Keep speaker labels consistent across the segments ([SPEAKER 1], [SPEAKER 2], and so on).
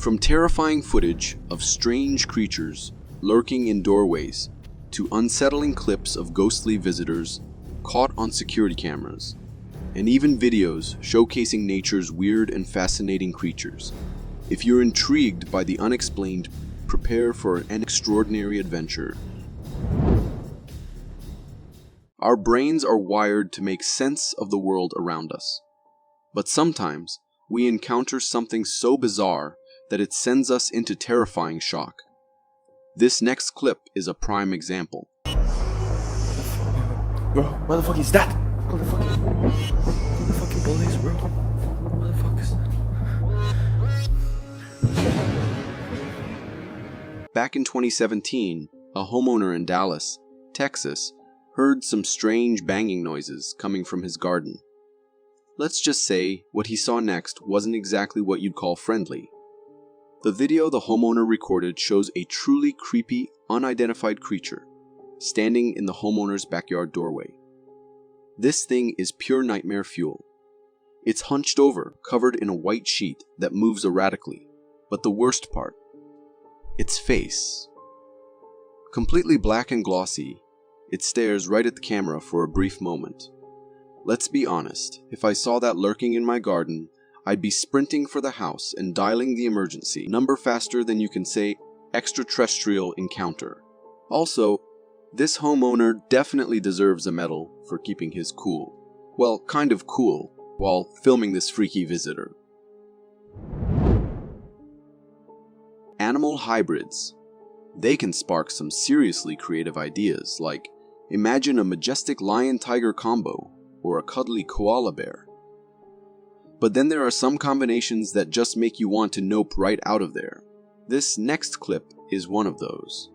[SPEAKER 1] From terrifying footage of strange creatures lurking in doorways to unsettling clips of ghostly visitors caught on security cameras, and even videos showcasing nature's weird and fascinating creatures. If you're intrigued by the unexplained, prepare for an extraordinary adventure. Our brains are wired to make sense of the world around us. But sometimes we encounter something so bizarre that it sends us into terrifying shock. This next clip is a prime example.
[SPEAKER 2] Bro, what the fuck is that? What the fucking police, bro? What the fuck is that?
[SPEAKER 1] Back in 2017, a homeowner in Dallas, Texas, heard some strange banging noises coming from his garden. Let's just say what he saw next wasn't exactly what you'd call friendly. The video the homeowner recorded shows a truly creepy, unidentified creature standing in the homeowner's backyard doorway. This thing is pure nightmare fuel. It's hunched over, covered in a white sheet that moves erratically. But the worst part, its face. Completely black and glossy, it stares right at the camera for a brief moment. Let's be honest, if I saw that lurking in my garden, I'd be sprinting for the house and dialing the emergency number faster than you can say extraterrestrial encounter. Also, this homeowner definitely deserves a medal for keeping his cool. Well, kind of cool, while filming this freaky visitor. Animal hybrids. They can spark some seriously creative ideas, like imagine a majestic lion-tiger combo or a cuddly koala bear. But then there are some combinations that just make you want to nope right out of there. This next clip is one of those.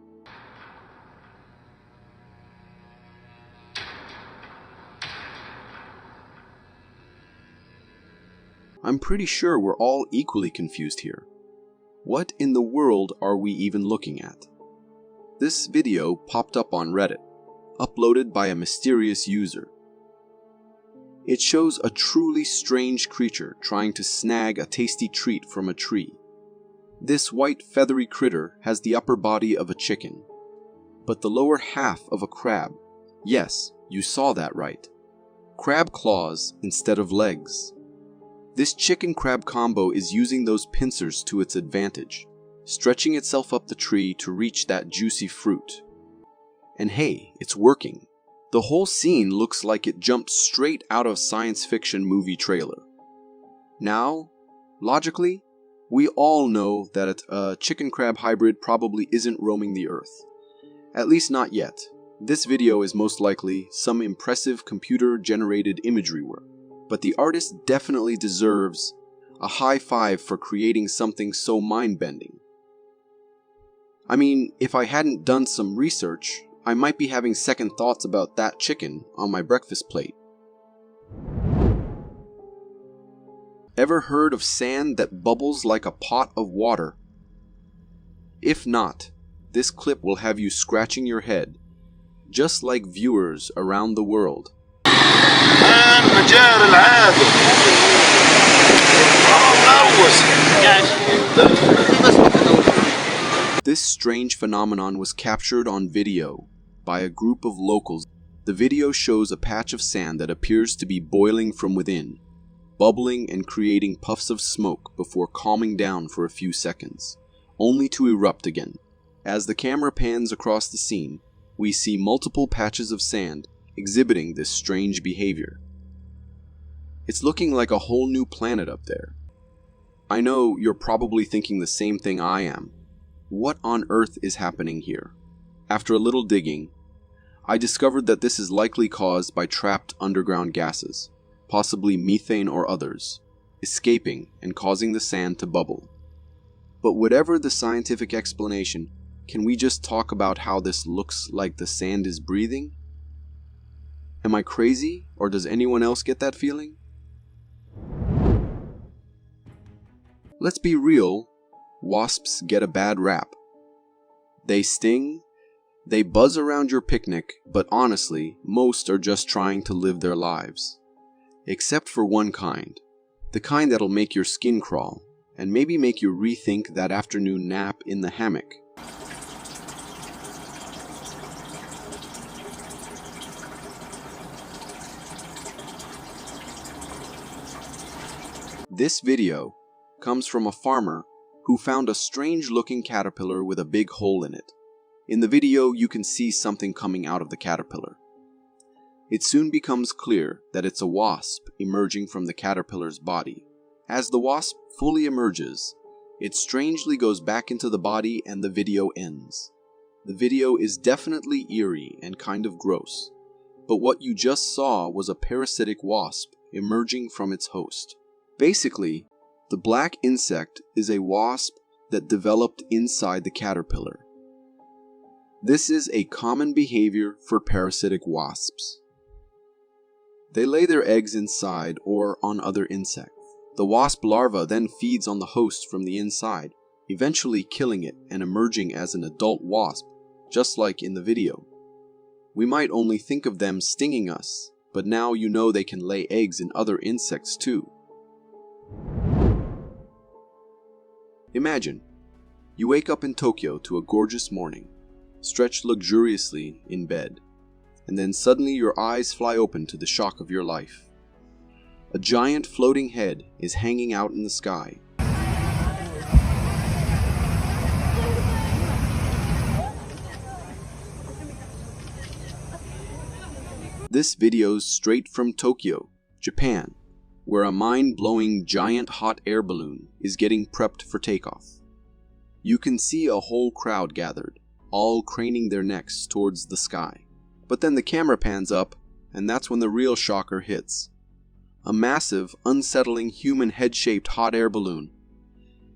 [SPEAKER 1] I'm pretty sure we're all equally confused here. What in the world are we even looking at? This video popped up on Reddit, uploaded by a mysterious user. It shows a truly strange creature trying to snag a tasty treat from a tree. This white feathery critter has the upper body of a chicken, but the lower half of a crab. Yes, you saw that right. Crab claws instead of legs. This chicken-crab combo is using those pincers to its advantage, stretching itself up the tree to reach that juicy fruit. And hey, it's working. The whole scene looks like it jumped straight out of a science fiction movie trailer. Now, logically, we all know that a chicken-crab hybrid probably isn't roaming the earth. At least not yet. This video is most likely some impressive computer-generated imagery work. But the artist definitely deserves a high five for creating something so mind-bending. I mean, if I hadn't done some research, I might be having second thoughts about that chicken on my breakfast plate. Ever heard of sand that bubbles like a pot of water? If not, this clip will have you scratching your head, just like viewers around the world. This strange phenomenon was captured on video by a group of locals. The video shows a patch of sand that appears to be boiling from within, bubbling and creating puffs of smoke before calming down for a few seconds, only to erupt again. As the camera pans across the scene, we see multiple patches of sand exhibiting this strange behavior. It's looking like a whole new planet up there. I know you're probably thinking the same thing I am. What on earth is happening here? After a little digging, I discovered that this is likely caused by trapped underground gases, possibly methane or others, escaping and causing the sand to bubble. But whatever the scientific explanation, can we just talk about how this looks like the sand is breathing? Am I crazy, or does anyone else get that feeling? Let's be real, wasps get a bad rap. They sting, they buzz around your picnic, but honestly, most are just trying to live their lives. Except for one kind, the kind that'll make your skin crawl and maybe make you rethink that afternoon nap in the hammock. This video comes from a farmer who found a strange-looking caterpillar with a big hole in it. In the video, you can see something coming out of the caterpillar. It soon becomes clear that it's a wasp emerging from the caterpillar's body. As the wasp fully emerges, it strangely goes back into the body and the video ends. The video is definitely eerie and kind of gross, but what you just saw was a parasitic wasp emerging from its host. Basically, the black insect is a wasp that developed inside the caterpillar. This is a common behavior for parasitic wasps. They lay their eggs inside or on other insects. The wasp larva then feeds on the host from the inside, eventually killing it and emerging as an adult wasp, just like in the video. We might only think of them stinging us, but now you know they can lay eggs in other insects too. Imagine, you wake up in Tokyo to a gorgeous morning, stretched luxuriously in bed, and then suddenly your eyes fly open to the shock of your life. A giant floating head is hanging out in the sky. This video's straight from Tokyo, Japan, where a mind-blowing giant hot air balloon is getting prepped for takeoff. You can see a whole crowd gathered, all craning their necks towards the sky. But then the camera pans up, and that's when the real shocker hits. A massive, unsettling human head-shaped hot air balloon.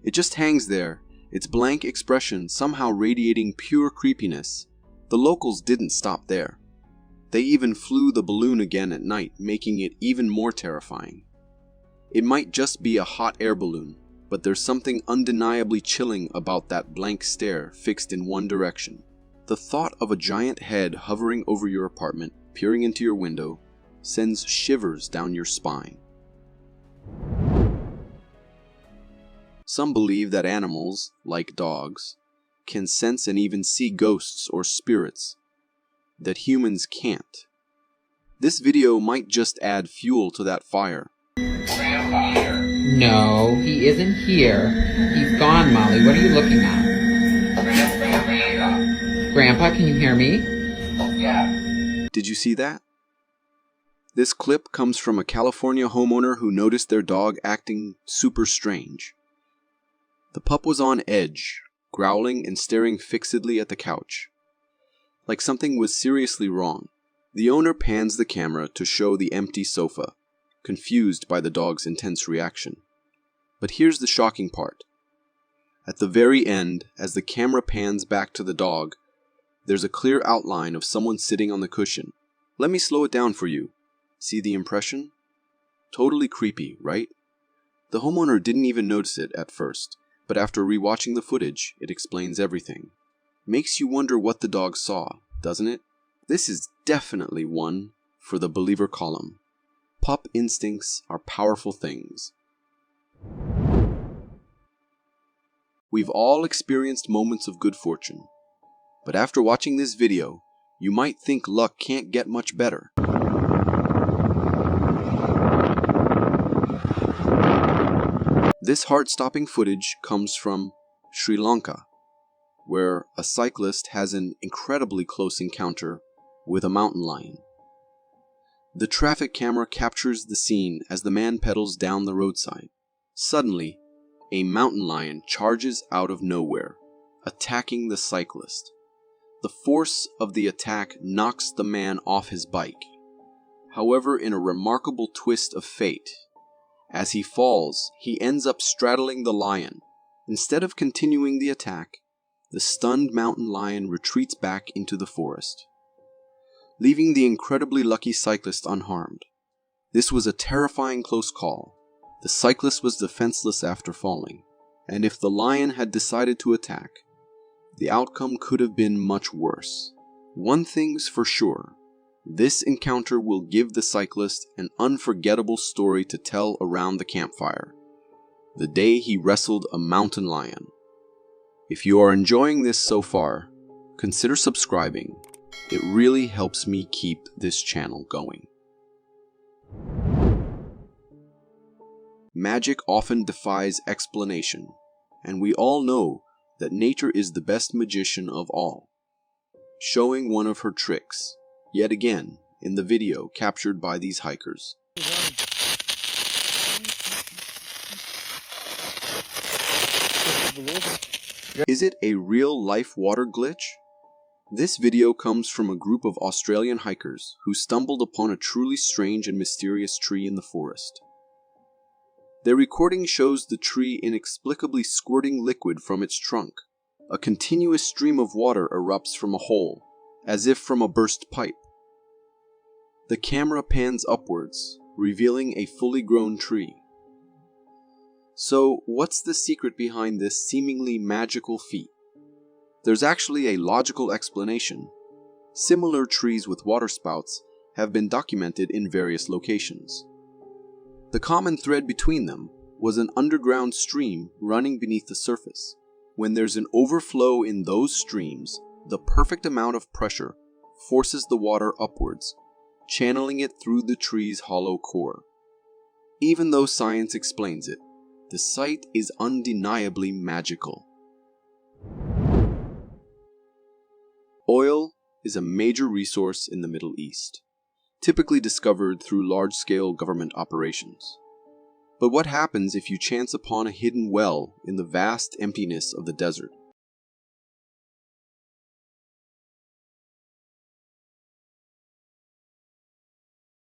[SPEAKER 1] It just hangs there, its blank expression somehow radiating pure creepiness. The locals didn't stop there. They even flew the balloon again at night, making it even more terrifying. It might just be a hot air balloon, but there's something undeniably chilling about that blank stare fixed in one direction. The thought of a giant head hovering over your apartment, peering into your window, sends shivers down your spine. Some believe that animals, like dogs, can sense and even see ghosts or spirits that humans can't. This video might just add fuel to that fire.
[SPEAKER 3] No, he isn't here. He's gone, Molly. What are you looking at? Grandpa, can you hear me?
[SPEAKER 4] Yeah.
[SPEAKER 1] Did you see that? This clip comes from a California homeowner who noticed their dog acting super strange. The pup was on edge, growling and staring fixedly at the couch, like something was seriously wrong. The owner pans the camera to show the empty sofa, confused by the dog's intense reaction. But here's the shocking part. At the very end, as the camera pans back to the dog, there's a clear outline of someone sitting on the cushion. Let me slow it down for you. See the impression? Totally creepy, right? The homeowner didn't even notice it at first, but after rewatching the footage, it explains everything. Makes you wonder what the dog saw, doesn't it? This is definitely one for the believer column. Pup instincts are powerful things. We've all experienced moments of good fortune, but after watching this video, you might think luck can't get much better. This heart-stopping footage comes from Sri Lanka, where a cyclist has an incredibly close encounter with a mountain lion. The traffic camera captures the scene as the man pedals down the roadside. Suddenly, a mountain lion charges out of nowhere, attacking the cyclist. The force of the attack knocks the man off his bike. However, in a remarkable twist of fate, as he falls, he ends up straddling the lion. Instead of continuing the attack, the stunned mountain lion retreats back into the forest, leaving the incredibly lucky cyclist unharmed. This was a terrifying close call. The cyclist was defenseless after falling, and if the lion had decided to attack, the outcome could have been much worse. One thing's for sure, this encounter will give the cyclist an unforgettable story to tell around the campfire. the day he wrestled a mountain lion. If you are enjoying this so far, consider subscribing. It really helps me keep this channel going. Magic often defies explanation, and we all know that nature is the best magician of all, showing one of her tricks, yet again, in the video captured by these hikers. Is it a real-life water glitch? This video comes from a group of Australian hikers who stumbled upon a truly strange and mysterious tree in the forest. Their recording shows the tree inexplicably squirting liquid from its trunk. A continuous stream of water erupts from a hole, as if from a burst pipe. The camera pans upwards, revealing a fully grown tree. So, what's the secret behind this seemingly magical feat? There's actually a logical explanation. Similar trees with waterspouts have been documented in various locations. The common thread between them was an underground stream running beneath the surface. When there's an overflow in those streams, the perfect amount of pressure forces the water upwards, channeling it through the tree's hollow core. Even though science explains it, the sight is undeniably magical. Oil is a major resource in the Middle East, typically discovered through large-scale government operations. But what happens if you chance upon a hidden well in the vast emptiness of the desert?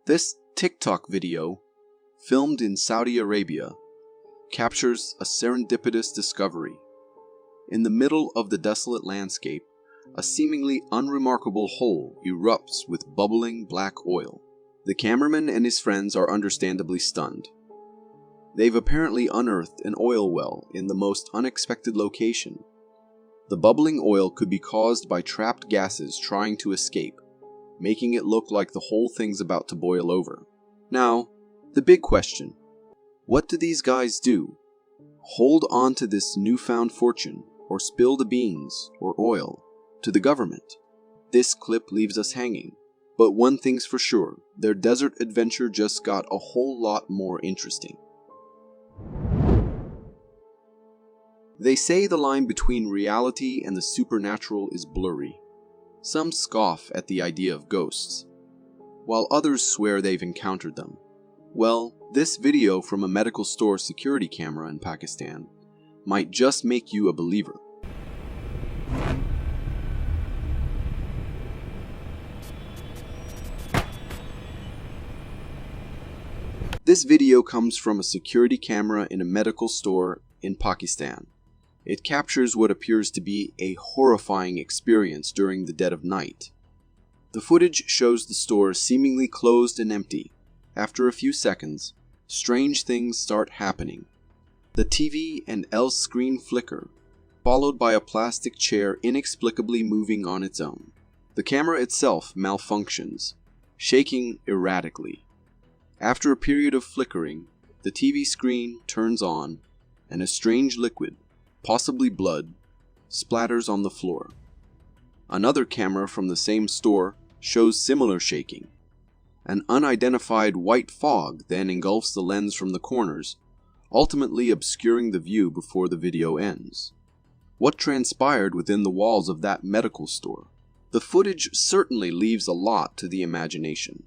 [SPEAKER 1] This TikTok video, filmed in Saudi Arabia, captures a serendipitous discovery. In the middle of the desolate landscape, a seemingly unremarkable hole erupts with bubbling black oil. The cameraman and his friends are understandably stunned. They've apparently unearthed an oil well in the most unexpected location. The bubbling oil could be caused by trapped gases trying to escape, making it look like the whole thing's about to boil over. Now, the big question: what do these guys do? Hold on to this newfound fortune, or spill the beans, or oil, to the government? This clip leaves us hanging. But one thing's for sure, their desert adventure just got a whole lot more interesting. They say the line between reality and the supernatural is blurry. Some scoff at the idea of ghosts, while others swear they've encountered them. Well, this video from a medical store security camera in Pakistan might just make you a believer. This video comes from a security camera in a medical store in Pakistan. It captures what appears to be a horrifying experience during the dead of night. The footage shows the store seemingly closed and empty. After a few seconds, strange things start happening. The TV and L screen flicker, followed by a plastic chair inexplicably moving on its own. The camera itself malfunctions, shaking erratically. After a period of flickering, the TV screen turns on, and a strange liquid, possibly blood, splatters on the floor. Another camera from the same store shows similar shaking. An unidentified white fog then engulfs the lens from the corners, ultimately obscuring the view before the video ends. What transpired within the walls of that medical store? The footage certainly leaves a lot to the imagination.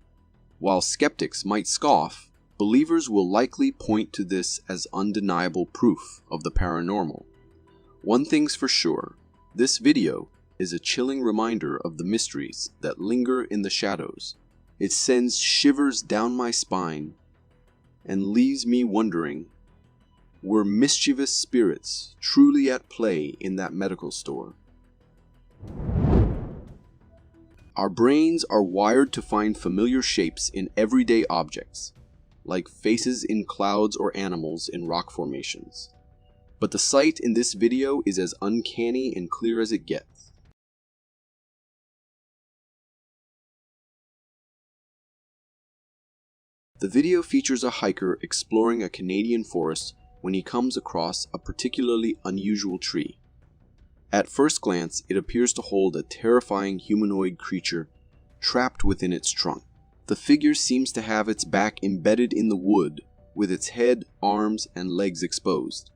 [SPEAKER 1] While skeptics might scoff, believers will likely point to this as undeniable proof of the paranormal. One thing's for sure, this video is a chilling reminder of the mysteries that linger in the shadows. It sends shivers down my spine and leaves me wondering, were mischievous spirits truly at play in that medical store? Our brains are wired to find familiar shapes in everyday objects, like faces in clouds or animals in rock formations. But the sight in this video is as uncanny and clear as it gets. The video features a hiker exploring a Canadian forest when he comes across a particularly unusual tree. At first glance, it appears to hold a terrifying humanoid creature trapped within its trunk. The figure seems to have its back embedded in the wood, with its head, arms, and legs exposed.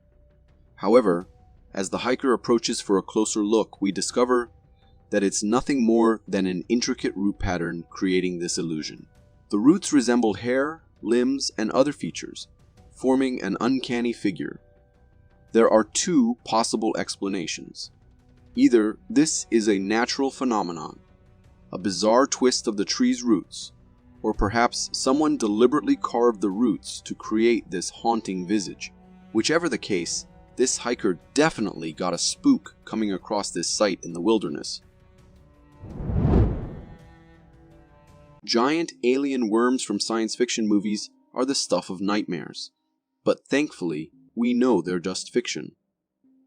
[SPEAKER 1] However, as the hiker approaches for a closer look, we discover that it's nothing more than an intricate root pattern creating this illusion. The roots resemble hair, limbs, and other features, forming an uncanny figure. There are two possible explanations. Either this is a natural phenomenon, a bizarre twist of the tree's roots, or perhaps someone deliberately carved the roots to create this haunting visage. Whichever the case, this hiker definitely got a spook coming across this site in the wilderness. Giant alien worms from science fiction movies are the stuff of nightmares, but thankfully, we know they're just fiction.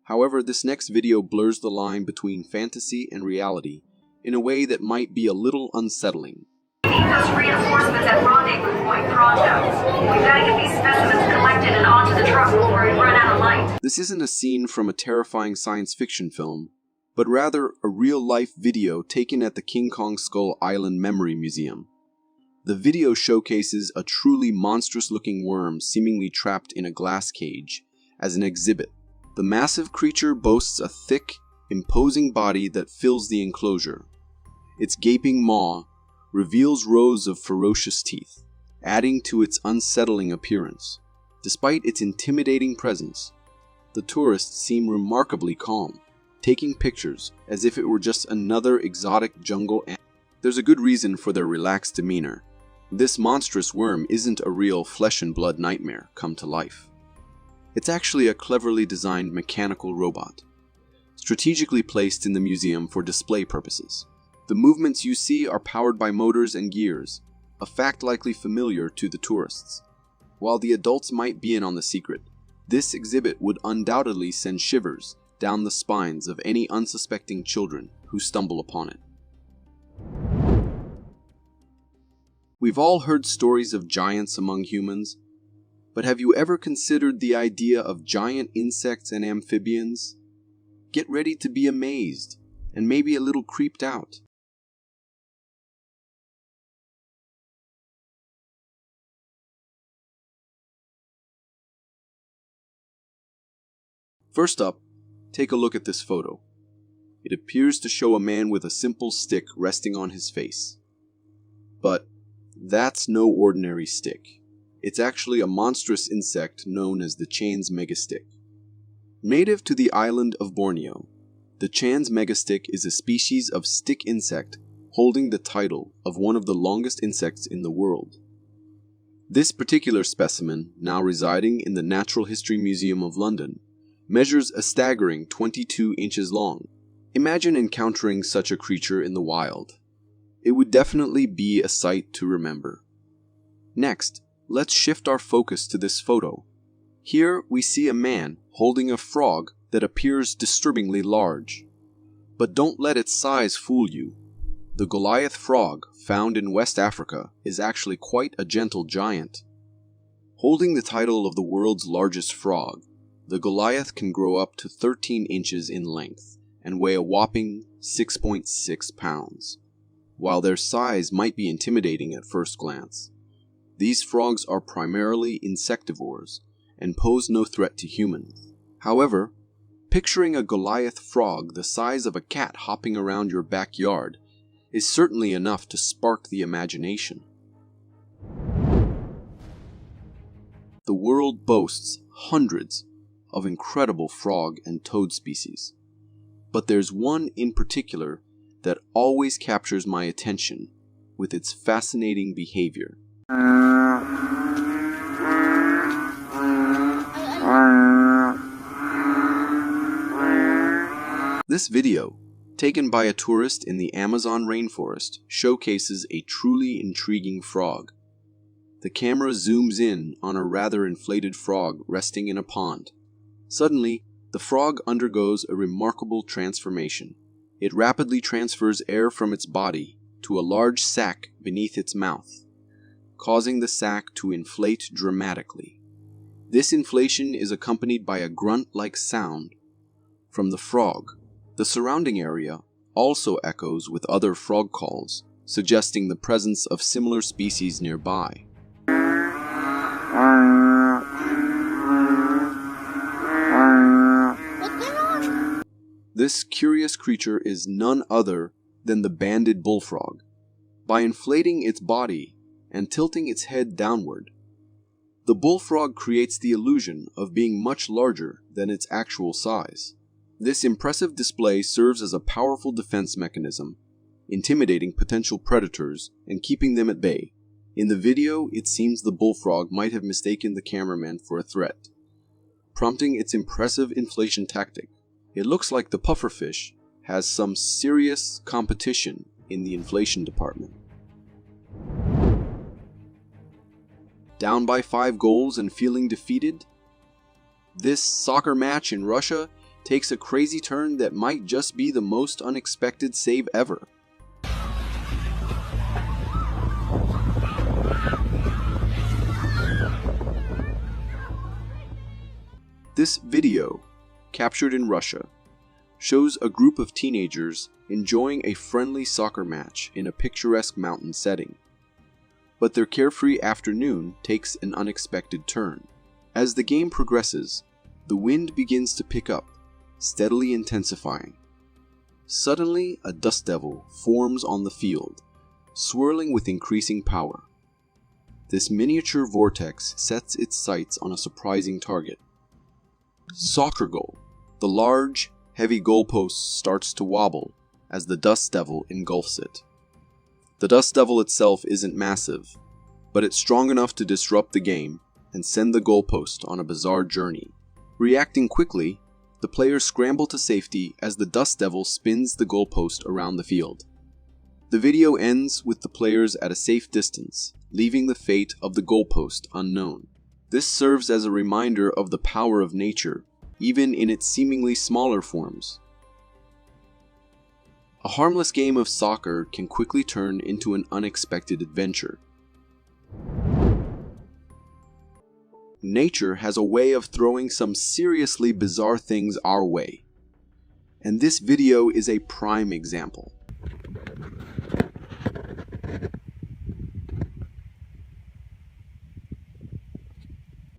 [SPEAKER 1] However, this next video blurs the line between fantasy and reality in a way that might be a little unsettling.
[SPEAKER 5] Those reinforcements at Rendezvous Point pronto. We've got to get these specimens collected and onto the truck before we run out of light.
[SPEAKER 1] This isn't a scene from a terrifying science fiction film, but rather a real-life video taken at the King Kong Skull Island Memory Museum. The video showcases a truly monstrous-looking worm seemingly trapped in a glass cage as an exhibit. The massive creature boasts a thick, imposing body that fills the enclosure. Its gaping maw reveals rows of ferocious teeth, adding to its unsettling appearance. Despite its intimidating presence, the tourists seem remarkably calm, taking pictures as if it were just another exotic jungle animal. There's a good reason for their relaxed demeanor. This monstrous worm isn't a real flesh and blood nightmare come to life. It's actually a cleverly designed mechanical robot, strategically placed in the museum for display purposes. The movements you see are powered by motors and gears, a fact likely familiar to the tourists. While the adults might be in on the secret, this exhibit would undoubtedly send shivers down the spines of any unsuspecting children who stumble upon it. We've all heard stories of giants among humans, but have you ever considered the idea of giant insects and amphibians? Get ready to be amazed, and maybe a little creeped out. First up, take a look at this photo. It appears to show a man with a simple stick resting on his face. But that's no ordinary stick. It's actually a monstrous insect known as the Chan's megastick. Native to the island of Borneo, the Chan's megastick is a species of stick insect holding the title of one of the longest insects in the world. This particular specimen, now residing in the Natural History Museum of London, measures a staggering 22 inches long. Imagine encountering such a creature in the wild. It would definitely be a sight to remember. Next, let's shift our focus to this photo. Here we see a man holding a frog that appears disturbingly large. But don't let its size fool you. The Goliath frog, found in West Africa, is actually quite a gentle giant. Holding the title of the world's largest frog, the Goliath can grow up to 13 inches in length and weigh a whopping 6.6 pounds. While their size might be intimidating at first glance, these frogs are primarily insectivores and pose no threat to humans. However, picturing a Goliath frog the size of a cat hopping around your backyard is certainly enough to spark the imagination. The world boasts hundreds of incredible frog and toad species, but there's one in particular that always captures my attention with its fascinating behavior. This video, taken by a tourist in the Amazon rainforest, showcases a truly intriguing frog. The camera zooms in on a rather inflated frog resting in a pond. Suddenly, the frog undergoes a remarkable transformation. It rapidly transfers air from its body to a large sac beneath its mouth, causing the sac to inflate dramatically. This inflation is accompanied by a grunt-like sound from the frog. The surrounding area also echoes with other frog calls, suggesting the presence of similar species nearby. This curious creature is none other than the banded bullfrog. By inflating its body and tilting its head downward, the bullfrog creates the illusion of being much larger than its actual size. This impressive display serves as a powerful defense mechanism, intimidating potential predators and keeping them at bay. In the video, it seems the bullfrog might have mistaken the cameraman for a threat, prompting its impressive inflation tactic. It looks like the pufferfish has some serious competition in the inflation department. Down by 5 goals and feeling defeated? This soccer match in Russia takes a crazy turn that might just be the most unexpected save ever. This video, captured in Russia, shows a group of teenagers enjoying a friendly soccer match in a picturesque mountain setting. But their carefree afternoon takes an unexpected turn. As the game progresses, the wind begins to pick up, steadily intensifying. Suddenly, a dust devil forms on the field, swirling with increasing power. This miniature vortex sets its sights on a surprising target. Soccer goal. The large, heavy goalpost starts to wobble as the dust devil engulfs it. The dust devil itself isn't massive, but it's strong enough to disrupt the game and send the goalpost on a bizarre journey. Reacting quickly, the players scramble to safety as the dust devil spins the goalpost around the field. The video ends with the players at a safe distance, leaving the fate of the goalpost unknown. This serves as a reminder of the power of nature, even in its seemingly smaller forms. A harmless game of soccer can quickly turn into an unexpected adventure. Nature has a way of throwing some seriously bizarre things our way, and this video is a prime example.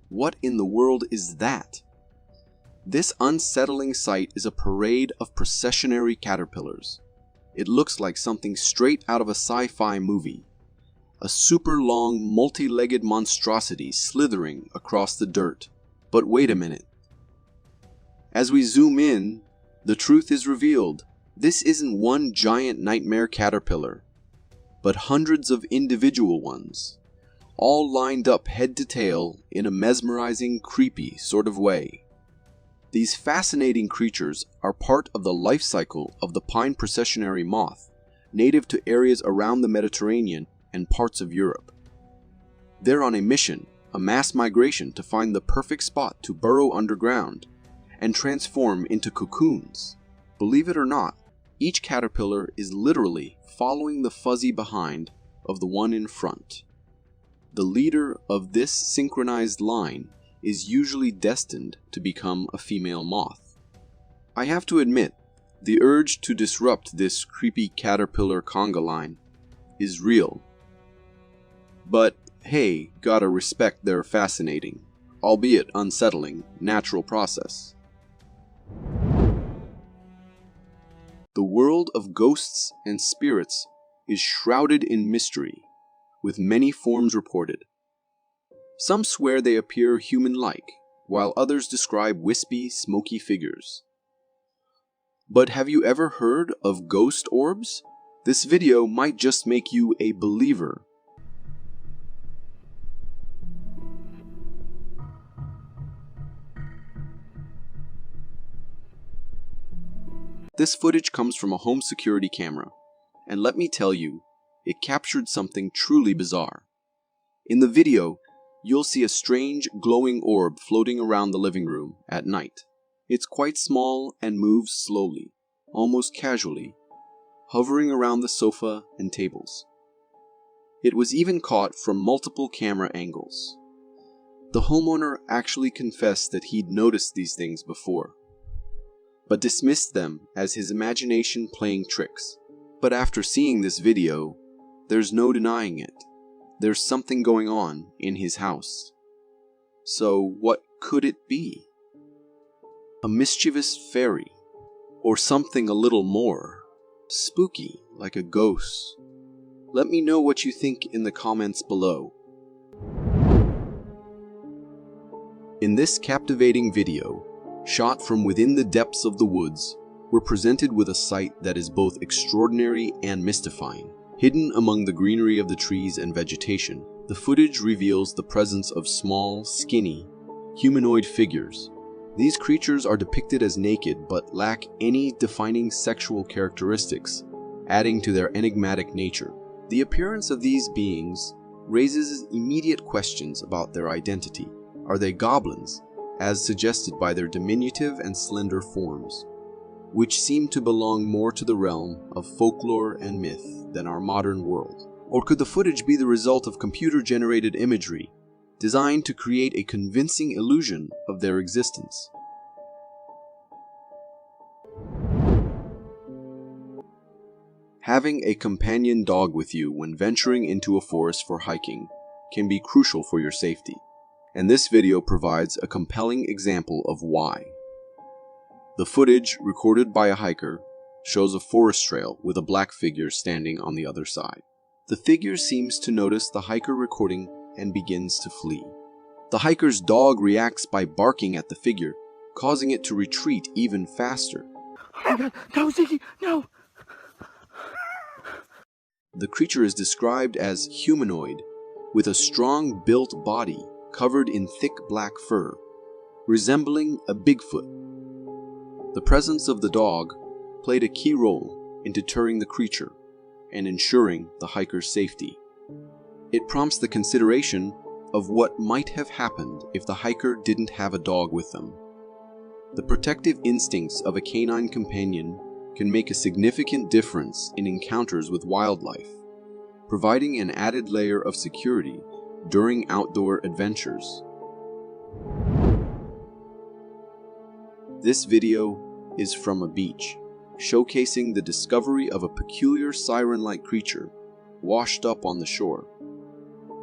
[SPEAKER 1] What in the world is that? This unsettling sight is a parade of processionary caterpillars. It looks like something straight out of a sci-fi movie. A super long, multi-legged monstrosity slithering across the dirt. But wait a minute. As we zoom in, the truth is revealed. This isn't one giant nightmare caterpillar, but hundreds of individual ones, all lined up head to tail in a mesmerizing, creepy sort of way. These fascinating creatures are part of the life cycle of the pine processionary moth, native to areas around the Mediterranean and parts of Europe. They're on a mission, a mass migration to find the perfect spot to burrow underground and transform into cocoons. Believe it or not, each caterpillar is literally following the fuzzy behind of the one in front. The leader of this synchronized line is usually destined to become a female moth. I have to admit, the urge to disrupt this creepy caterpillar conga line is real. But hey, gotta respect their fascinating, albeit unsettling, natural process. The world of ghosts and spirits is shrouded in mystery, with many forms reported. Some swear they appear human-like, while others describe wispy, smoky figures. But have you ever heard of ghost orbs? This video might just make you a believer. This footage comes from a home security camera, and let me tell you, it captured something truly bizarre. In the video, you'll see a strange, glowing orb floating around the living room at night. It's quite small and moves slowly, almost casually, hovering around the sofa and tables. It was even caught from multiple camera angles. The homeowner actually confessed that he'd noticed these things before, but dismissed them as his imagination playing tricks. But after seeing this video, there's no denying it. There's something going on in his house. So what could it be? A mischievous fairy? Or something a little more spooky, like a ghost? Let me know what you think in the comments below. In this captivating video, shot from within the depths of the woods, we're presented with a sight that is both extraordinary and mystifying. Hidden among the greenery of the trees and vegetation, the footage reveals the presence of small, skinny, humanoid figures. These creatures are depicted as naked but lack any defining sexual characteristics, adding to their enigmatic nature. The appearance of these beings raises immediate questions about their identity. Are they goblins, as suggested by their diminutive and slender forms, which seem to belong more to the realm of folklore and myth than our modern world? Or could the footage be the result of computer-generated imagery designed to create a convincing illusion of their existence? Having a companion dog with you when venturing into a forest for hiking can be crucial for your safety, and this video provides a compelling example of why. The footage, recorded by a hiker, shows a forest trail with a black figure standing on the other side. The figure seems to notice the hiker recording and begins to flee. The hiker's dog reacts by barking at the figure, causing it to retreat even faster.
[SPEAKER 2] Oh my god, no, Ziggy, no!
[SPEAKER 1] The creature is described as humanoid, with a strong built body covered in thick black fur, resembling a Bigfoot. The presence of the dog played a key role in deterring the creature and ensuring the hiker's safety. It prompts the consideration of what might have happened if the hiker didn't have a dog with them. The protective instincts of a canine companion can make a significant difference in encounters with wildlife, providing an added layer of security during outdoor adventures. This video is from a beach, showcasing the discovery of a peculiar siren-like creature washed up on the shore.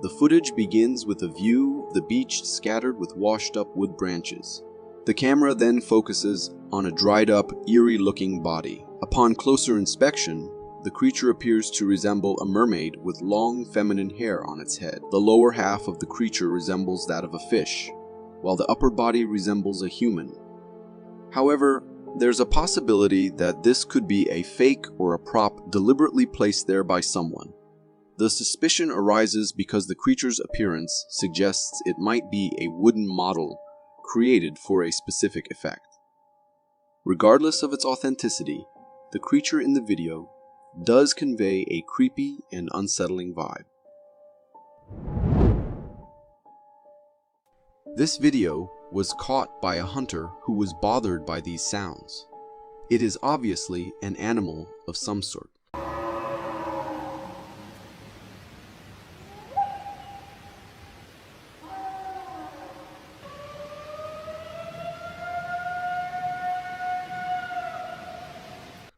[SPEAKER 1] The footage begins with a view of the beach scattered with washed-up wood branches. The camera then focuses on a dried-up, eerie-looking body. Upon closer inspection, the creature appears to resemble a mermaid with long feminine hair on its head. The lower half of the creature resembles that of a fish, while the upper body resembles a human. However, there's a possibility that this could be a fake or a prop deliberately placed there by someone. The suspicion arises because the creature's appearance suggests it might be a wooden model created for a specific effect. Regardless of its authenticity, the creature in the video does convey a creepy and unsettling vibe. This video was caught by a hunter who was bothered by these sounds. It is obviously an animal of some sort.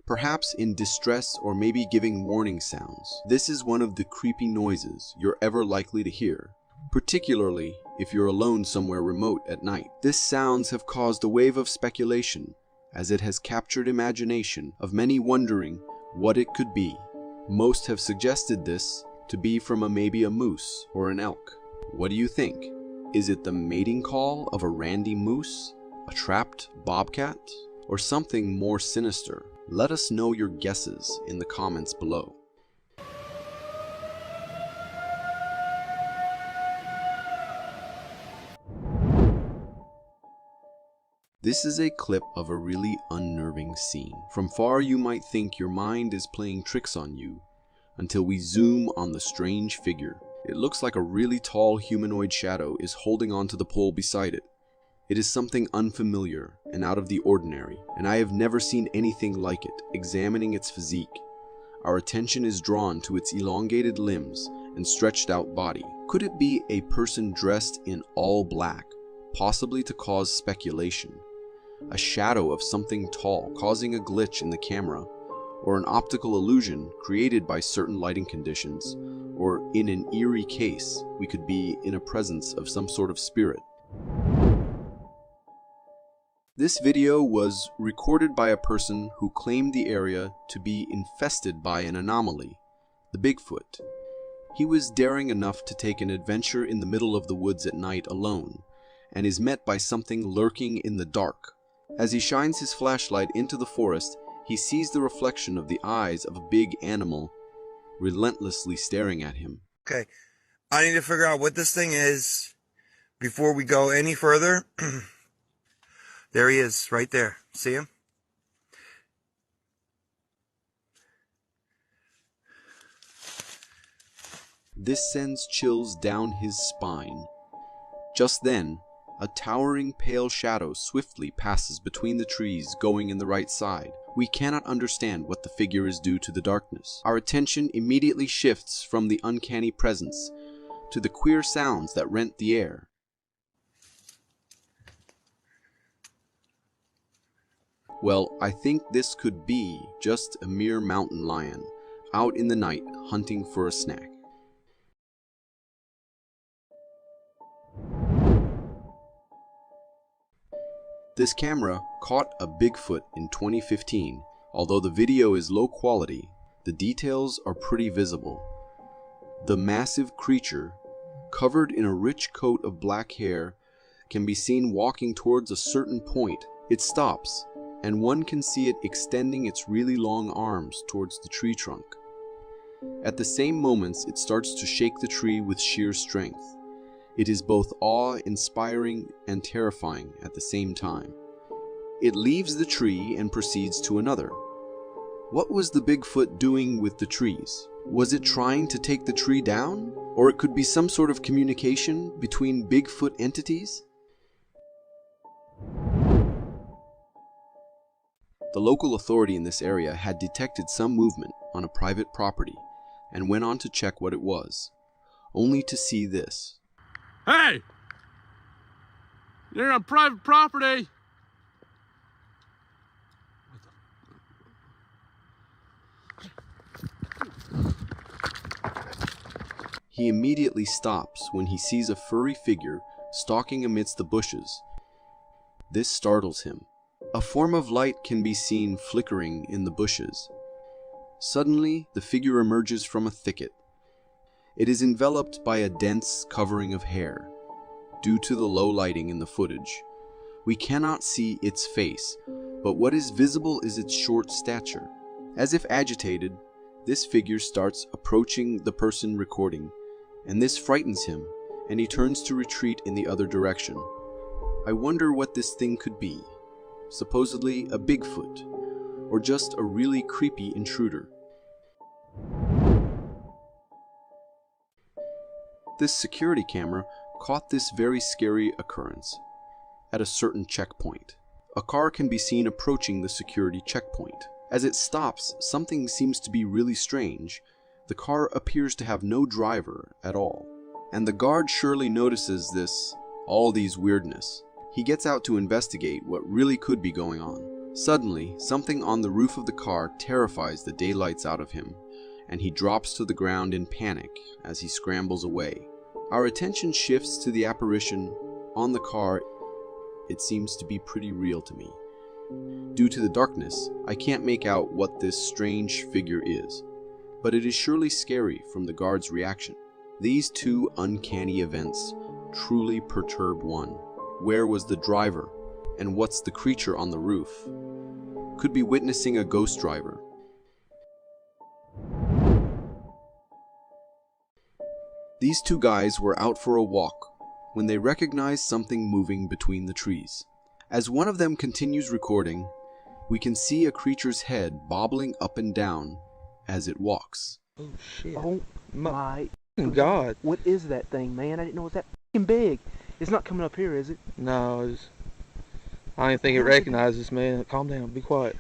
[SPEAKER 1] Perhaps in distress or maybe giving warning sounds. This is one of the creepy noises you're ever likely to hear, particularly if you're alone somewhere remote at night. These sounds have caused a wave of speculation, as it has captured imagination of many wondering what it could be. Most have suggested this to be from maybe a moose or an elk. What do you think? Is it the mating call of a randy moose, a trapped bobcat, or something more sinister? Let us know your guesses in the comments below. This is a clip of a really unnerving scene. From far you might think your mind is playing tricks on you, until we zoom on the strange figure. It looks like a really tall humanoid shadow is holding onto the pole beside it. It is something unfamiliar and out of the ordinary, and I have never seen anything like it. Examining its physique, our attention is drawn to its elongated limbs and stretched out body, Could it be a person dressed in all black, possibly to cause speculation? A shadow of something tall causing a glitch in the camera, or an optical illusion created by certain lighting conditions, or in an eerie case, we could be in a presence of some sort of spirit. This video was recorded by a person who claimed the area to be infested by an anomaly, the Bigfoot. He was daring enough to take an adventure in the middle of the woods at night alone, and is met by something lurking in the dark. As he shines his flashlight into the forest, he sees the reflection of the eyes of a big animal relentlessly staring at him.
[SPEAKER 6] Okay, I need to figure out what this thing is before we go any further. There he is, right there. See him?
[SPEAKER 1] This sends chills down his spine. Just then, a towering pale shadow swiftly passes between the trees going in the right side. We cannot understand what the figure is due to the darkness. Our attention immediately shifts from the uncanny presence to the queer sounds that rent the air. Well, I think this could be just a mere mountain lion out in the night hunting for a snack. This camera caught a Bigfoot in 2015. Although the video is low quality, the details are pretty visible. The massive creature, covered in a rich coat of black hair, can be seen walking towards a certain point. It stops, and one can see it extending its really long arms towards the tree trunk. At the same moments, it starts to shake the tree with sheer strength. It is both awe-inspiring and terrifying at the same time. It leaves the tree and proceeds to another. What was the Bigfoot doing with the trees? Was it trying to take the tree down? Or it could be some sort of communication between Bigfoot entities? The local authority in this area had detected some movement on a private property and went on to check what it was, only to see this.
[SPEAKER 2] Hey! You're on private property!
[SPEAKER 1] He immediately stops when he sees a furry figure stalking amidst the bushes. This startles him. A form of light can be seen flickering in the bushes. Suddenly, the figure emerges from a thicket. It is enveloped by a dense covering of hair. Due to the low lighting in the footage, we cannot see its face, but what is visible is its short stature. As if agitated, this figure starts approaching the person recording, and this frightens him, and he turns to retreat in the other direction. I wonder what this thing could be. Supposedly a Bigfoot, or just a really creepy intruder. This security camera caught this very scary occurrence at a certain checkpoint. A car can be seen approaching the security checkpoint. As it stops, something seems to be really strange. The car appears to have no driver at all, and the guard surely notices all these weirdness. He gets out to investigate what really could be going on. Suddenly, something on the roof of the car terrifies the daylights out of him, and he drops to the ground in panic as he scrambles away. Our attention shifts to the apparition on the car. It seems to be pretty real to me. Due to the darkness, I can't make out what this strange figure is, but it is surely scary from the guard's reaction. These two uncanny events truly perturb one. Where was the driver? And what's the creature on the roof? Could be witnessing a ghost driver. These two guys were out for a walk when they recognized something moving between the trees. As one of them continues recording, we can see a creature's head bobbling up and down as it walks.
[SPEAKER 2] Oh shit.
[SPEAKER 7] Oh my
[SPEAKER 2] God.
[SPEAKER 7] What is that thing, man? I didn't know it was that fucking big. It's not coming up here, is it?
[SPEAKER 2] No, I don't even think it recognizes, man. Calm down, be quiet.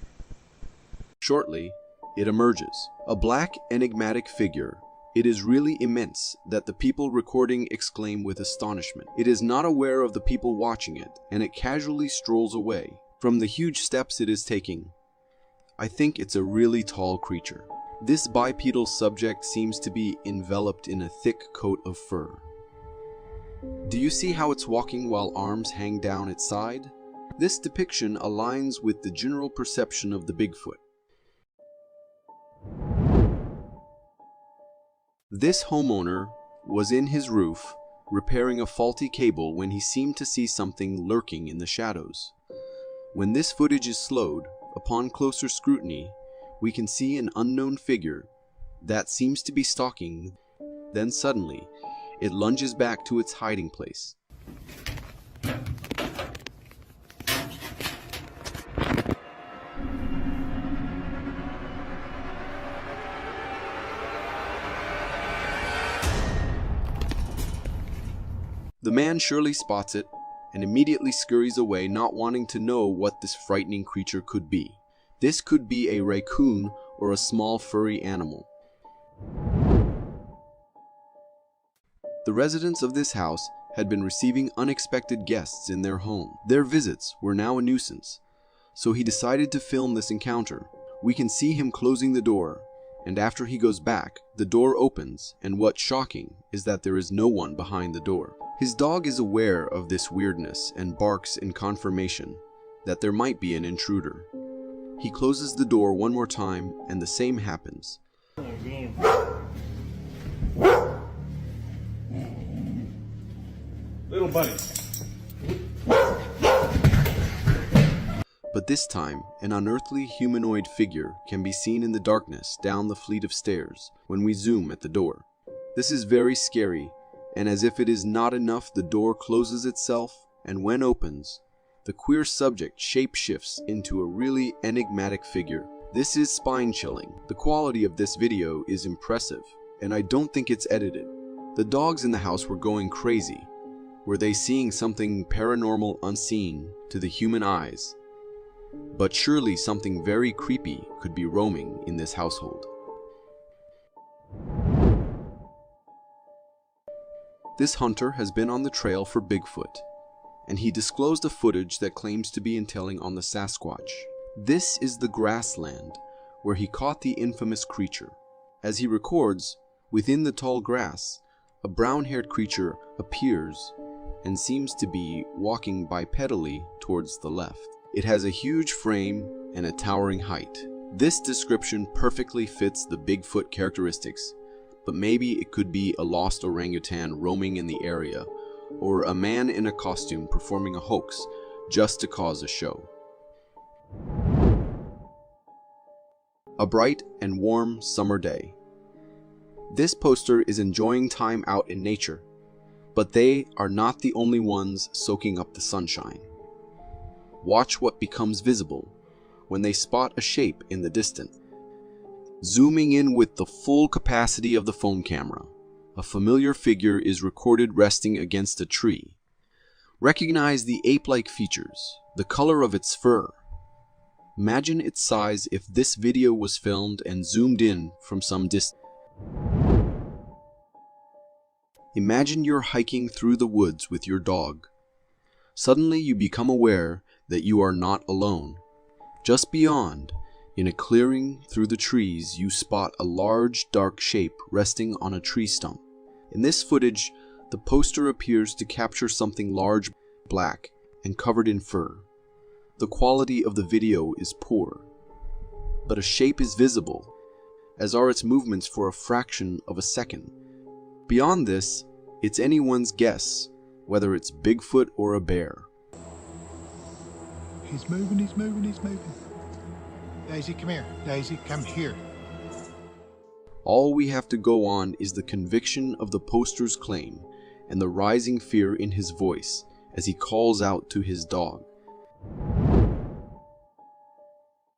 [SPEAKER 1] Shortly, it emerges. A black, enigmatic figure It is really immense that the people recording exclaim with astonishment. It is not aware of the people watching it, and it casually strolls away from the huge steps it is taking. I think it's a really tall creature. This bipedal subject seems to be enveloped in a thick coat of fur. Do you see how it's walking while arms hang down its side? This depiction aligns with the general perception of the Bigfoot. This homeowner was in his roof repairing a faulty cable when he seemed to see something lurking in the shadows. When this footage is slowed, upon closer scrutiny, we can see an unknown figure that seems to be stalking. Then suddenly, it lunges back to its hiding place. The man surely spots it and immediately scurries away, not wanting to know what this frightening creature could be. This could be a raccoon or a small furry animal. The residents of this house had been receiving unexpected guests in their home. Their visits were now a nuisance, so he decided to film this encounter. We can see him closing the door, and after he goes back, the door opens, and what's shocking is that there is no one behind the door. His dog is aware of this weirdness and barks in confirmation that there might be an intruder. He closes the door one more time, and the same happens.
[SPEAKER 2] Little buddy.
[SPEAKER 1] But this time, an unearthly humanoid figure can be seen in the darkness down the flight of stairs when we zoom at the door. This is very scary, and as if it is not enough, the door closes itself, and when opens, the queer subject shapeshifts into a really enigmatic figure. This is spine-chilling. The quality of this video is impressive, and I don't think it's edited. The dogs in the house were going crazy. Were they seeing something paranormal unseen to the human eyes? But surely something very creepy could be roaming in this household. This hunter has been on the trail for Bigfoot, and he disclosed a footage that claims to be entailing on the Sasquatch. This is the grassland where he caught the infamous creature. As he records, within the tall grass, a brown-haired creature appears and seems to be walking bipedally towards the left. It has a huge frame and a towering height. This description perfectly fits the Bigfoot characteristics, but maybe it could be a lost orangutan roaming in the area, or a man in a costume performing a hoax just to cause a show. A bright and warm summer day. This poster is enjoying time out in nature, but they are not the only ones soaking up the sunshine. Watch what becomes visible when they spot a shape in the distance. Zooming in with the full capacity of the phone camera, a familiar figure is recorded resting against a tree. Recognize the ape-like features, the color of its fur. Imagine its size if this video was filmed and zoomed in from some distance. Imagine you're hiking through the woods with your dog. Suddenly you become aware that you are not alone. Just beyond, in a clearing through the trees, you spot a large, dark shape resting on a tree stump. In this footage, the poster appears to capture something large, black, and covered in fur. The quality of the video is poor, but a shape is visible, as are its movements for a fraction of a second. Beyond this, it's anyone's guess whether it's Bigfoot or a bear.
[SPEAKER 8] He's moving, he's moving, he's moving. Daisy, come here. Daisy, come here.
[SPEAKER 1] All we have to go on is the conviction of the poster's claim and the rising fear in his voice as he calls out to his dog.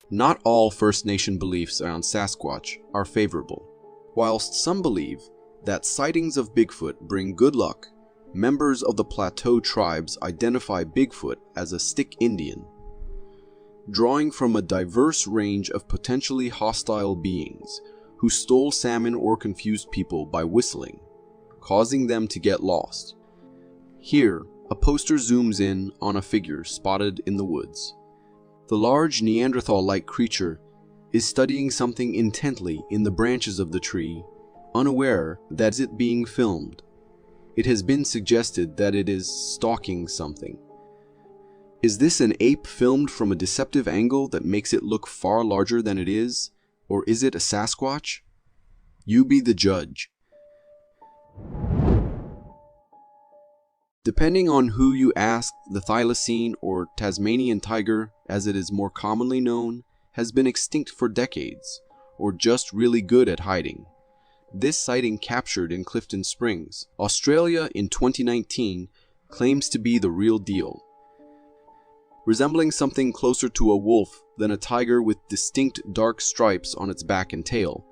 [SPEAKER 1] Not all First Nation beliefs around Sasquatch are favorable. Whilst some believe that sightings of Bigfoot bring good luck, members of the Plateau tribes identify Bigfoot as a stick Indian, drawing from a diverse range of potentially hostile beings who stole salmon or confused people by whistling, causing them to get lost. Here, a poster zooms in on a figure spotted in the woods. The large Neanderthal-like creature is studying something intently in the branches of the tree, unaware that it's being filmed. It has been suggested that it is stalking something. Is this an ape filmed from a deceptive angle that makes it look far larger than it is? Or is it a Sasquatch? You be the judge. Depending on who you ask, the thylacine, or Tasmanian tiger as it is more commonly known, has been extinct for decades, or just really good at hiding. This sighting captured in Clifton Springs, Australia in 2019 claims to be the real deal. Resembling something closer to a wolf than a tiger with distinct dark stripes on its back and tail,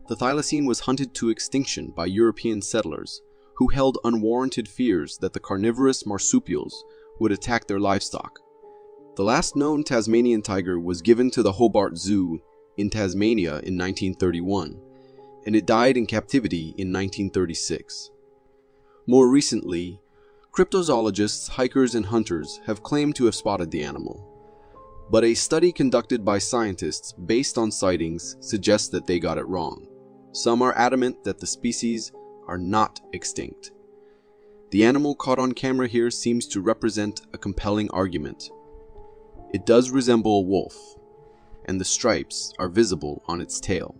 [SPEAKER 1] the thylacine was hunted to extinction by European settlers who held unwarranted fears that the carnivorous marsupials would attack their livestock. The last known Tasmanian tiger was given to the Hobart Zoo in Tasmania in 1931, and it died in captivity in 1936. More recently, cryptozoologists, hikers, and hunters have claimed to have spotted the animal. But a study conducted by scientists based on sightings suggests that they got it wrong. Some are adamant that the species are not extinct. The animal caught on camera here seems to represent a compelling argument. It does resemble a wolf, and the stripes are visible on its tail.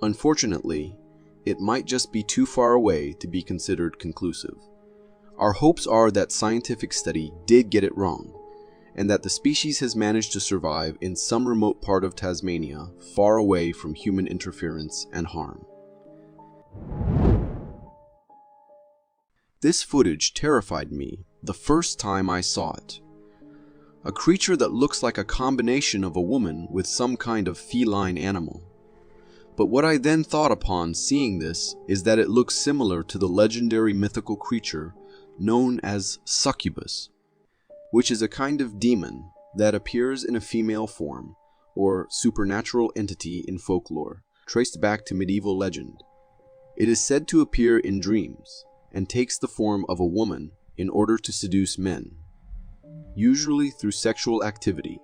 [SPEAKER 1] Unfortunately, it might just be too far away to be considered conclusive. Our hopes are that scientific study did get it wrong, and that the species has managed to survive in some remote part of Tasmania, far away from human interference and harm. This footage terrified me the first time I saw it. A creature that looks like a combination of a woman with some kind of feline animal. But what I then thought upon seeing this is that it looks similar to the legendary mythical creature known as succubus, which is a kind of demon that appears in a female form, or supernatural entity in folklore, traced back to medieval legend. It is said to appear in dreams, and takes the form of a woman in order to seduce men, usually through sexual activity.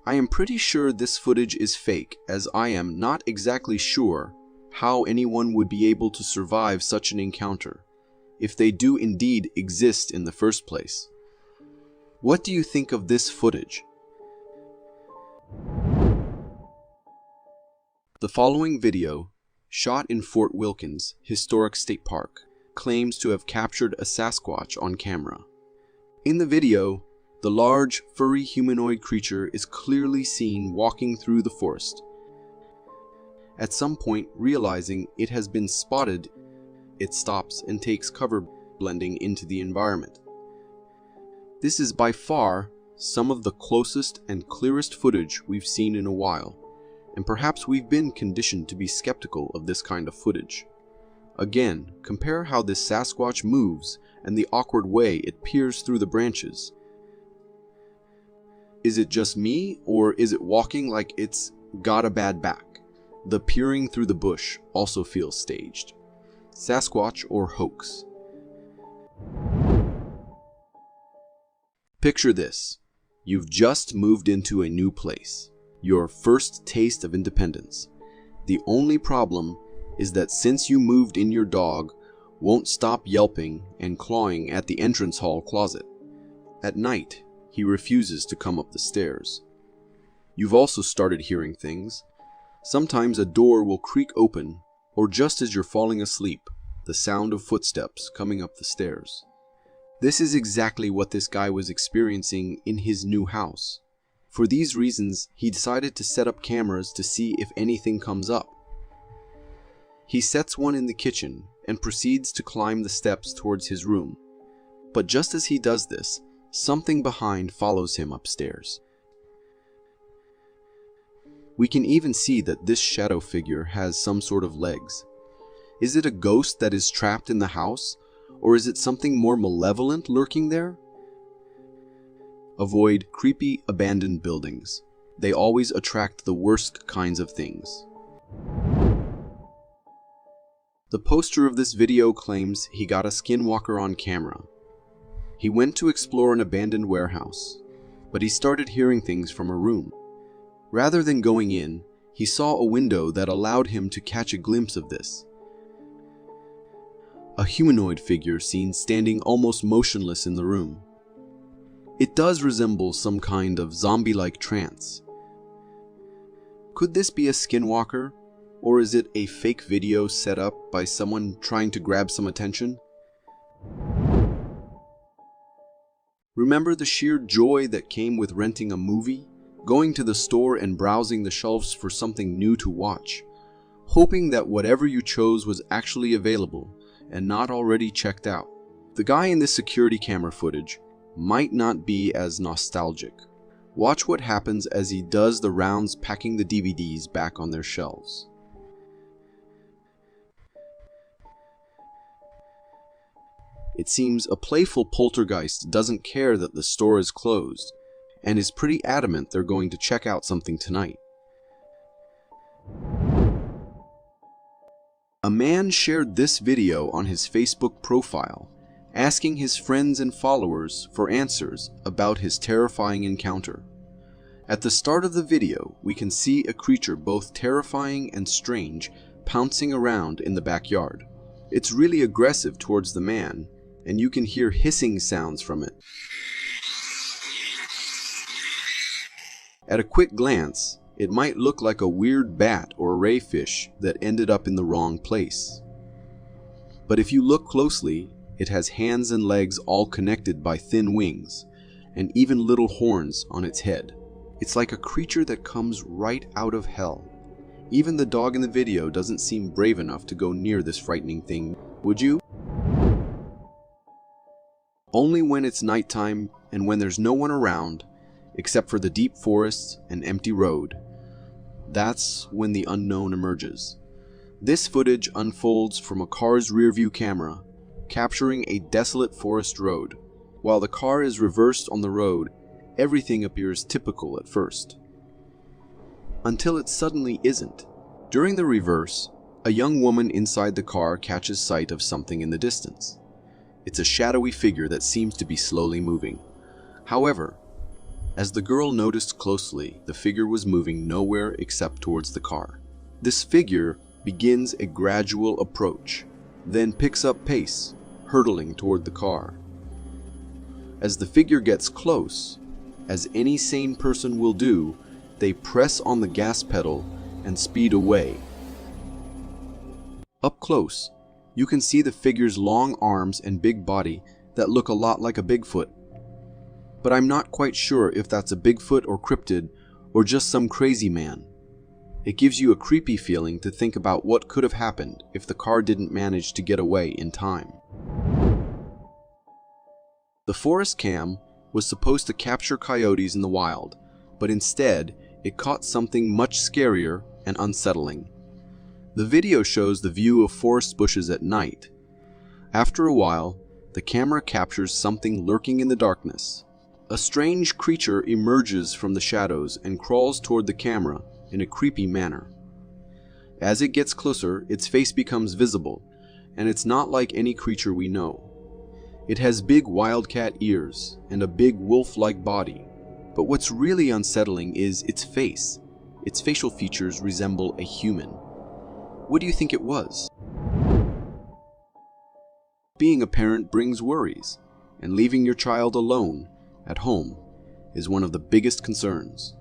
[SPEAKER 1] I am pretty sure this footage is fake, as I am not exactly sure how anyone would be able to survive such an encounter, if they do indeed exist in the first place. What do you think of this footage? The following video, shot in Fort Wilkins Historic State Park, claims to have captured a Sasquatch on camera. In the video, the large, furry humanoid creature is clearly seen walking through the forest. At some point, realizing it has been spotted, it stops and takes cover, blending into the environment. This is by far some of the closest and clearest footage we've seen in a while, and perhaps we've been conditioned to be skeptical of this kind of footage. Again, compare how this Sasquatch moves and the awkward way it peers through the branches. Is it just me, or is it walking like it's got a bad back? The peering through the bush also feels staged. Sasquatch or hoax? Picture this. You've just moved into a new place. Your first taste of independence. The only problem is that since you moved in, your dog won't stop yelping and clawing at the entrance hall closet. At night, he refuses to come up the stairs. You've also started hearing things. Sometimes a door will creak open, or just as you're falling asleep, the sound of footsteps coming up the stairs. This is exactly what this guy was experiencing in his new house. For these reasons, he decided to set up cameras to see if anything comes up. He sets one in the kitchen and proceeds to climb the steps towards his room. But just as he does this, something behind follows him upstairs. We can even see that this shadow figure has some sort of legs. Is it a ghost that is trapped in the house, or is it something more malevolent lurking there? Avoid creepy abandoned buildings. they always attract the worst kinds of things. The poster of this video claims he got a skinwalker on camera. He went to explore an abandoned warehouse, but he started hearing things from a room. Rather than going in, he saw a window that allowed him to catch a glimpse of this. A humanoid figure seen standing almost motionless in the room. It does resemble some kind of zombie-like trance. Could this be a skinwalker, or is it a fake video set up by someone trying to grab some attention? Remember the sheer joy that came with renting a movie, going to the store and browsing the shelves for something new to watch, hoping that whatever you chose was actually available and not already checked out? The guy in this security camera footage might not be as nostalgic. Watch what happens as he does the rounds packing the DVDs back on their shelves. It seems a playful poltergeist doesn't care that the store is closed and is pretty adamant they're going to check out something tonight. A man shared this video on his Facebook profile, asking his friends and followers for answers about his terrifying encounter. At the start of the video, we can see a creature both terrifying and strange pouncing around in the backyard. It's really aggressive towards the man, and you can hear hissing sounds from it. At a quick glance, it might look like a weird bat or ray fish that ended up in the wrong place. But if you look closely, it has hands and legs all connected by thin wings, and even little horns on its head. It's like a creature that comes right out of hell. Even the dog in the video doesn't seem brave enough to go near this frightening thing, would you? Only when it's nighttime and when there's no one around, except for the deep forests and empty road, that's when the unknown emerges. This footage unfolds from a car's rearview camera, capturing a desolate forest road. While the car is reversed on the road, everything appears typical at first, until it suddenly isn't. During the reverse, a young woman inside the car catches sight of something in the distance. It's a shadowy figure that seems to be slowly moving. However, as the girl noticed closely, the figure was moving nowhere except towards the car. This figure begins a gradual approach, then picks up pace, hurtling toward the car. As the figure gets close, as any sane person will do, they press on the gas pedal and speed away. Up close, you can see the figure's long arms and big body that look a lot like a Bigfoot. But I'm not quite sure if that's a Bigfoot or cryptid or just some crazy man. It gives you a creepy feeling to think about what could have happened if the car didn't manage to get away in time. The forest cam was supposed to capture coyotes in the wild, but instead it caught something much scarier and unsettling. The video shows the view of forest bushes at night. After a while, the camera captures something lurking in the darkness. A strange creature emerges from the shadows and crawls toward the camera in a creepy manner. As it gets closer, its face becomes visible, and it's not like any creature we know. It has big wildcat ears and a big wolf-like body, but what's really unsettling is its face. Its facial features resemble a human. What do you think it was? Being a parent brings worries, and leaving your child alone at home is one of the biggest concerns.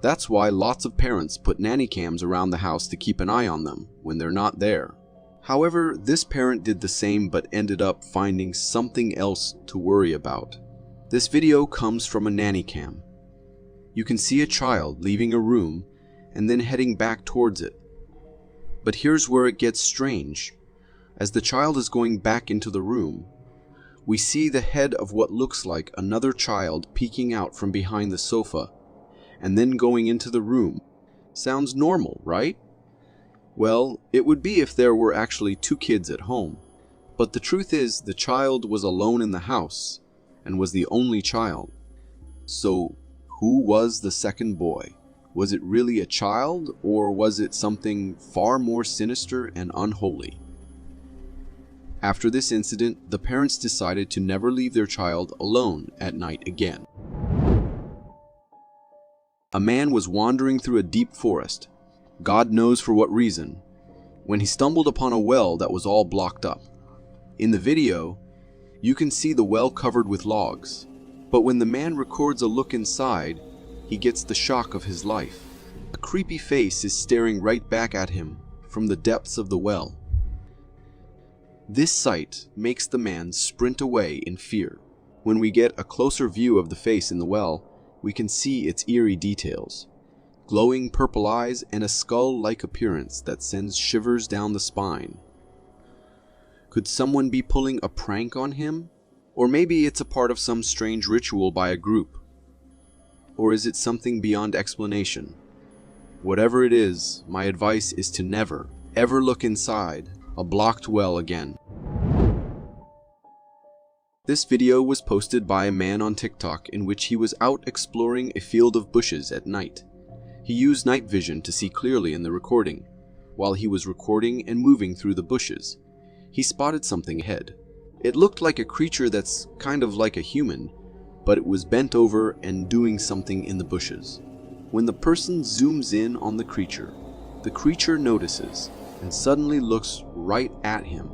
[SPEAKER 1] That's why lots of parents put nanny cams around the house to keep an eye on them when they're not there. However, this parent did the same but ended up finding something else to worry about. This video comes from a nanny cam. You can see a child leaving a room and then heading back towards it. But here's where it gets strange. As the child is going back into the room, we see the head of what looks like another child peeking out from behind the sofa and then going into the room. Sounds normal, right? Well, it would be if there were actually two kids at home. But the truth is, the child was alone in the house and was the only child. So, Who was the second boy? Was it really a child, or was it something far more sinister and unholy? After this incident, the parents decided to never leave their child alone at night again. A man was wandering through a deep forest, God knows for what reason, when he stumbled upon a well that was all blocked up. In the video, you can see the well covered with logs, but when the man records a look inside, he gets the shock of his life. A creepy face is staring right back at him from the depths of the well. This sight makes the man sprint away in fear. When we get a closer view of the face in the well, we can see its eerie details. Glowing purple eyes and a skull-like appearance that sends shivers down the spine. Could someone be pulling a prank on him? Or maybe it's a part of some strange ritual by a group. Or is it something beyond explanation? Whatever it is, my advice is to never, ever look inside a blocked well again. This video was posted by a man on TikTok in which he was out exploring a field of bushes at night. He used night vision to see clearly in the recording. While he was recording and moving through the bushes, he spotted something ahead. It looked like a creature that's kind of like a human, but it was bent over and doing something in the bushes. When the person zooms in on the creature notices and suddenly looks right at him.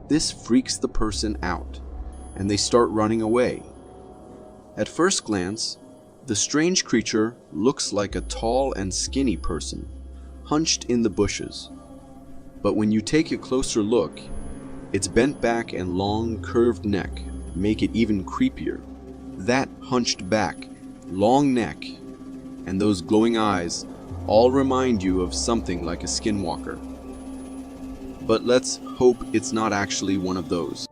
[SPEAKER 1] This freaks the person out, and they start running away. At first glance, the strange creature looks like a tall and skinny person, hunched in the bushes. But when you take a closer look, its bent back and long, curved neck make it even creepier. That hunched back, long neck, and those glowing eyes all remind you of something like a skinwalker. But let's hope it's not actually one of those.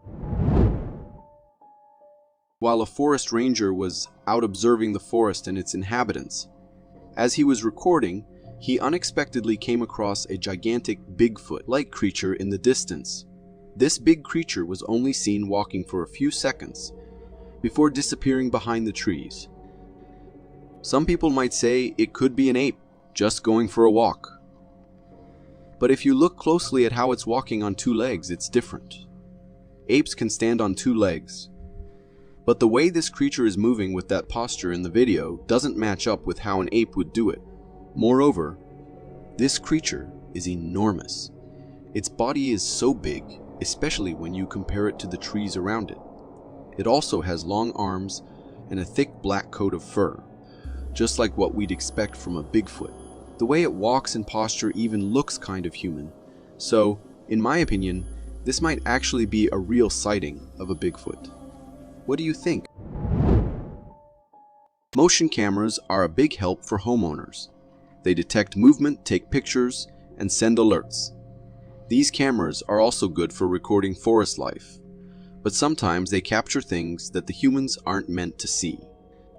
[SPEAKER 1] While a forest ranger was out observing the forest and its inhabitants, as he was recording, he unexpectedly came across a gigantic Bigfoot-like creature in the distance. This big creature was only seen walking for a few seconds before disappearing behind the trees. Some people might say it could be an ape just going for a walk. But if you look closely at how it's walking on two legs, it's different. Apes can stand on two legs. But the way this creature is moving with that posture in the video doesn't match up with how an ape would do it. Moreover, this creature is enormous. Its body is so big, especially when you compare it to the trees around it. It also has long arms and a thick black coat of fur, just like what we'd expect from a Bigfoot. The way it walks and posture even looks kind of human. So, in my opinion, this might actually be a real sighting of a Bigfoot. What do you think? Motion cameras are a big help for homeowners. They detect movement, take pictures, and send alerts. These cameras are also good for recording forest life, but sometimes they capture things that the humans aren't meant to see.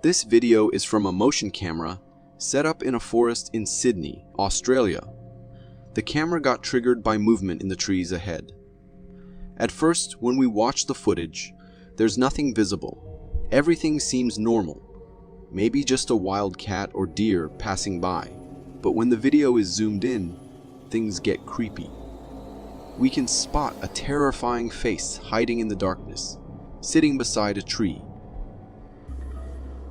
[SPEAKER 1] This video is from a motion camera set up in a forest in Sydney, Australia. The camera got triggered by movement in the trees ahead. At first, when we watch the footage, there's nothing visible. Everything seems normal. Maybe just a wild cat or deer passing by. But when the video is zoomed in, things get creepy. We can spot a terrifying face hiding in the darkness, sitting beside a tree.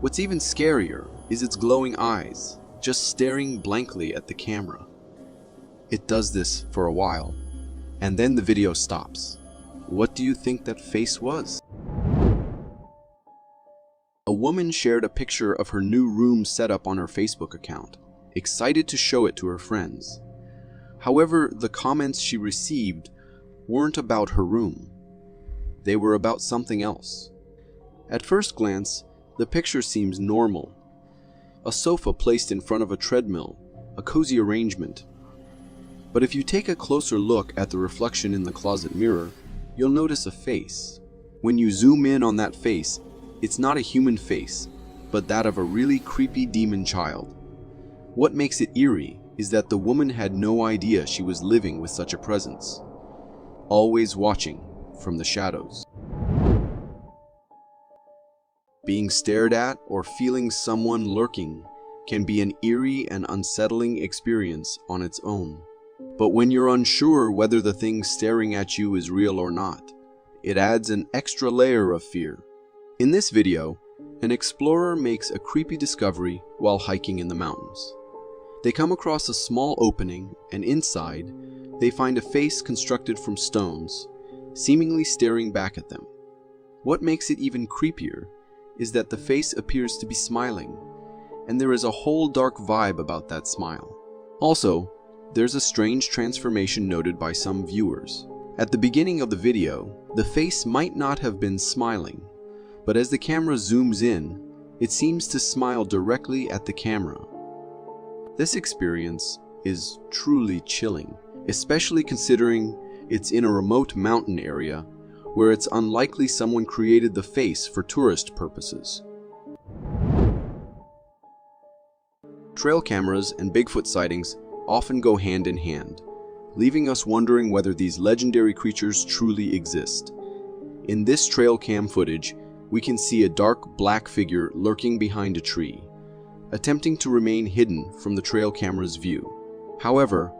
[SPEAKER 1] What's even scarier is its glowing eyes, just staring blankly at the camera. It does this for a while, and then the video stops. What do you think that face was? A woman shared a picture of her new room setup on her Facebook account, excited to show it to her friends. However, the comments she received weren't about her room. They were about something else. At first glance, the picture seems normal. A sofa placed in front of a treadmill, a cozy arrangement. But if you take a closer look at the reflection in the closet mirror, you'll notice a face. When you zoom in on that face, it's not a human face, but that of a really creepy demon child. What makes it eerie is that the woman had no idea she was living with such a presence, always watching from the shadows. Being stared at or feeling someone lurking can be an eerie and unsettling experience on its own. But when you're unsure whether the thing staring at you is real or not, it adds an extra layer of fear. In this video, an explorer makes a creepy discovery while hiking in the mountains. They come across a small opening, and inside, they find a face constructed from stones, seemingly staring back at them. What makes it even creepier is that the face appears to be smiling, and there is a whole dark vibe about that smile. Also, there's a strange transformation noted by some viewers. At the beginning of the video, the face might not have been smiling, but as the camera zooms in, it seems to smile directly at the camera. This experience is truly chilling, especially considering it's in a remote mountain area where it's unlikely someone created the face for tourist purposes. Trail cameras and Bigfoot sightings often go hand in hand, leaving us wondering whether these legendary creatures truly exist. In this trail cam footage, we can see a dark black figure lurking behind a tree, attempting to remain hidden from the trail camera's view. However,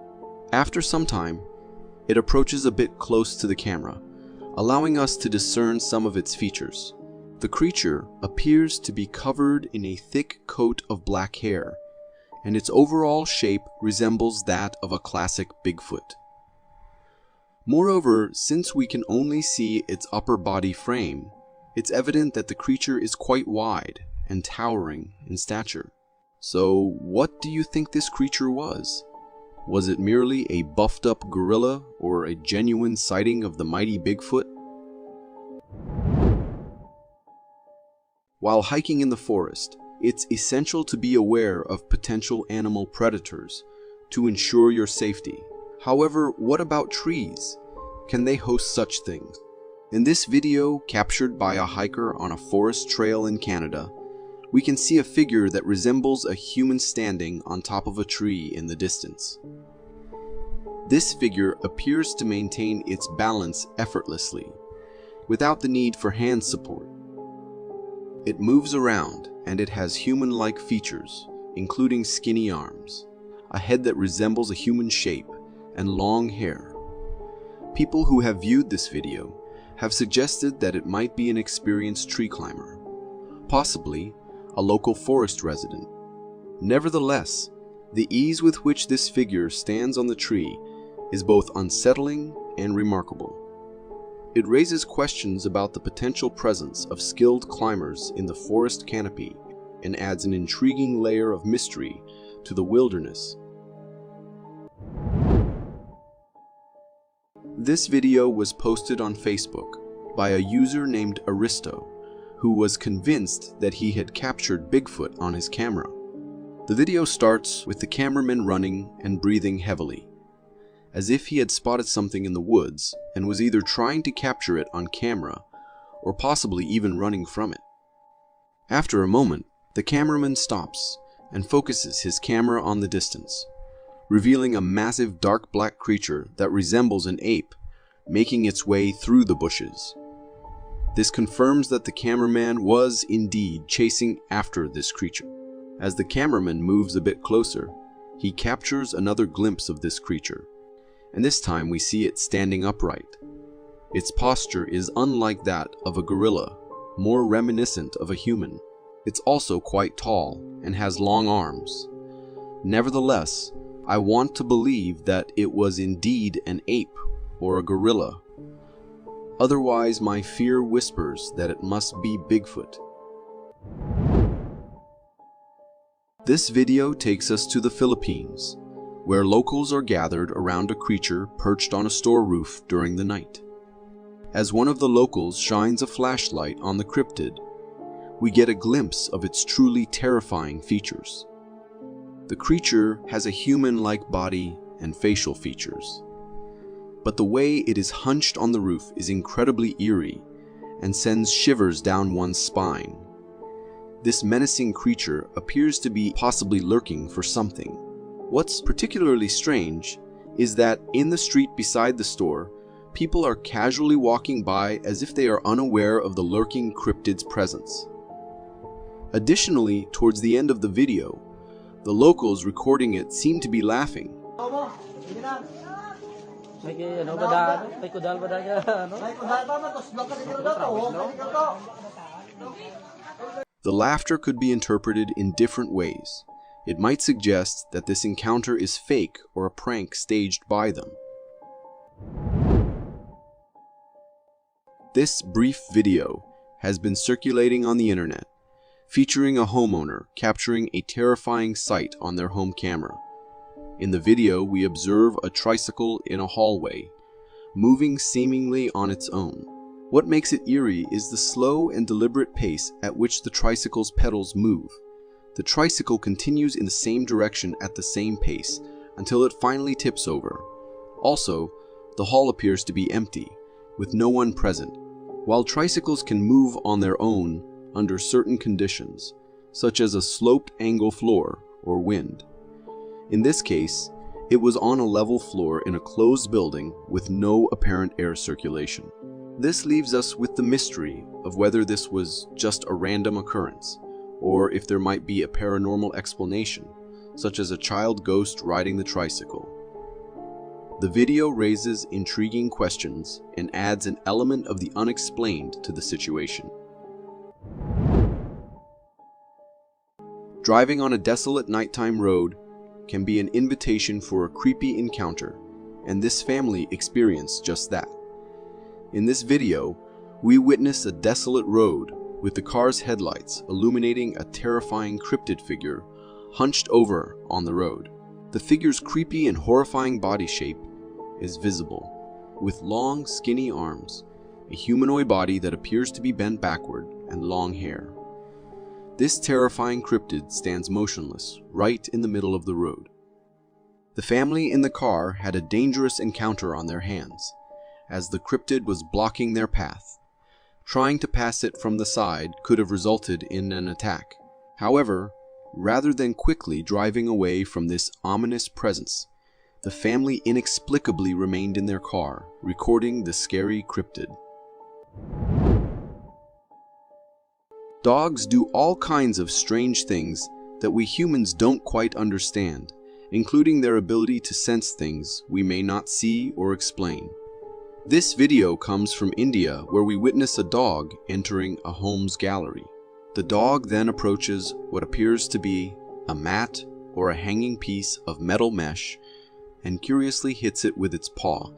[SPEAKER 1] after some time, it approaches a bit close to the camera, allowing us to discern some of its features. The creature appears to be covered in a thick coat of black hair, and its overall shape resembles that of a classic Bigfoot. Moreover, since we can only see its upper body frame, it's evident that the creature is quite wide and towering in stature. So, what do you think this creature was? Was it merely a buffed-up gorilla or a genuine sighting of the mighty Bigfoot? While hiking in the forest, it's essential to be aware of potential animal predators to ensure your safety. However, what about trees? Can they host such things? In this video, captured by a hiker on a forest trail in Canada, we can see a figure that resembles a human standing on top of a tree in the distance. This figure appears to maintain its balance effortlessly, without the need for hand support. It moves around, and it has human-like features, including skinny arms, a head that resembles a human shape, and long hair. People who have viewed this video have suggested that it might be an experienced tree climber, possibly a local forest resident. Nevertheless, the ease with which this figure stands on the tree is both unsettling and remarkable. It raises questions about the potential presence of skilled climbers in the forest canopy and adds an intriguing layer of mystery to the wilderness. This video was posted on Facebook by a user named Aristo, who was convinced that he had captured Bigfoot on his camera. The video starts with the cameraman running and breathing heavily, as if he had spotted something in the woods and was either trying to capture it on camera or possibly even running from it. After a moment, the cameraman stops and focuses his camera on the distance, revealing a massive dark black creature that resembles an ape making its way through the bushes. This confirms that the cameraman was indeed chasing after this creature. As the cameraman moves a bit closer, he captures another glimpse of this creature, and this time we see it standing upright. Its posture is unlike that of a gorilla, more reminiscent of a human. It's also quite tall and has long arms. Nevertheless, I want to believe that it was indeed an ape or a gorilla. Otherwise, my fear whispers that it must be Bigfoot. This video takes us to the Philippines, where locals are gathered around a creature perched on a store roof during the night. As one of the locals shines a flashlight on the cryptid, we get a glimpse of its truly terrifying features. The creature has a human-like body and facial features, but the way it is hunched on the roof is incredibly eerie and sends shivers down one's spine. This menacing creature appears to be possibly lurking for something. What's particularly strange is that in the street beside the store, people are casually walking by as if they are unaware of the lurking cryptid's presence. Additionally, towards the end of the video, the locals recording it seem to be laughing. The laughter could be interpreted in different ways. It might suggest that this encounter is fake or a prank staged by them. This brief video has been circulating on the internet, featuring a homeowner capturing a terrifying sight on their home camera. In the video, we observe a tricycle in a hallway, moving seemingly on its own. What makes it eerie is the slow and deliberate pace at which the tricycle's pedals move. The tricycle continues in the same direction at the same pace until it finally tips over. Also, the hall appears to be empty, with no one present. While tricycles can move on their own under certain conditions, such as a sloped angle floor or wind. In this case, it was on a level floor in a closed building with no apparent air circulation. This leaves us with the mystery of whether this was just a random occurrence, or if there might be a paranormal explanation, such as a child ghost riding the tricycle. The video raises intriguing questions and adds an element of the unexplained to the situation. Driving on a desolate nighttime road can be an invitation for a creepy encounter, and this family experienced just that. In this video, we witness a desolate road with the car's headlights illuminating a terrifying cryptid figure hunched over on the road. The figure's creepy and horrifying body shape is visible, with long, skinny arms, a humanoid body that appears to be bent backward, and long hair. This terrifying cryptid stands motionless, right in the middle of the road. The family in the car had a dangerous encounter on their hands, as the cryptid was blocking their path. Trying to pass it from the side could have resulted in an attack. However, rather than quickly driving away from this ominous presence, the family inexplicably remained in their car, recording the scary cryptid. Dogs do all kinds of strange things that we humans don't quite understand, including their ability to sense things we may not see or explain. This video comes from India, where we witness a dog entering a home's gallery. The dog then approaches what appears to be a mat or a hanging piece of metal mesh and curiously hits it with its paw,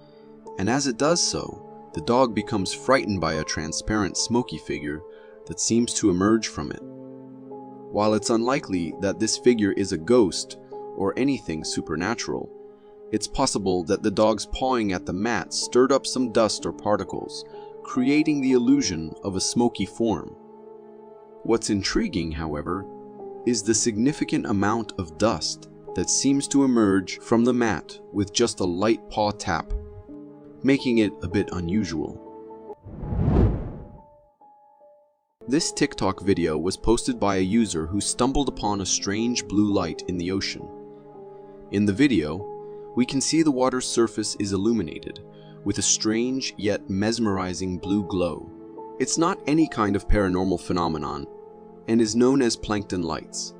[SPEAKER 1] and as it does so, the dog becomes frightened by a transparent smoky figure that seems to emerge from it. While it's unlikely that this figure is a ghost or anything supernatural, it's possible that the dog's pawing at the mat stirred up some dust or particles, creating the illusion of a smoky form. What's intriguing, however, is the significant amount of dust that seems to emerge from the mat with just a light paw tap, making it a bit unusual. This TikTok video was posted by a user who stumbled upon a strange blue light in the ocean. In the video, we can see the water's surface is illuminated with a strange yet mesmerizing blue glow. It's not any kind of paranormal phenomenon and is known as plankton lights.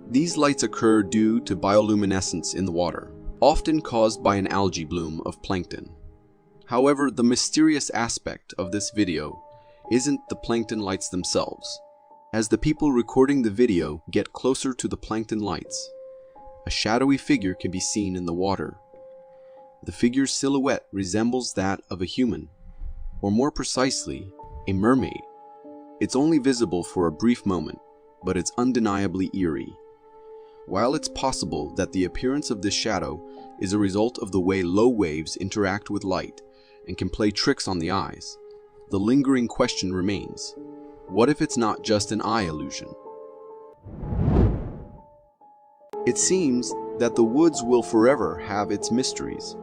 [SPEAKER 1] These lights occur due to bioluminescence in the water, often caused by an algae bloom of plankton. However, the mysterious aspect of this video isn't the plankton lights themselves. As the people recording the video get closer to the plankton lights, a shadowy figure can be seen in the water. The figure's silhouette resembles that of a human, or more precisely, a mermaid. It's only visible for a brief moment, but it's undeniably eerie. While it's possible that the appearance of this shadow is a result of the way low waves interact with light and can play tricks on the eyes, the lingering question remains: what if it's not just an eye illusion? It seems that the woods will forever have its mysteries.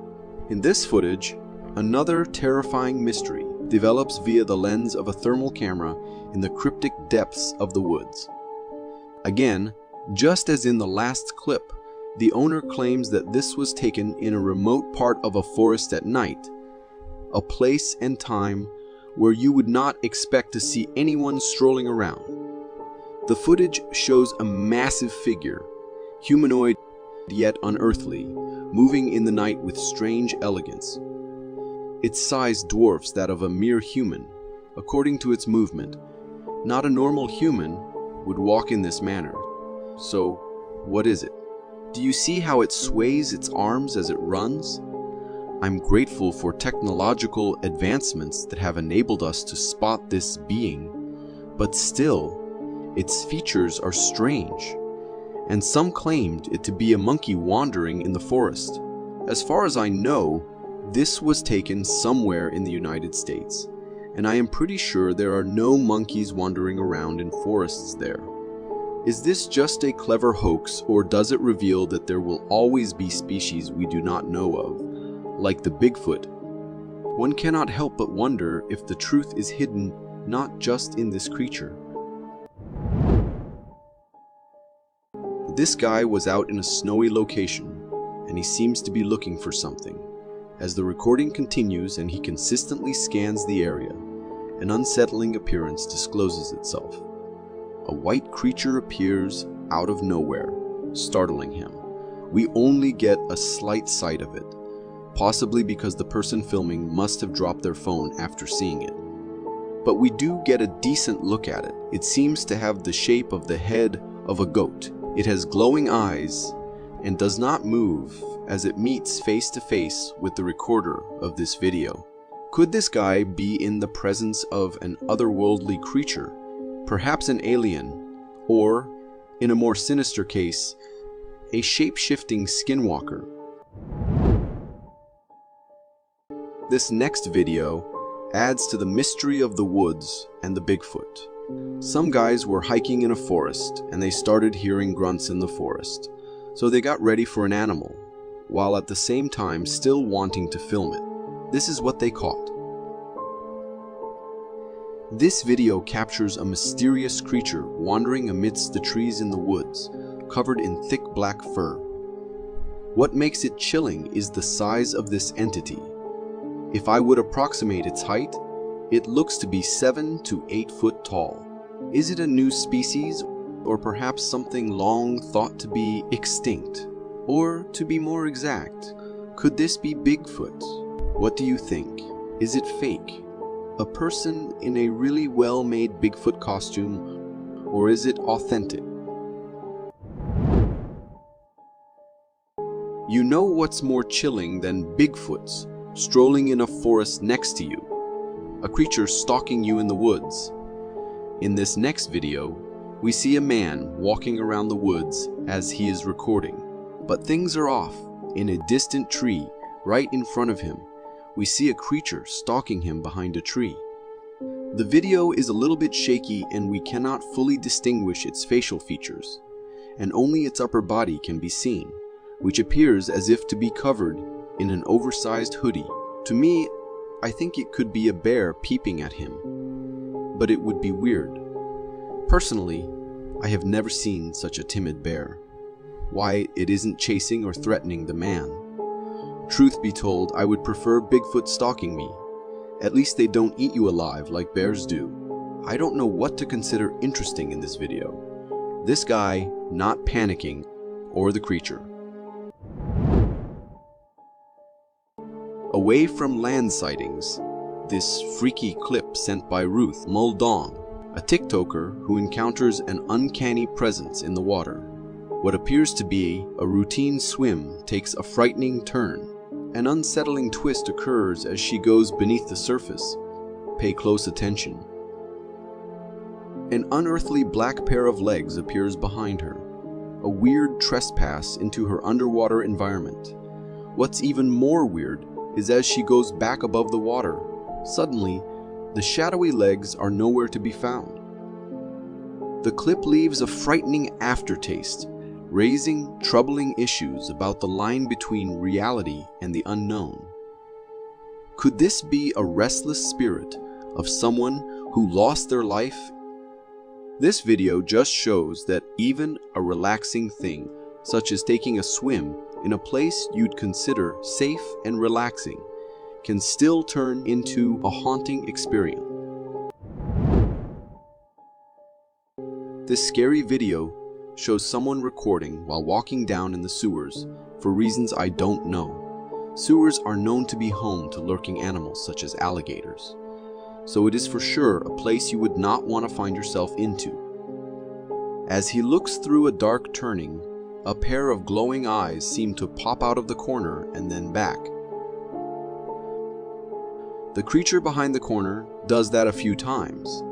[SPEAKER 1] In this footage, another terrifying mystery develops via the lens of a thermal camera in the cryptic depths of the woods. Again, just as in the last clip, the owner claims that this was taken in a remote part of a forest at night, a place and time where you would not expect to see anyone strolling around. The footage shows a massive figure, humanoid yet unearthly, moving in the night with strange elegance. Its size dwarfs that of a mere human. According to its movement, not a normal human would walk in this manner. So, what is it? Do you see how it sways its arms as it runs? I'm grateful for technological advancements that have enabled us to spot this being, but still, its features are strange, and some claimed it to be a monkey wandering in the forest. As far as I know, this was taken somewhere in the United States, and I am pretty sure there are no monkeys wandering around in forests there. Is this just a clever hoax, or does it reveal that there will always be species we do not know of, like the Bigfoot? One cannot help but wonder if the truth is hidden not just in this creature. This guy was out in a snowy location, and he seems to be looking for something. As the recording continues and he consistently scans the area, an unsettling appearance discloses itself. A white creature appears out of nowhere, startling him. We only get a slight sight of it, possibly because the person filming must have dropped their phone after seeing it. But we do get a decent look at it. It seems to have the shape of the head of a goat. It has glowing eyes and does not move as it meets face to face with the recorder of this video. Could this guy be in the presence of an otherworldly creature, perhaps an alien, or, in a more sinister case, a shape-shifting skinwalker? This next video adds to the mystery of the woods and the Bigfoot. Some guys were hiking in a forest and they started hearing grunts in the forest, so they got ready for an animal, while at the same time still wanting to film it. This is what they caught. This video captures a mysterious creature wandering amidst the trees in the woods, covered in thick black fur. What makes it chilling is the size of this entity. If I would approximate its height, it looks to be 7 to 8 foot tall. Is it a new species, or perhaps something long thought to be extinct? Or, to be more exact, could this be Bigfoot? What do you think? Is it fake? A person in a really well-made Bigfoot costume, or is it authentic? You know what's more chilling than Bigfoots strolling in a forest next to you, a creature stalking you in the woods? In this next video, we see a man walking around the woods as he is recording, but things are off. In a distant tree, right in front of him, we see a creature stalking him behind a tree. The video is a little bit shaky and we cannot fully distinguish its facial features, and only its upper body can be seen, which appears as if to be covered in an oversized hoodie. To me, I think it could be a bear peeping at him, but it would be weird. Personally, I have never seen such a timid bear. Why it isn't chasing or threatening the man? Truth be told, I would prefer Bigfoot stalking me. At least they don't eat you alive like bears do. I don't know what to consider interesting in this video. This guy not panicking, or the creature. Away from land sightings, this freaky clip sent by Ruth Muldong, a TikToker who encounters an uncanny presence in the water. What appears to be a routine swim takes a frightening turn. An unsettling twist occurs as she goes beneath the surface. Pay close attention. An unearthly black pair of legs appears behind her, a weird trespass into her underwater environment. What's even more weird is as she goes back above the water, suddenly, the shadowy legs are nowhere to be found. The clip leaves a frightening aftertaste, raising troubling issues about the line between reality and the unknown. Could this be a restless spirit of someone who lost their life? This video just shows that even a relaxing thing, such as taking a swim in a place you'd consider safe and relaxing, can still turn into a haunting experience. This scary video shows someone recording while walking down in the sewers for reasons I don't know. Sewers are known to be home to lurking animals such as alligators, so it is for sure a place you would not want to find yourself into. As he looks through a dark turning, a pair of glowing eyes seem to pop out of the corner and then back. The creature behind the corner does that a few times,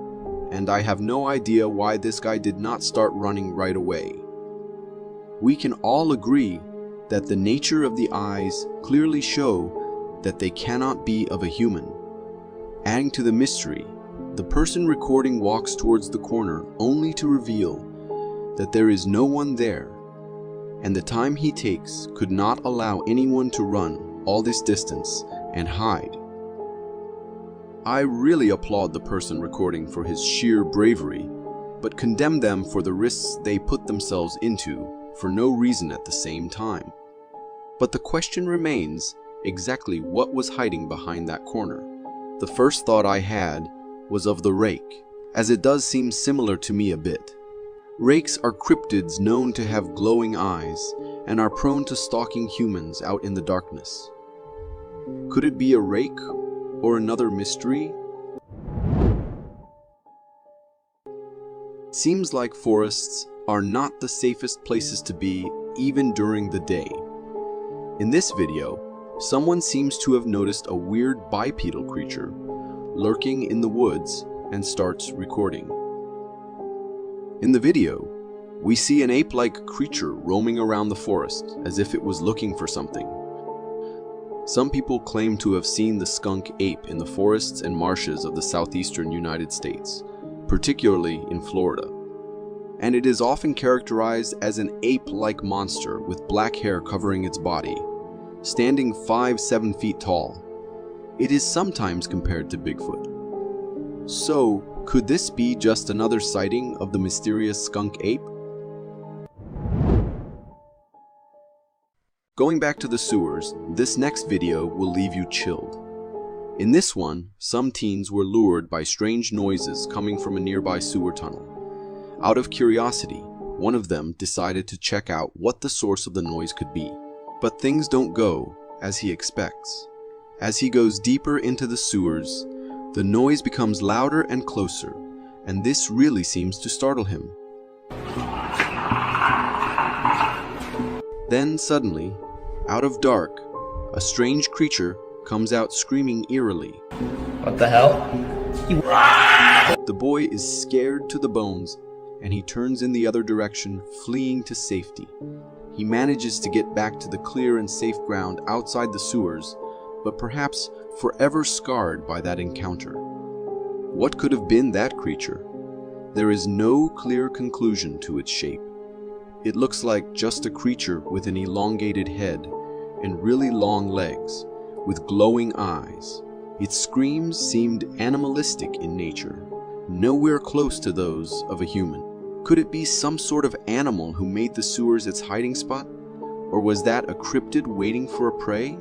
[SPEAKER 1] and I have no idea why this guy did not start running right away. We can all agree that the nature of the eyes clearly show that they cannot be of a human. Adding to the mystery, the person recording walks towards the corner only to reveal that there is no one there, and the time he takes could not allow anyone to run all this distance and hide. I really applaud the person recording for his sheer bravery, but condemn them for the risks they put themselves into for no reason at the same time. But the question remains, exactly what was hiding behind that corner? The first thought I had was of the rake, as it does seem similar to me a bit. Rakes are cryptids known to have glowing eyes and are prone to stalking humans out in the darkness. Could it be a rake or another mystery? Seems like forests are not the safest places to be even during the day. In this video, someone seems to have noticed a weird bipedal creature lurking in the woods and starts recording. In the video, we see an ape-like creature roaming around the forest as if it was looking for something. Some people claim to have seen the skunk ape in the forests and marshes of the southeastern United States, particularly in Florida. And it is often characterized as an ape-like monster with black hair covering its body, standing 5-7 feet tall. It is sometimes compared to Bigfoot. So, could this be just another sighting of the mysterious skunk ape? Going back to the sewers, this next video will leave you chilled. In this one, some teens were lured by strange noises coming from a nearby sewer tunnel. Out of curiosity, one of them decided to check out what the source of the noise could be. But things don't go as he expects. As he goes deeper into the sewers, the noise becomes louder and closer, and this really seems to startle him. Then suddenly, out of dark, a strange creature comes out screaming eerily.
[SPEAKER 4] What the hell?
[SPEAKER 1] The boy is scared to the bones, and he turns in the other direction, fleeing to safety. He manages to get back to the clear and safe ground outside the sewers, but perhaps forever scarred by that encounter. What could have been that creature? There is no clear conclusion to its shape. It looks like just a creature with an elongated head and really long legs, with glowing eyes. Its screams seemed animalistic in nature, nowhere close to those of a human. Could it be some sort of animal who made the sewers its hiding spot? Or was that a cryptid waiting for a prey?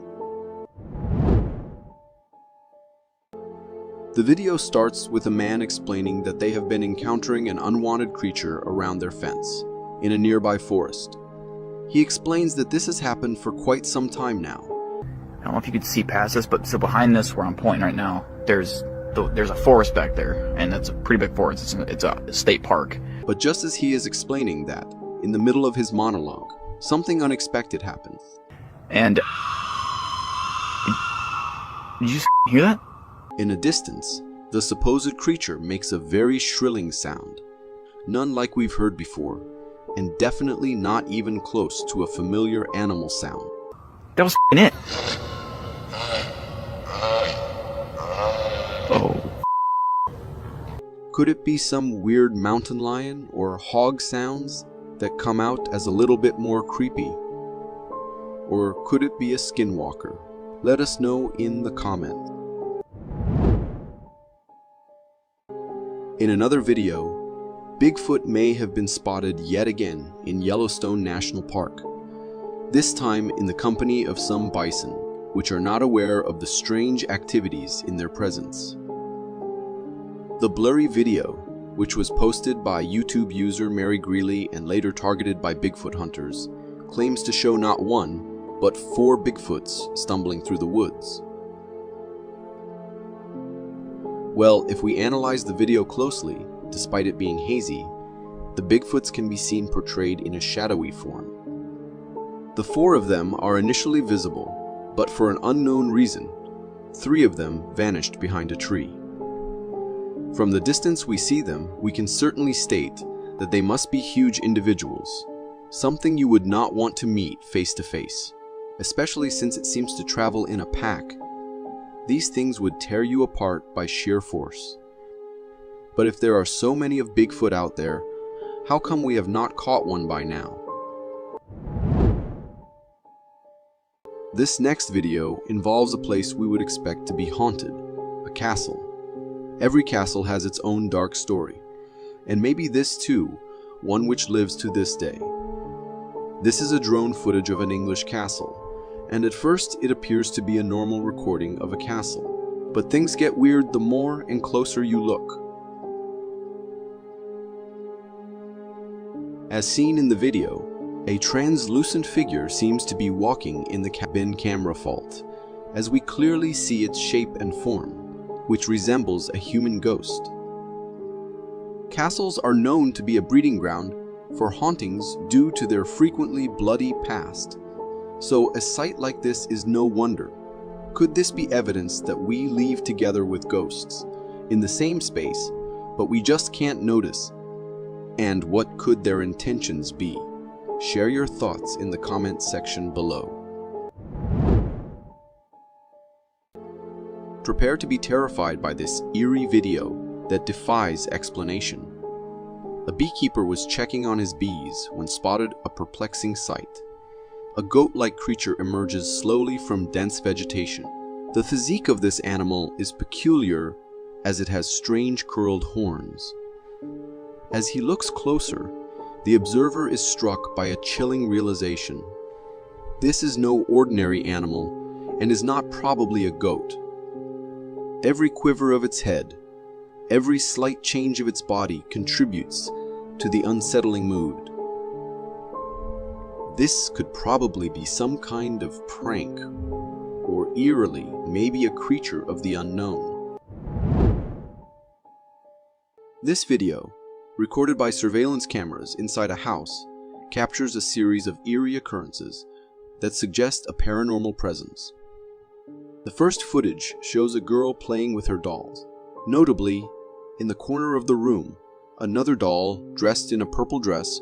[SPEAKER 1] The video starts with a man explaining that they have been encountering an unwanted creature around their fence in a nearby forest. He explains that this has happened for quite some time now.
[SPEAKER 9] I don't know if you could see past this, but so behind this where I'm pointing right now, there's a forest back there, and it's a pretty big forest. It's a state park.
[SPEAKER 1] But just as he is explaining that, in the middle of his monologue, something unexpected happens.
[SPEAKER 9] And did you just hear that?
[SPEAKER 1] In a distance, the supposed creature makes a very shrilling sound, none like we've heard before, and definitely not even close to a familiar animal sound.
[SPEAKER 9] That was it. Oh.
[SPEAKER 1] Could it be some weird mountain lion or hog sounds that come out as a little bit more creepy? Or could it be a skinwalker? Let us know in the comments. In another video, Bigfoot may have been spotted yet again in Yellowstone National Park, this time in the company of some bison, which are not aware of the strange activities in their presence. The blurry video which was posted by YouTube user Mary Greeley and later targeted by Bigfoot hunters, claims to show not one, but 4 Bigfoots stumbling through the woods. Well, if we analyze the video closely, despite it being hazy, the Bigfoots can be seen portrayed in a shadowy form. The 4 of them are initially visible, but for an unknown reason, 3 of them vanished behind a tree. From the distance we see them, we can certainly state that they must be huge individuals, something you would not want to meet face to face, especially since it seems to travel in a pack. These things would tear you apart by sheer force. But if there are so many of Bigfoot out there, how come we have not caught one by now? This next video involves a place we would expect to be haunted, a castle. Every castle has its own dark story, and maybe this too, one which lives to this day. This is a drone footage of an English castle, and at first it appears to be a normal recording of a castle, but things get weird the more and closer you look. As seen in the video, a translucent figure seems to be walking in the cabin camera fault, as we clearly see its shape and form, which resembles a human ghost. Castles are known to be a breeding ground for hauntings due to their frequently bloody past, so a sight like this is no wonder. Could this be evidence that we leave together with ghosts in the same space, but we just can't notice? And what could their intentions be? Share your thoughts in the comment section below. Prepare to be terrified by this eerie video that defies explanation. A beekeeper was checking on his bees when spotted a perplexing sight. A goat-like creature emerges slowly from dense vegetation. The physique of this animal is peculiar as it has strange curled horns. As he looks closer, the observer is struck by a chilling realization. This is no ordinary animal and is not probably a goat. Every quiver of its head, every slight change of its body contributes to the unsettling mood. This could probably be some kind of prank, or eerily, maybe a creature of the unknown. This video, recorded by surveillance cameras inside a house, captures a series of eerie occurrences that suggest a paranormal presence. The first footage shows a girl playing with her dolls. Notably, in the corner of the room, another doll dressed in a purple dress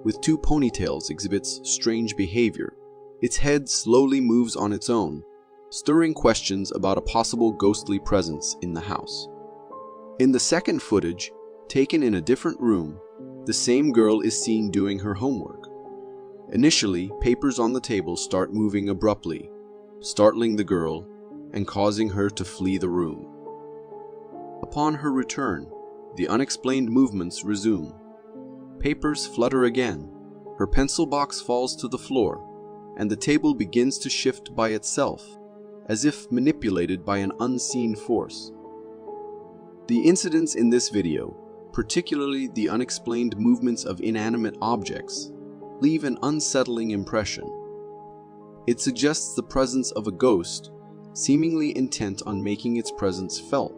[SPEAKER 1] with 2 ponytails exhibits strange behavior. Its head slowly moves on its own, stirring questions about a possible ghostly presence in the house. In the second footage, taken in a different room, the same girl is seen doing her homework. Initially, papers on the table start moving abruptly, startling the girl and causing her to flee the room. Upon her return, the unexplained movements resume. Papers flutter again, her pencil box falls to the floor, and the table begins to shift by itself, as if manipulated by an unseen force. The incidents in this video, particularly the unexplained movements of inanimate objects, leave an unsettling impression. It suggests the presence of a ghost, seemingly intent on making its presence felt.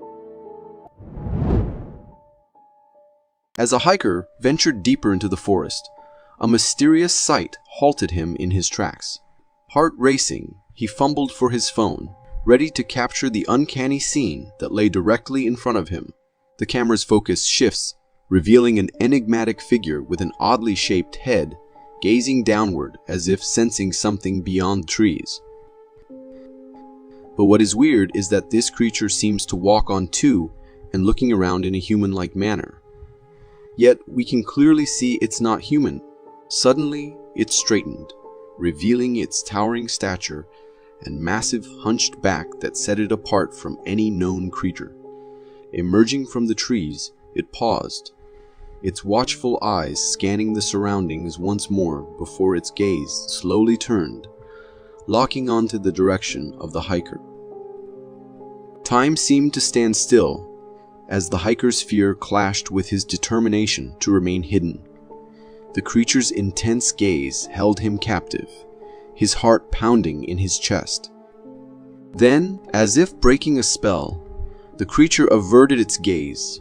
[SPEAKER 1] As a hiker ventured deeper into the forest, a mysterious sight halted him in his tracks. Heart racing, he fumbled for his phone, ready to capture the uncanny scene that lay directly in front of him. The camera's focus shifts, revealing an enigmatic figure with an oddly shaped head, gazing downward as if sensing something beyond trees. But what is weird is that this creature seems to walk on 2 and looking around in a human-like manner. Yet we can clearly see it's not human. Suddenly, it straightened, revealing its towering stature and massive hunched back that set it apart from any known creature. Emerging from the trees, it paused, its watchful eyes scanning the surroundings once more before its gaze slowly turned, locking onto the direction of the hiker. Time seemed to stand still, as the hiker's fear clashed with his determination to remain hidden. The creature's intense gaze held him captive, his heart pounding in his chest. Then, as if breaking a spell, the creature averted its gaze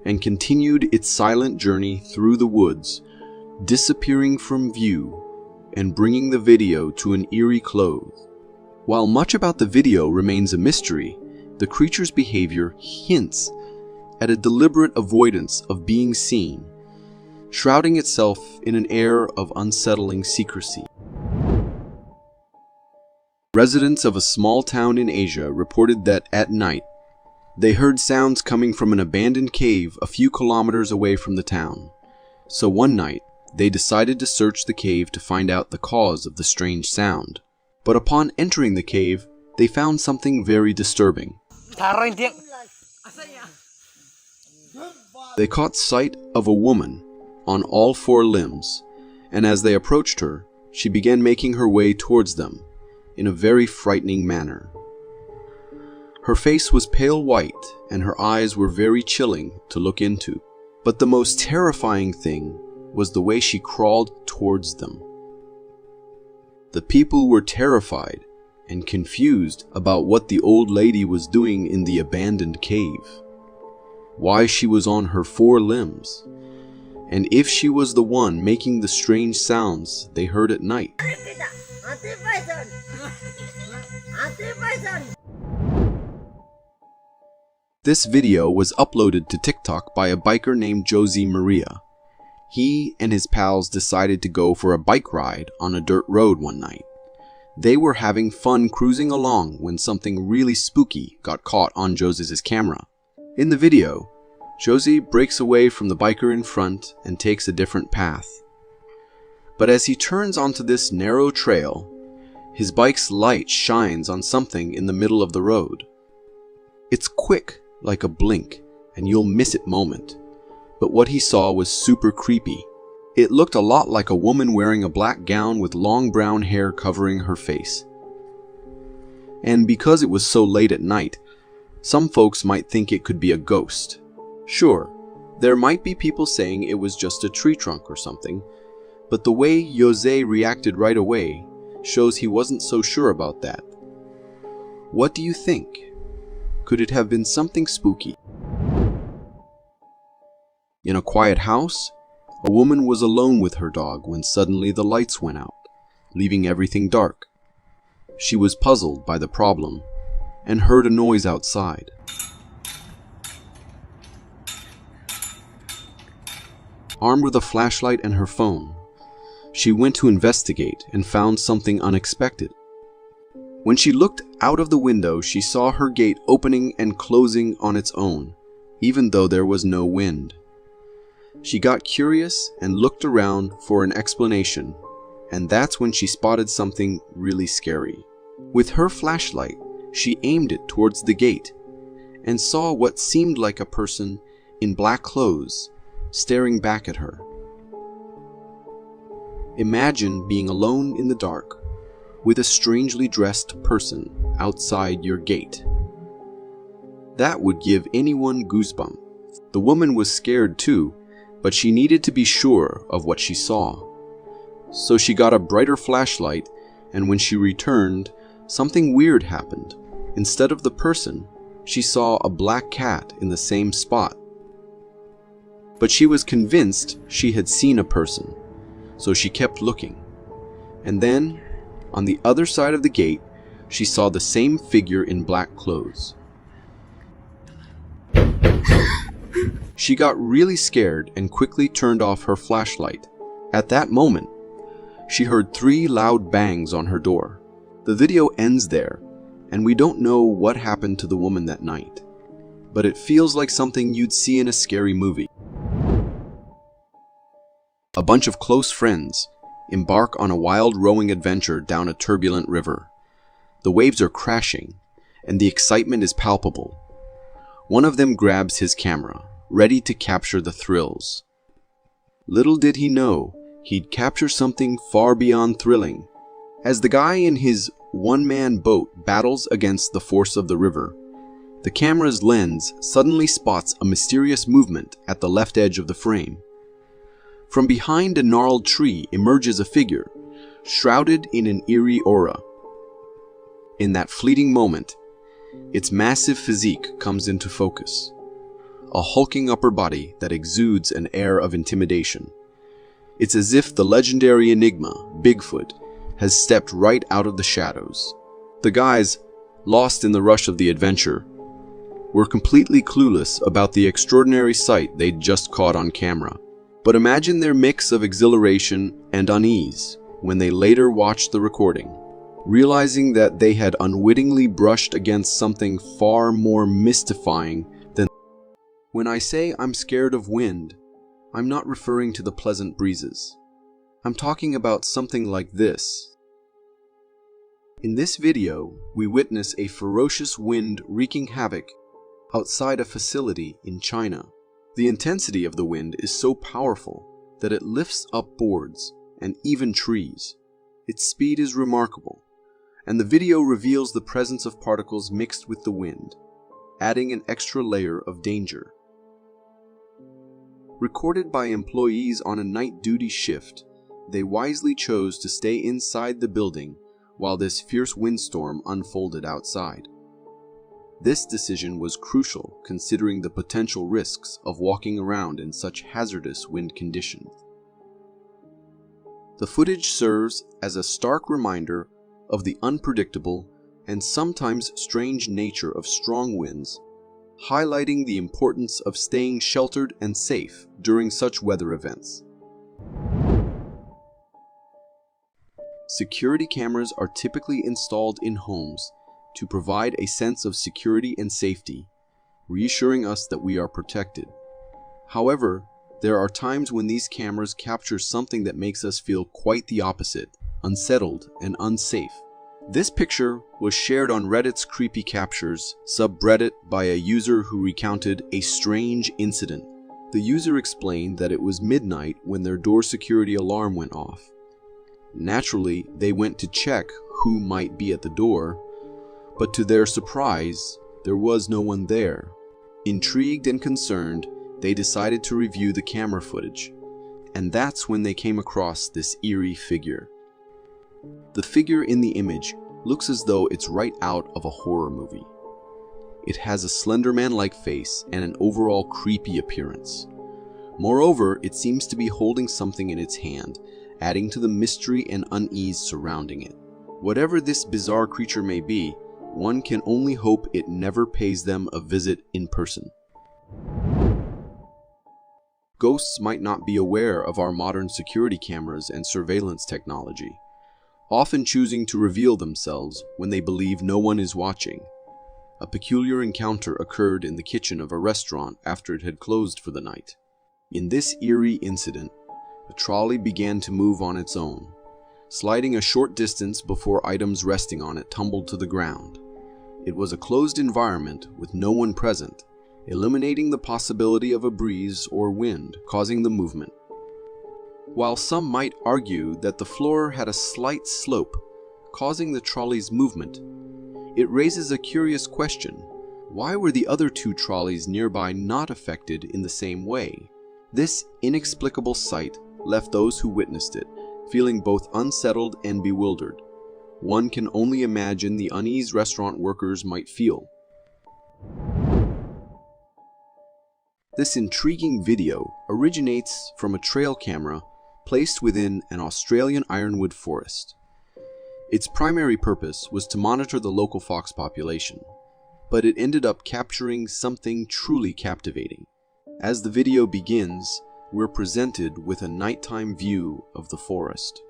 [SPEAKER 1] and continued its silent journey through the woods, disappearing from view and bringing the video to an eerie close. While much about the video remains a mystery, the creature's behavior hints at a deliberate avoidance of being seen, shrouding itself in an air of unsettling secrecy. Residents of a small town in Asia reported that at night, they heard sounds coming from an abandoned cave a few kilometers away from the town. So one night, they decided to search the cave to find out the cause of the strange sound. But upon entering the cave, they found something very disturbing. They caught sight of a woman on all four limbs, and as they approached her, she began making her way towards them in a very frightening manner. Her face was pale white, and her eyes were very chilling to look into. But the most terrifying thing was the way she crawled towards them. The people were terrified and confused about what the old lady was doing in the abandoned cave, why she was on her four limbs, and if she was the one making the strange sounds they heard at night. This video was uploaded to TikTok by a biker named Josie Maria. He and his pals decided to go for a bike ride on a dirt road one night. They were having fun cruising along when something really spooky got caught on Josie's camera. In the video, Josie breaks away from the biker in front and takes a different path. But as he turns onto this narrow trail, his bike's light shines on something in the middle of the road. It's quick, like a blink, and you'll miss it moment. But what he saw was super creepy. It looked a lot like a woman wearing a black gown with long brown hair covering her face. And because it was so late at night, some folks might think it could be a ghost. Sure, there might be people saying it was just a tree trunk or something, but the way Jose reacted right away shows he wasn't so sure about that. What do you think? Could it have been something spooky? In a quiet house, a woman was alone with her dog when suddenly the lights went out, leaving everything dark. She was puzzled by the problem and heard a noise outside. Armed with a flashlight and her phone, she went to investigate and found something unexpected. When she looked out of the window, she saw her gate opening and closing on its own, even though there was no wind. She got curious and looked around for an explanation, and that's when she spotted something really scary. With her flashlight, she aimed it towards the gate and saw what seemed like a person in black clothes staring back at her. Imagine being alone in the dark with a strangely dressed person outside your gate. That would give anyone goosebumps. The woman was scared too, but she needed to be sure of what she saw. So she got a brighter flashlight, and when she returned, something weird happened. Instead of the person, she saw a black cat in the same spot. But she was convinced she had seen a person, so she kept looking. And then, on the other side of the gate, she saw the same figure in black clothes. She got really scared and quickly turned off her flashlight. At that moment, she heard 3 loud bangs on her door. The video ends there, and we don't know what happened to the woman that night, but it feels like something you'd see in a scary movie. A bunch of close friends embark on a wild rowing adventure down a turbulent river. The waves are crashing, and the excitement is palpable. One of them grabs his camera, ready to capture the thrills. Little did he know, he'd capture something far beyond thrilling. As the guy in his one-man boat battles against the force of the river, The camera's lens suddenly spots a mysterious movement at the left edge of the frame. From behind a gnarled tree emerges a figure, shrouded in an eerie aura. In that fleeting moment, its massive physique comes into focus. A hulking upper body that exudes an air of intimidation. It's as if the legendary enigma, Bigfoot, has stepped right out of the shadows. The guys, lost in the rush of the adventure, were completely clueless about the extraordinary sight they'd just caught on camera. But imagine their mix of exhilaration and unease when they later watched the recording, realizing that they had unwittingly brushed against something far more mystifying than... When I say I'm scared of wind, I'm not referring to the pleasant breezes. I'm talking about something like this. In this video, we witness a ferocious wind wreaking havoc outside a facility in China. The intensity of the wind is so powerful that it lifts up boards and even trees. Its speed is remarkable, and the video reveals the presence of particles mixed with the wind, adding an extra layer of danger. Recorded by employees on a night duty shift, they wisely chose to stay inside the building while this fierce windstorm unfolded outside. This decision was crucial considering the potential risks of walking around in such hazardous wind conditions. The footage serves as a stark reminder of the unpredictable and sometimes strange nature of strong winds, highlighting the importance of staying sheltered and safe during such weather events. Security cameras are typically installed in homes to provide a sense of security and safety, reassuring us that we are protected. However, there are times when these cameras capture something that makes us feel quite the opposite, unsettled and unsafe. This picture was shared on Reddit's Creepy Captures subreddit by a user who recounted a strange incident. The user explained that it was midnight when their door security alarm went off. Naturally, they went to check who might be at the door, but to their surprise, there was no one there. Intrigued and concerned, they decided to review the camera footage, and that's when they came across this eerie figure. The figure in the image looks as though it's right out of a horror movie. It has a Slender Man-like face and an overall creepy appearance. Moreover, it seems to be holding something in its hand, adding to the mystery and unease surrounding it. Whatever this bizarre creature may be, one can only hope it never pays them a visit in person. Ghosts might not be aware of our modern security cameras and surveillance technology, often choosing to reveal themselves when they believe no one is watching. A peculiar encounter occurred in the kitchen of a restaurant after it had closed for the night. In this eerie incident, a trolley began to move on its own, sliding a short distance before items resting on it tumbled to the ground. It was a closed environment with no one present, eliminating the possibility of a breeze or wind causing the movement. While some might argue that the floor had a slight slope, causing the trolley's movement, it raises a curious question. Why were the other two trolleys nearby not affected in the same way? This inexplicable sight left those who witnessed it feeling both unsettled and bewildered. One can only imagine the unease restaurant workers might feel. This intriguing video originates from a trail camera placed within an Australian ironwood forest. Its primary purpose was to monitor the local fox population, but it ended up capturing something truly captivating. As the video begins, we're presented with a nighttime view of the forest.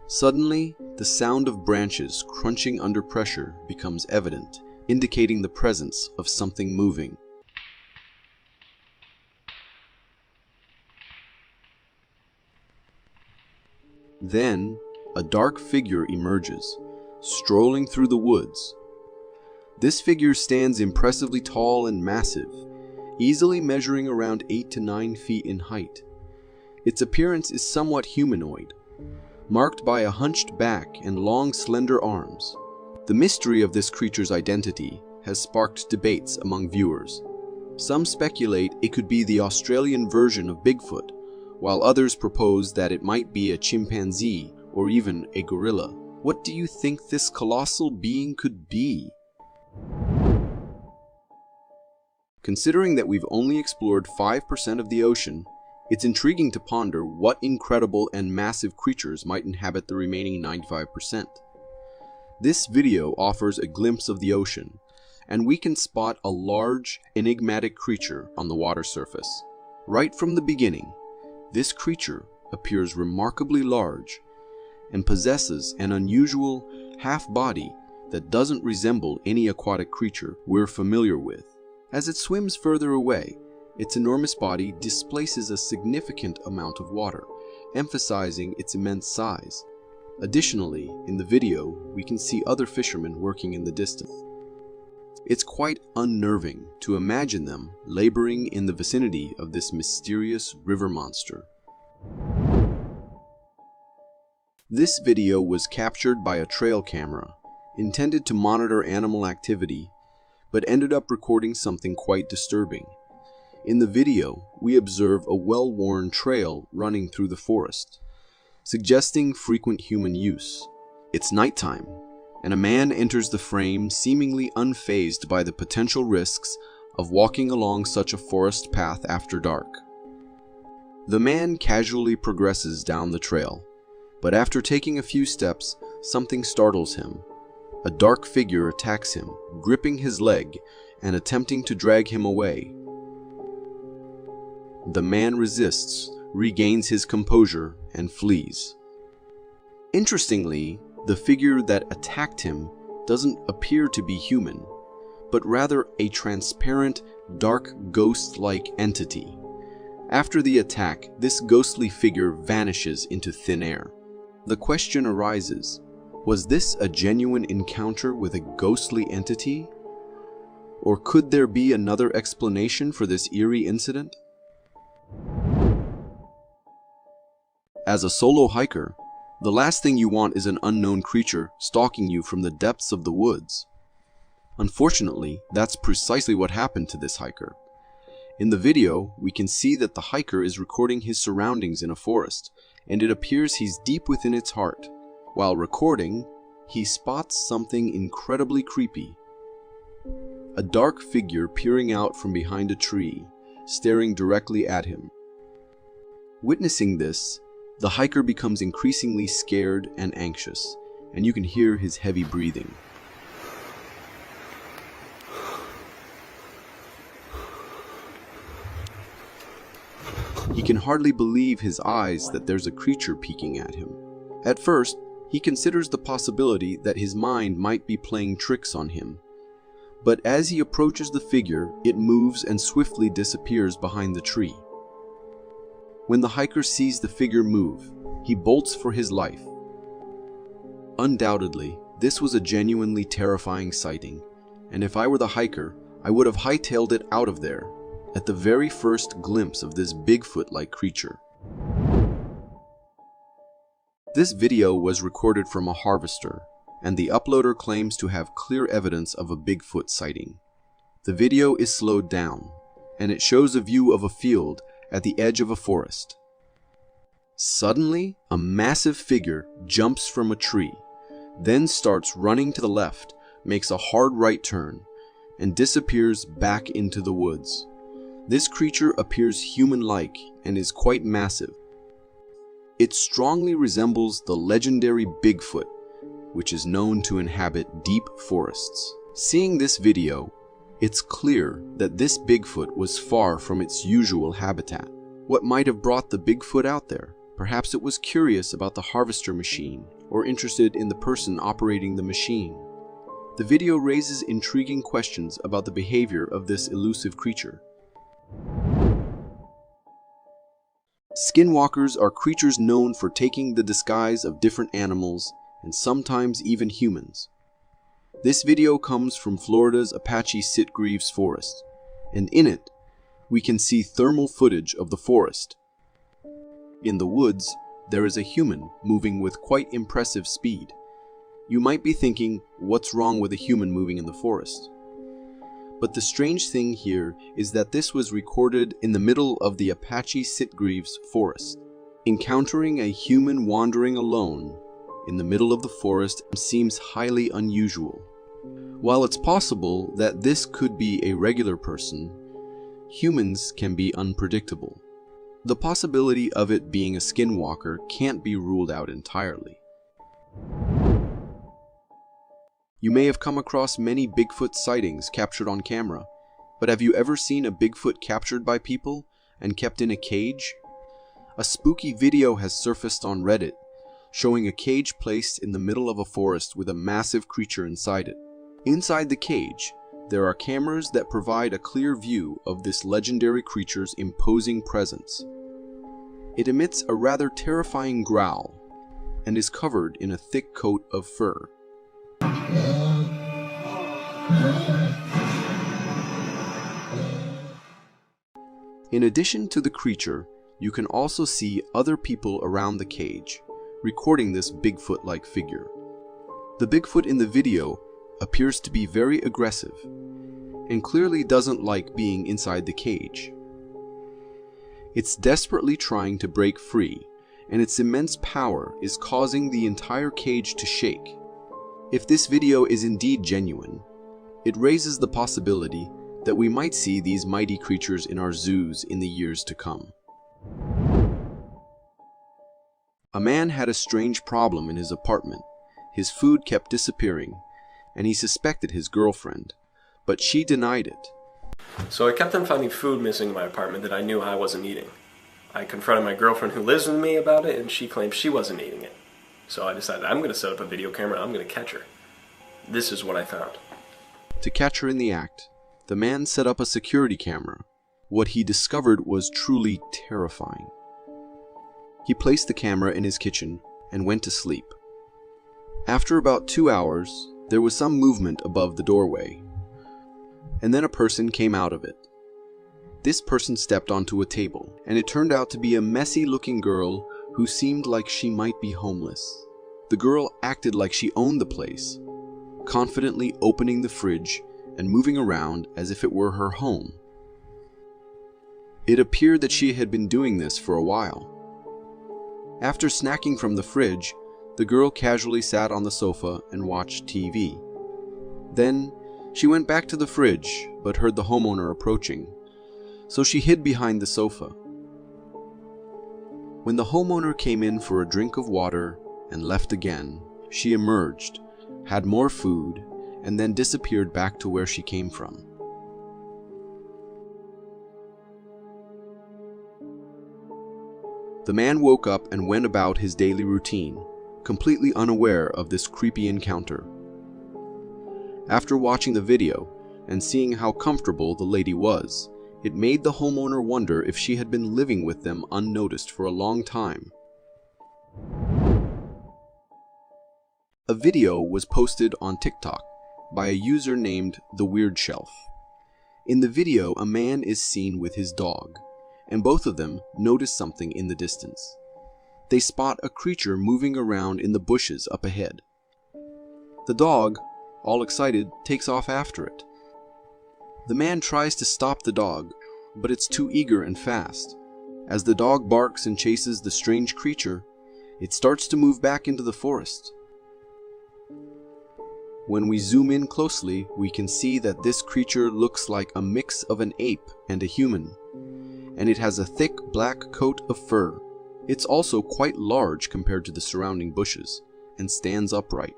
[SPEAKER 1] Suddenly, the sound of branches crunching under pressure becomes evident, indicating the presence of something moving. Then, a dark figure emerges, strolling through the woods. This figure stands impressively tall and massive, easily measuring around 8 to 9 feet in height. Its appearance is somewhat humanoid, marked by a hunched back and long, slender arms. The mystery of this creature's identity has sparked debates among viewers. Some speculate it could be the Australian version of Bigfoot, while others propose that it might be a chimpanzee or even a gorilla. What do you think this colossal being could be? Considering that we've only explored 5% of the ocean, it's intriguing to ponder what incredible and massive creatures might inhabit the remaining 95%. This video offers a glimpse of the ocean, and we can spot a large, enigmatic creature on the water surface. Right from the beginning, this creature appears remarkably large and possesses an unusual half-body that doesn't resemble any aquatic creature we're familiar with. As it swims further away, its enormous body displaces a significant amount of water, emphasizing its immense size. Additionally, in the video, we can see other fishermen working in the distance. It's quite unnerving to imagine them laboring in the vicinity of this mysterious river monster. This video was captured by a trail camera, intended to monitor animal activity, but ended up recording something quite disturbing. In the video, we observe a well-worn trail running through the forest, suggesting frequent human use. It's nighttime, and a man enters the frame seemingly unfazed by the potential risks of walking along such a forest path after dark. The man casually progresses down the trail, but after taking a few steps, something startles him. A dark figure attacks him, gripping his leg and attempting to drag him away. The man resists, regains his composure, and flees. Interestingly, the figure that attacked him doesn't appear to be human, but rather a transparent, dark, ghost-like entity. After the attack, this ghostly figure vanishes into thin air. The question arises, was this a genuine encounter with a ghostly entity? Or could there be another explanation for this eerie incident? As a solo hiker, the last thing you want is an unknown creature stalking you from the depths of the woods. Unfortunately, that's precisely what happened to this hiker. In the video, we can see that the hiker is recording his surroundings in a forest, and it appears he's deep within its heart. While recording, he spots something incredibly creepy. A dark figure peering out from behind a tree, staring directly at him. Witnessing this, the hiker becomes increasingly scared and anxious, and you can hear his heavy breathing. He can hardly believe his eyes that there's a creature peeking at him. At first, he considers the possibility that his mind might be playing tricks on him. But as he approaches the figure, it moves and swiftly disappears behind the tree. When the hiker sees the figure move, he bolts for his life. Undoubtedly, this was a genuinely terrifying sighting, and if I were the hiker, I would have hightailed it out of there at the very first glimpse of this Bigfoot-like creature. This video was recorded from a harvester, and the uploader claims to have clear evidence of a Bigfoot sighting. The video is slowed down, and it shows a view of a field at the edge of a forest. Suddenly, a massive figure jumps from a tree, then starts running to the left, makes a hard right turn, and disappears back into the woods. This creature appears human-like and is quite massive. It strongly resembles the legendary Bigfoot, which is known to inhabit deep forests. Seeing this video, it's clear that this Bigfoot was far from its usual habitat. What might have brought the Bigfoot out there? Perhaps it was curious about the harvester machine, or interested in the person operating the machine. The video raises intriguing questions about the behavior of this elusive creature. Skinwalkers are creatures known for taking the disguise of different animals, and sometimes even humans. This video comes from Florida's Apache Sitgreaves Forest, and in it, we can see thermal footage of the forest. In the woods, there is a human moving with quite impressive speed. You might be thinking, what's wrong with a human moving in the forest? But the strange thing here is that this was recorded in the middle of the Apache Sitgreaves forest. Encountering a human wandering alone in the middle of the forest seems highly unusual. While it's possible that this could be a regular person, humans can be unpredictable. The possibility of it being a skinwalker can't be ruled out entirely. You may have come across many Bigfoot sightings captured on camera, but have you ever seen a Bigfoot captured by people and kept in a cage? A spooky video has surfaced on Reddit, showing a cage placed in the middle of a forest with a massive creature inside it. Inside the cage, there are cameras that provide a clear view of this legendary creature's imposing presence. It emits a rather terrifying growl and is covered in a thick coat of fur. In addition to the creature, you can also see other people around the cage, recording this Bigfoot-like figure. The Bigfoot in the video appears to be very aggressive and clearly doesn't like being inside the cage. It's desperately trying to break free, and its immense power is causing the entire cage to shake. If this video is indeed genuine, it raises the possibility that we might see these mighty creatures in our zoos in the years to come. A man had a strange problem in his apartment. His food kept disappearing, and he suspected his girlfriend, but she denied it.
[SPEAKER 10] So I kept on finding food missing in my apartment that I knew I wasn't eating. I confronted my girlfriend who lives with me about it, and she claimed she wasn't eating it. So I decided I'm going to set up a video camera and I'm going to catch her. This is what I found.
[SPEAKER 1] To catch her in the act, the man set up a security camera. What he discovered was truly terrifying. He placed the camera in his kitchen and went to sleep. After about 2 hours, there was some movement above the doorway, and then a person came out of it. This person stepped onto a table, and it turned out to be a messy-looking girl who seemed like she might be homeless. The girl acted like she owned the place, confidently opening the fridge and moving around as if it were her home. It appeared that she had been doing this for a while. After snacking from the fridge, the girl casually sat on the sofa and watched TV. Then, she went back to the fridge, but heard the homeowner approaching, so she hid behind the sofa. When the homeowner came in for a drink of water and left again, she emerged, had more food, and then disappeared back to where she came from. The man woke up and went about his daily routine, completely unaware of this creepy encounter. After watching the video and seeing how comfortable the lady was, it made the homeowner wonder if she had been living with them unnoticed for a long time. A video was posted on TikTok by a user named The Weird Shelf. In the video, a man is seen with his dog, and both of them notice something in the distance. They spot a creature moving around in the bushes up ahead. The dog, all excited, takes off after it. The man tries to stop the dog, but it's too eager and fast. As the dog barks and chases the strange creature, it starts to move back into the forest. When we zoom in closely, we can see that this creature looks like a mix of an ape and a human, and it has a thick black coat of fur. It's also quite large compared to the surrounding bushes, and stands upright.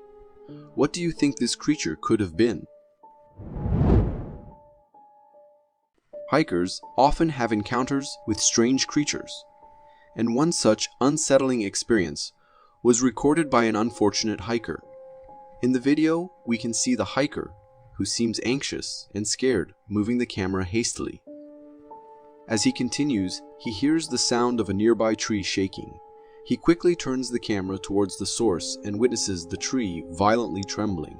[SPEAKER 1] What do you think this creature could have been? Hikers often have encounters with strange creatures, and one such unsettling experience was recorded by an unfortunate hiker. In the video, we can see the hiker, who seems anxious and scared, moving the camera hastily. As he continues, he hears the sound of a nearby tree shaking. He quickly turns the camera towards the source and witnesses the tree violently trembling.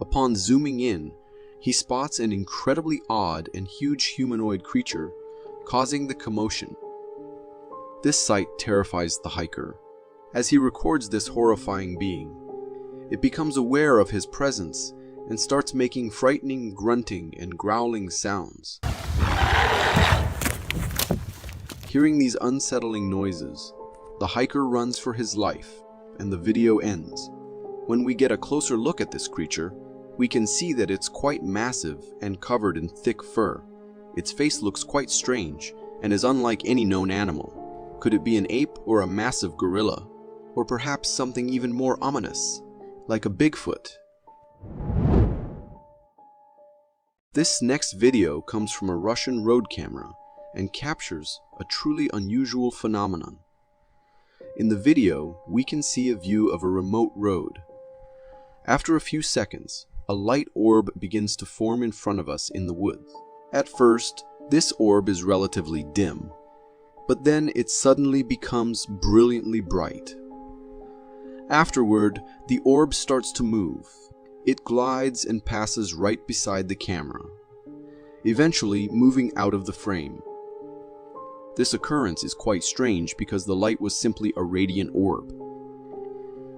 [SPEAKER 1] Upon zooming in, he spots an incredibly odd and huge humanoid creature, causing the commotion. This sight terrifies the hiker. As he records this horrifying being, it becomes aware of his presence and starts making frightening grunting and growling sounds. Hearing these unsettling noises, the hiker runs for his life, and the video ends. When we get a closer look at this creature, we can see that it's quite massive and covered in thick fur. Its face looks quite strange and is unlike any known animal. Could it be an ape or a massive gorilla? Or perhaps something even more ominous, like a Bigfoot? This next video comes from a Russian road camera and captures a truly unusual phenomenon. In the video, we can see a view of a remote road. After a few seconds, a light orb begins to form in front of us in the woods. At first, this orb is relatively dim, but then it suddenly becomes brilliantly bright. Afterward, the orb starts to move. It glides and passes right beside the camera, eventually moving out of the frame. This occurrence is quite strange because the light was simply a radiant orb.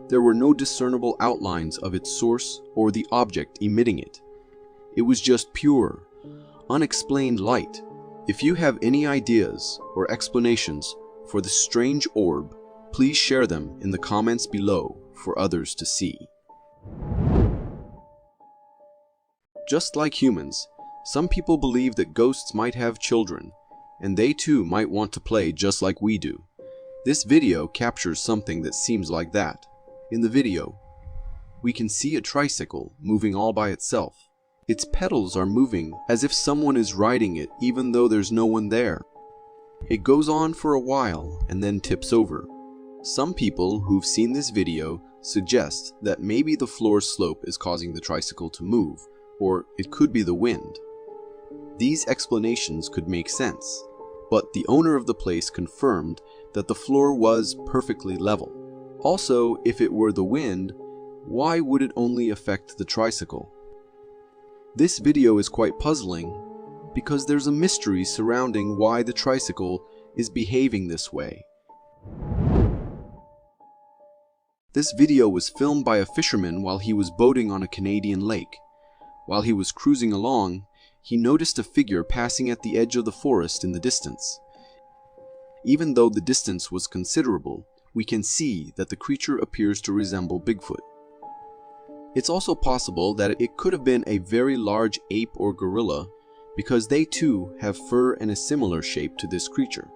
[SPEAKER 1] There were no discernible outlines of its source or the object emitting it. It was just pure, unexplained light. If you have any ideas or explanations for this strange orb, please share them in the comments below for others to see. Just like humans, some people believe that ghosts might have children, and they too might want to play just like we do. This video captures something that seems like that. In the video, we can see a tricycle moving all by itself. Its pedals are moving as if someone is riding it even though there's no one there. It goes on for a while and then tips over. Some people who've seen this video suggest that maybe the floor slope is causing the tricycle to move, or it could be the wind. These explanations could make sense, but the owner of the place confirmed that the floor was perfectly level. Also, if it were the wind, why would it only affect the tricycle? This video is quite puzzling because there's a mystery surrounding why the tricycle is behaving this way. This video was filmed by a fisherman while he was boating on a Canadian lake. While he was cruising along, he noticed a figure passing at the edge of the forest in the distance. Even though the distance was considerable, we can see that the creature appears to resemble Bigfoot. It's also possible that it could have been a very large ape or gorilla because they too have fur and a similar shape to this creature.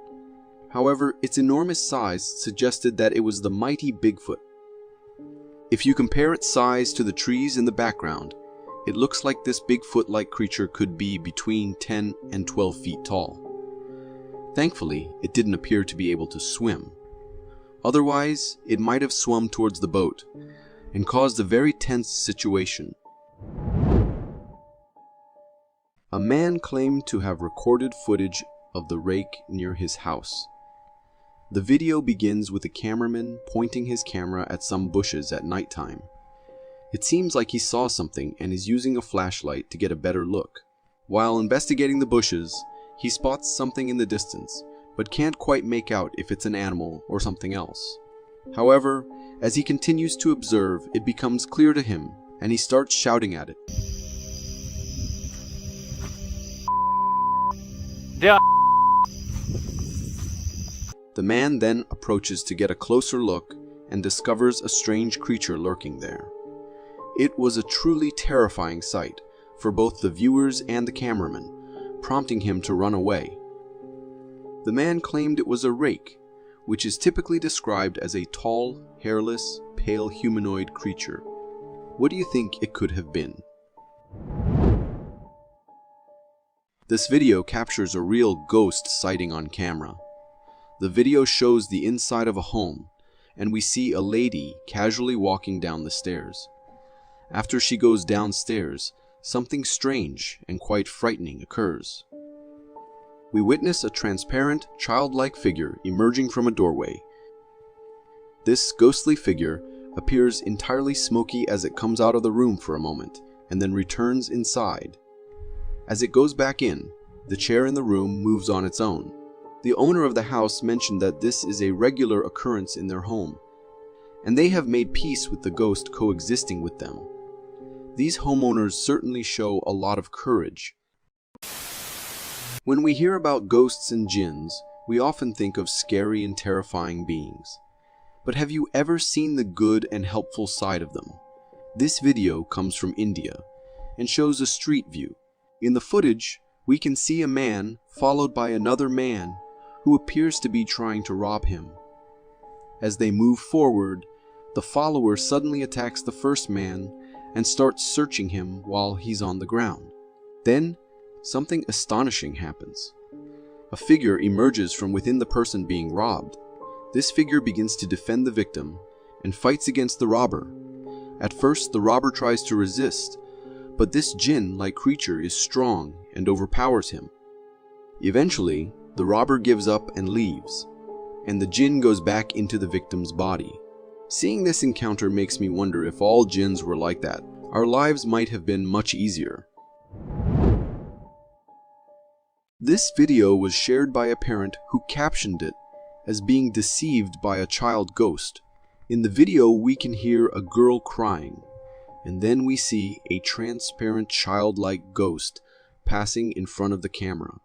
[SPEAKER 1] However, its enormous size suggested that it was the mighty Bigfoot. If you compare its size to the trees in the background, it looks like this Bigfoot-like creature could be between 10 and 12 feet tall. Thankfully, it didn't appear to be able to swim. Otherwise, it might have swum towards the boat and caused a very tense situation. A man claimed to have recorded footage of the rake near his house. The video begins with a cameraman pointing his camera at some bushes at nighttime. It seems like he saw something and is using a flashlight to get a better look. While investigating the bushes, he spots something in the distance, but can't quite make out if it's an animal or something else. However, as he continues to observe, it becomes clear to him, and he starts shouting at it.
[SPEAKER 7] Yeah.
[SPEAKER 1] The man then approaches to get a closer look and discovers a strange creature lurking there. It was a truly terrifying sight for both the viewers and the cameraman, prompting him to run away. The man claimed it was a rake, which is typically described as a tall, hairless, pale humanoid creature. What do you think it could have been? This video captures a real ghost sighting on camera. The video shows the inside of a home, and we see a lady casually walking down the stairs. After she goes downstairs, something strange and quite frightening occurs. We witness a transparent, childlike figure emerging from a doorway. This ghostly figure appears entirely smoky as it comes out of the room for a moment, and then returns inside. As it goes back in, the chair in the room moves on its own. The owner of the house mentioned that this is a regular occurrence in their home, and they have made peace with the ghost coexisting with them. These homeowners certainly show a lot of courage. When we hear about ghosts and jinns, we often think of scary and terrifying beings. But have you ever seen the good and helpful side of them? This video comes from India and shows a street view. In the footage, we can see a man followed by another man who appears to be trying to rob him. As they move forward, the follower suddenly attacks the first man and starts searching him while he's on the ground. Then, something astonishing happens. A figure emerges from within the person being robbed. This figure begins to defend the victim and fights against the robber. At first, the robber tries to resist, but this jinn-like creature is strong and overpowers him. Eventually, the robber gives up and leaves, and the jinn goes back into the victim's body. Seeing this encounter makes me wonder if all jinns were like that, our lives might have been much easier. This video was shared by a parent who captioned it as being deceived by a child ghost. In the video, we can hear a girl crying, and then we see a transparent childlike ghost passing in front of the camera.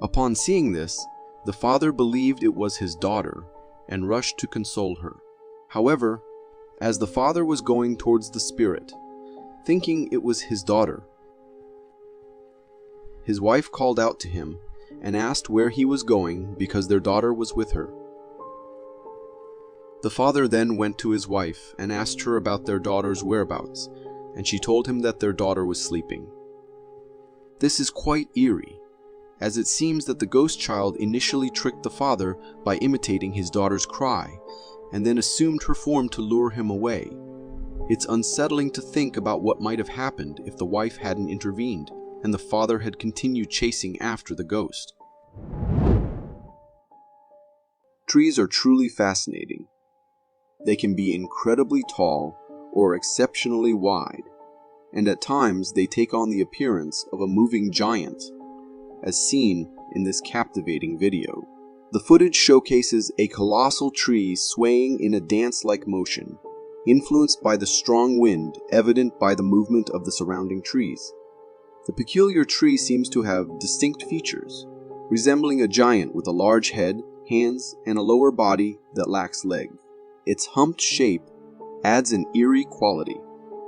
[SPEAKER 1] Upon seeing this, the father believed it was his daughter and rushed to console her. However, as the father was going towards the spirit, thinking it was his daughter, his wife called out to him and asked where he was going because their daughter was with her. The father then went to his wife and asked her about their daughter's whereabouts, and she told him that their daughter was sleeping. This is quite eerie, as it seems that the ghost child initially tricked the father by imitating his daughter's cry, and then assumed her form to lure him away. It's unsettling to think about what might have happened if the wife hadn't intervened, and the father had continued chasing after the ghost. Trees are truly fascinating. They can be incredibly tall or exceptionally wide, and at times they take on the appearance of a moving giant, as seen in this captivating video. The footage showcases a colossal tree swaying in a dance-like motion, influenced by the strong wind evident by the movement of the surrounding trees. The peculiar tree seems to have distinct features, resembling a giant with a large head, hands, and a lower body that lacks legs. Its humped shape adds an eerie quality,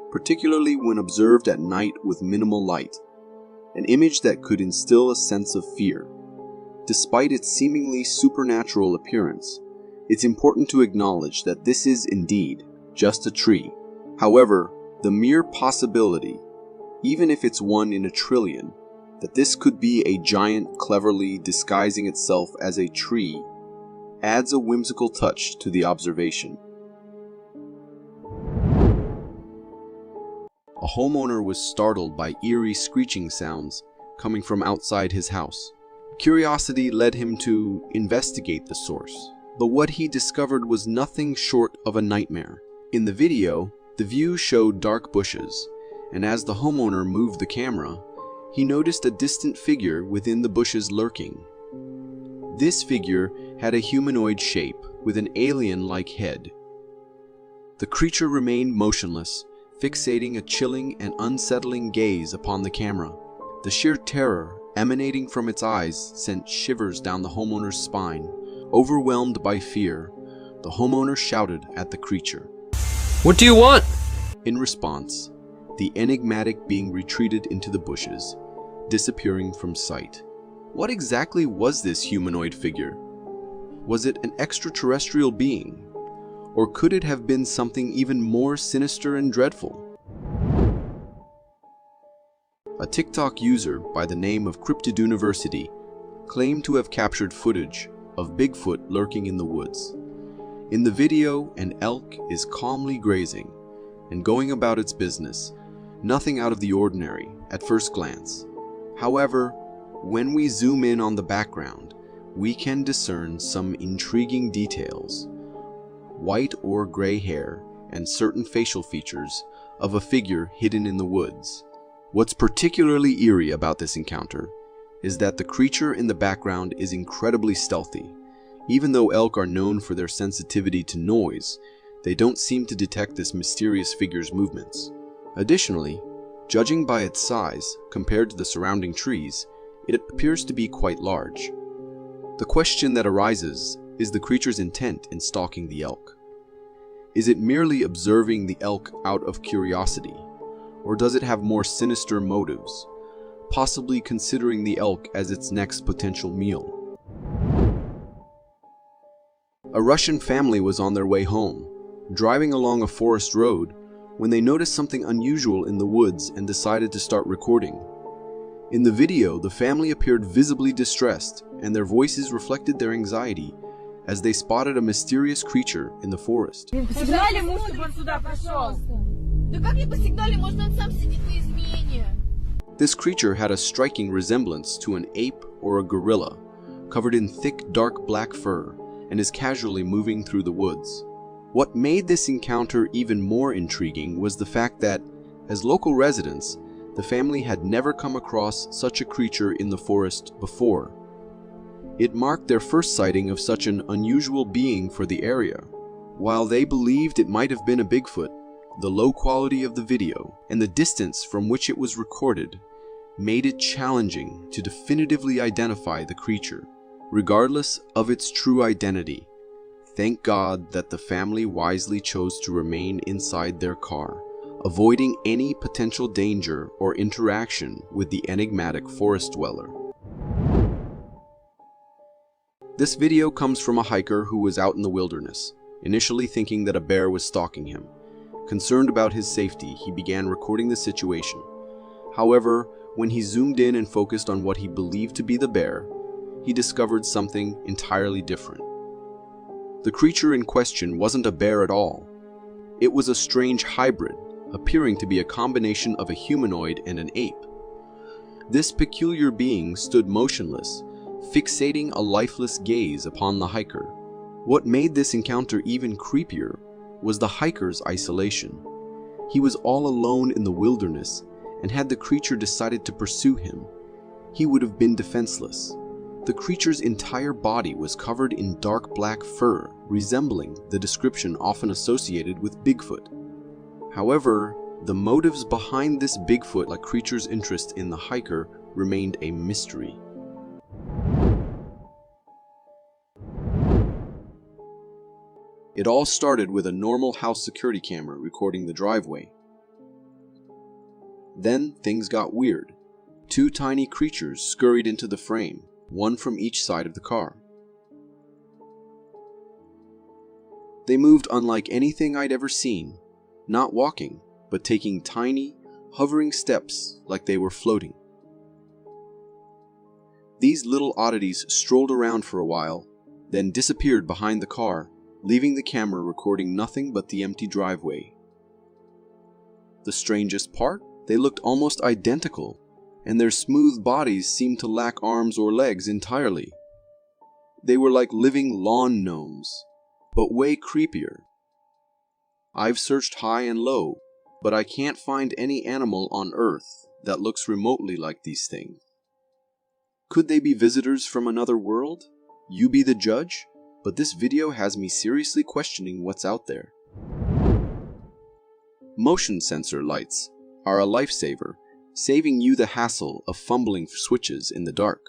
[SPEAKER 1] particularly when observed at night with minimal light, an image that could instill a sense of fear. Despite its seemingly supernatural appearance, it's important to acknowledge that this is indeed just a tree. However, the mere possibility, even if it's one in a trillion, that this could be a giant cleverly disguising itself as a tree adds a whimsical touch to the observation. A homeowner was startled by eerie screeching sounds coming from outside his house. Curiosity led him to investigate the source, but what he discovered was nothing short of a nightmare. In the video, the view showed dark bushes, and as the homeowner moved the camera, he noticed a distant figure within the bushes lurking. This figure had a humanoid shape with an alien-like head. The creature remained motionless, fixating a chilling and unsettling gaze upon the camera. The sheer terror emanating from its eyes sent shivers down the homeowner's spine. Overwhelmed by fear, the homeowner shouted at the creature.
[SPEAKER 2] What do you want?
[SPEAKER 1] In response, the enigmatic being retreated into the bushes, disappearing from sight. What exactly was this humanoid figure? Was it an extraterrestrial being? Or could it have been something even more sinister and dreadful? A TikTok user by the name of Cryptid claimed to have captured footage of Bigfoot lurking in the woods. In the video, an elk is calmly grazing and going about its business, nothing out of the ordinary at first glance. However, when we zoom in on the background, we can discern some intriguing details. White or gray hair and certain facial features of a figure hidden in the woods. What's particularly eerie about this encounter is that the creature in the background is incredibly stealthy, Even though elk are known for their sensitivity to noise, they don't seem to detect this mysterious figure's movements. Additionally, judging by its size compared to the surrounding trees, it appears to be quite large. The question that arises is the creature's intent in stalking the elk. Is it merely observing the elk out of curiosity, or does it have more sinister motives, possibly considering the elk as its next potential meal? A Russian family was on their way home, driving along a forest road, when they noticed something unusual in the woods and decided to start recording. In the video, the family appeared visibly distressed, and their voices reflected their anxiety as they spotted a mysterious creature in the forest. This creature had a striking resemblance to an ape or a gorilla, covered in thick dark black fur, and is casually moving through the woods. What made this encounter even more intriguing was the fact that, as local residents, the family had never come across such a creature in the forest before. It marked their first sighting of such an unusual being for the area. While they believed it might have been a Bigfoot, the low quality of the video and the distance from which it was recorded made it challenging to definitively identify the creature, regardless of its true identity. Thank God that the family wisely chose to remain inside their car, avoiding any potential danger or interaction with the enigmatic forest dweller. This video comes from a hiker who was out in the wilderness, initially thinking that a bear was stalking him. Concerned about his safety, he began recording the situation. However, when he zoomed in and focused on what he believed to be the bear, he discovered something entirely different. The creature in question wasn't a bear at all. It was a strange hybrid, appearing to be a combination of a humanoid and an ape. This peculiar being stood motionless, fixating a lifeless gaze upon the hiker. What made this encounter even creepier was the hiker's isolation. He was all alone in the wilderness, and had the creature decided to pursue him, he would have been defenseless. The creature's entire body was covered in dark black fur, resembling the description often associated with Bigfoot. However, the motives behind this Bigfoot-like creature's interest in the hiker remained a mystery. It all started with a normal house security camera recording the driveway. Then things got weird. Two tiny creatures scurried into the frame, one from each side of the car. They moved unlike anything I'd ever seen, not walking, but taking tiny, hovering steps like they were floating. These little oddities strolled around for a while, then disappeared behind the car, leaving the camera recording nothing but the empty driveway. The strangest part? They looked almost identical, and their smooth bodies seemed to lack arms or legs entirely. They were like living lawn gnomes, but way creepier. I've searched high and low, but I can't find any animal on Earth that looks remotely like these things. Could they be visitors from another world? You be the judge, but this video has me seriously questioning what's out there. Motion sensor lights are a lifesaver, saving you the hassle of fumbling for switches in the dark.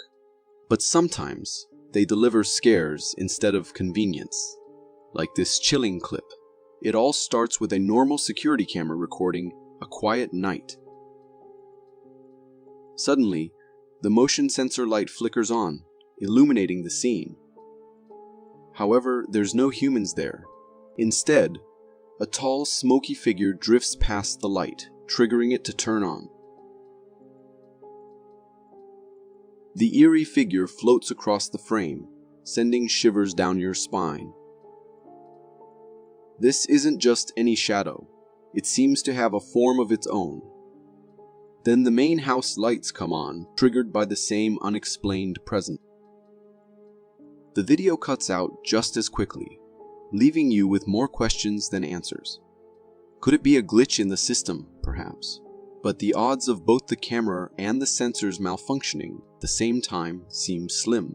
[SPEAKER 1] But sometimes they deliver scares instead of convenience, like this chilling clip. It all starts with a normal security camera recording a quiet night. Suddenly, the motion sensor light flickers on, illuminating the scene. However, there's no humans there. Instead, a tall, smoky figure drifts past the light, triggering it to turn on. The eerie figure floats across the frame, sending shivers down your spine. This isn't just any shadow. It seems to have a form of its own. Then the main house lights come on, triggered by the same unexplained presence. The video cuts out just as quickly, leaving you with more questions than answers. Could it be a glitch in the system, perhaps? But the odds of both the camera and the sensors malfunctioning at the same time seem slim.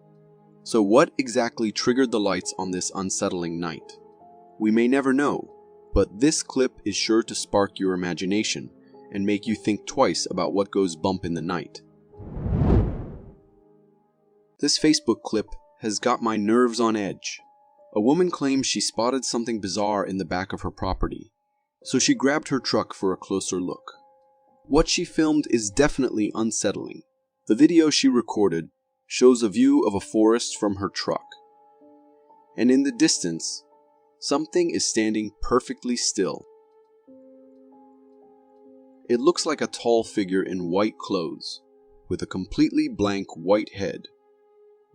[SPEAKER 1] So what exactly triggered the lights on this unsettling night? We may never know, but this clip is sure to spark your imagination and make you think twice about what goes bump in the night. This Facebook clip has got my nerves on edge. A woman claims she spotted something bizarre in the back of her property, so she grabbed her truck for a closer look. What she filmed is definitely unsettling. The video she recorded shows a view of a forest from her truck. And in the distance, something is standing perfectly still. It looks like a tall figure in white clothes, with a completely blank white head.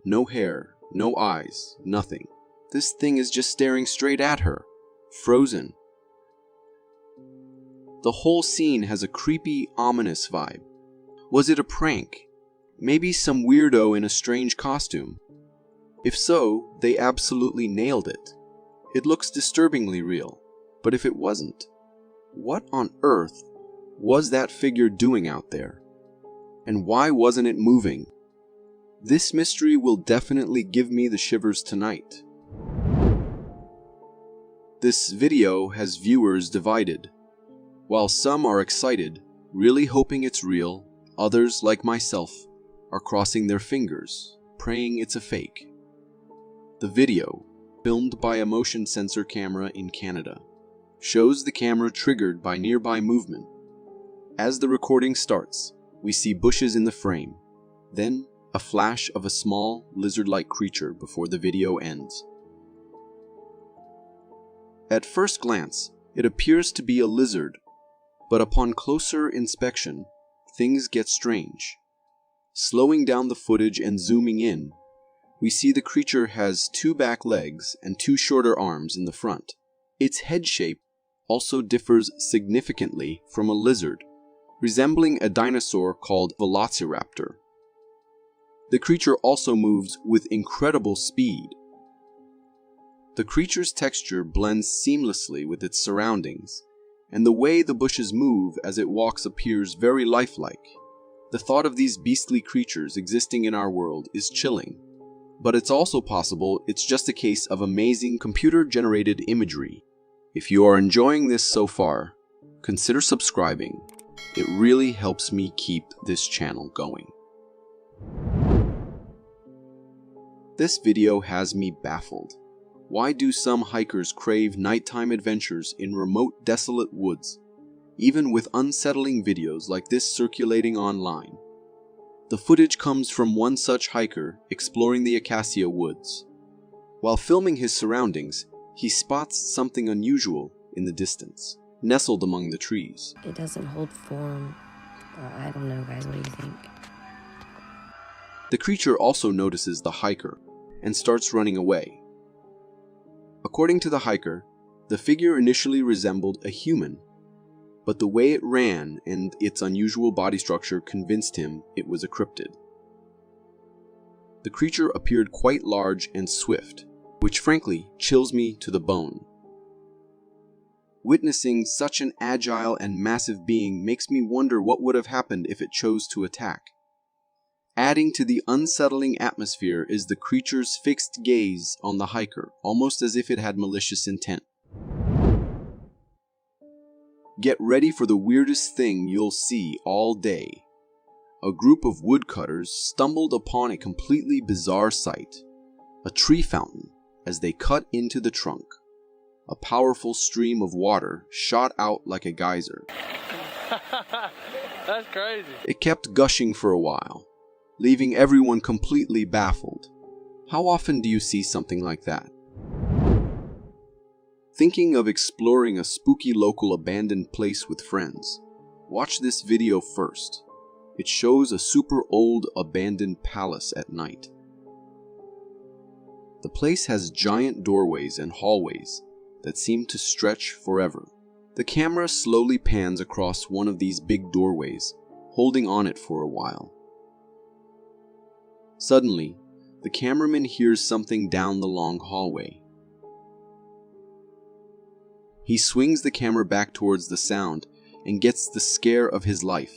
[SPEAKER 1] No hair, no eyes, nothing. This thing is just staring straight at her, frozen. The whole scene has a creepy, ominous vibe. Was it a prank? Maybe some weirdo in a strange costume? If so, they absolutely nailed it. It looks disturbingly real. But if it wasn't, what on earth was that figure doing out there? And why wasn't it moving? This mystery will definitely give me the shivers tonight. This video has viewers divided. While some are excited, really hoping it's real, others, like myself, are crossing their fingers, praying it's a fake. The video, filmed by a motion sensor camera in Canada, shows the camera triggered by nearby movement. As the recording starts, we see bushes in the frame, then a flash of a small, lizard-like creature before the video ends. At first glance, it appears to be a lizard, but upon closer inspection, things get strange. Slowing down the footage and zooming in, we see the creature has 2 back legs and 2 shorter arms in the front. Its head shape also differs significantly from a lizard, resembling a dinosaur called Velociraptor. The creature also moves with incredible speed. The creature's texture blends seamlessly with its surroundings, and the way the bushes move as it walks appears very lifelike. The thought of these beastly creatures existing in our world is chilling, but it's also possible it's just a case of amazing computer-generated imagery. If you are enjoying this so far, consider subscribing. It really helps me keep this channel going. This video has me baffled. Why do some hikers crave nighttime adventures in remote, desolate woods, even with unsettling videos like this circulating online? The footage comes from one such hiker exploring the Acacia Woods. While filming his surroundings, he spots something unusual in the distance, nestled among the trees.
[SPEAKER 11] It doesn't hold form. I don't know, guys. What do you think?
[SPEAKER 1] The creature also notices the hiker and starts running away. According to the hiker, the figure initially resembled a human, but the way it ran and its unusual body structure convinced him it was a cryptid. The creature appeared quite large and swift, which frankly chills me to the bone. Witnessing such an agile and massive being makes me wonder what would have happened if it chose to attack. Adding to the unsettling atmosphere is the creature's fixed gaze on the hiker, almost as if it had malicious intent. Get ready for the weirdest thing you'll see all day. A group of woodcutters stumbled upon a completely bizarre sight, a tree fountain, as they cut into the trunk. A powerful stream of water shot out like a geyser.
[SPEAKER 2] That's crazy.
[SPEAKER 1] It kept gushing for a while, leaving everyone completely baffled. How often do you see something like that? Thinking of exploring a spooky local abandoned place with friends? Watch this video first. It shows a super old abandoned palace at night. The place has giant doorways and hallways that seem to stretch forever. The camera slowly pans across one of these big doorways, holding on it for a while. Suddenly, the cameraman hears something down the long hallway. He swings the camera back towards the sound and gets the scare of his life.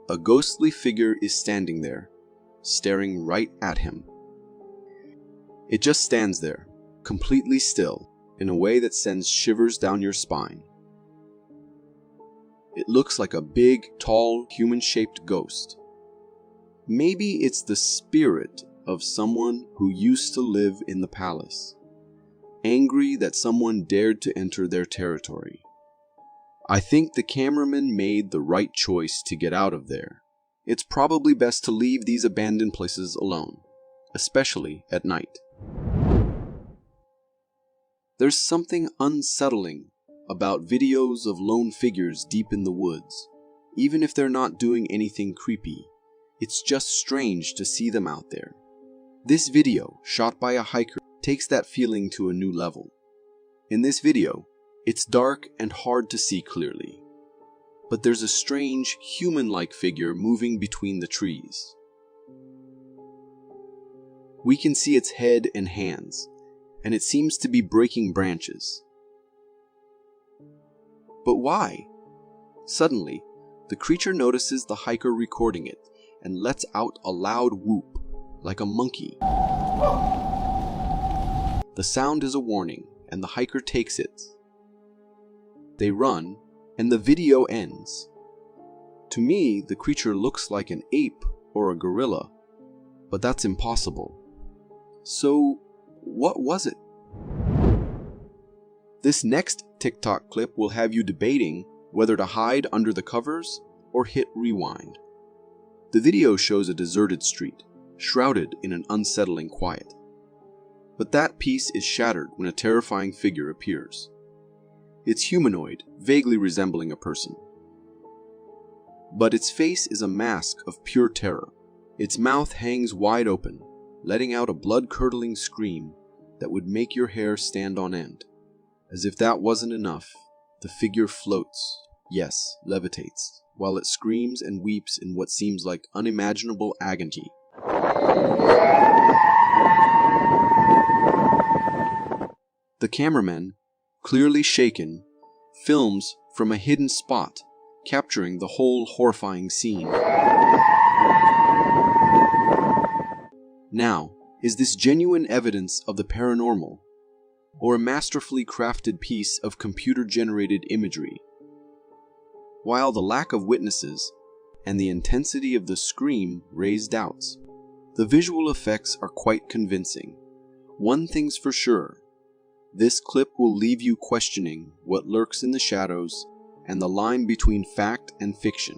[SPEAKER 1] A ghostly figure is standing there, staring right at him. It just stands there, completely still, in a way that sends shivers down your spine. It looks like a big, tall, human-shaped ghost. Maybe it's the spirit of someone who used to live in the palace, angry that someone dared to enter their territory. I think the cameraman made the right choice to get out of there. It's probably best to leave these abandoned places alone, especially at night. There's something unsettling about videos of lone figures deep in the woods. Even if they're not doing anything creepy, it's just strange to see them out there. This video, shot by a hiker, takes that feeling to a new level. In this video, it's dark and hard to see clearly, but there's a strange, human-like figure moving between the trees. We can see its head and hands, and it seems to be breaking branches. But why? Suddenly, the creature notices the hiker recording it and lets out a loud whoop, like a monkey. The sound is a warning, and the hiker takes it. They run, and the video ends. To me, the creature looks like an ape or a gorilla, but that's impossible. So, what was it? This next TikTok clip will have you debating whether to hide under the covers or hit rewind. The video shows a deserted street, shrouded in an unsettling quiet. But that peace is shattered when a terrifying figure appears. It's humanoid, vaguely resembling a person. But its face is a mask of pure terror. Its mouth hangs wide open, letting out a blood-curdling scream that would make your hair stand on end. As if that wasn't enough, the figure floats, yes, levitates, while it screams and weeps in what seems like unimaginable agony. The cameraman, clearly shaken, films from a hidden spot, capturing the whole horrifying scene. Now, is this genuine evidence of the paranormal, or a masterfully crafted piece of computer-generated imagery? While the lack of witnesses and the intensity of the scream raise doubts, the visual effects are quite convincing. One thing's for sure, this clip will leave you questioning what lurks in the shadows and the line between fact and fiction.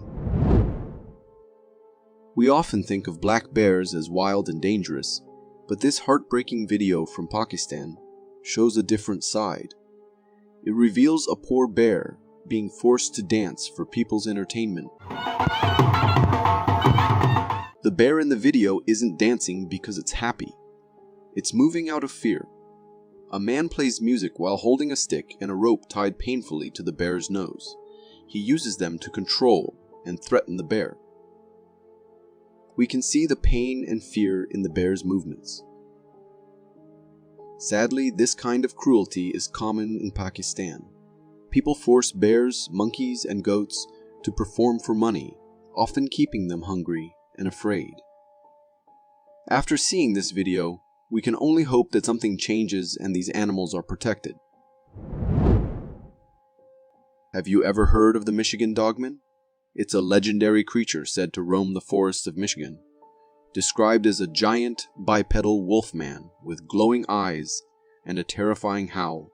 [SPEAKER 1] We often think of black bears as wild and dangerous, but this heartbreaking video from Pakistan shows a different side. It reveals a poor bear being forced to dance for people's entertainment. The bear in the video isn't dancing because it's happy. It's moving out of fear. A man plays music while holding a stick and a rope tied painfully to the bear's nose. He uses them to control and threaten the bear. We can see the pain and fear in the bear's movements. Sadly, this kind of cruelty is common in Pakistan. People force bears, monkeys, and goats to perform for money, often keeping them hungry and afraid. After seeing this video, we can only hope that something changes and these animals are protected. Have you ever heard of the Michigan Dogman? It's a legendary creature said to roam the forests of Michigan, described as a giant bipedal wolfman with glowing eyes and a terrifying howl.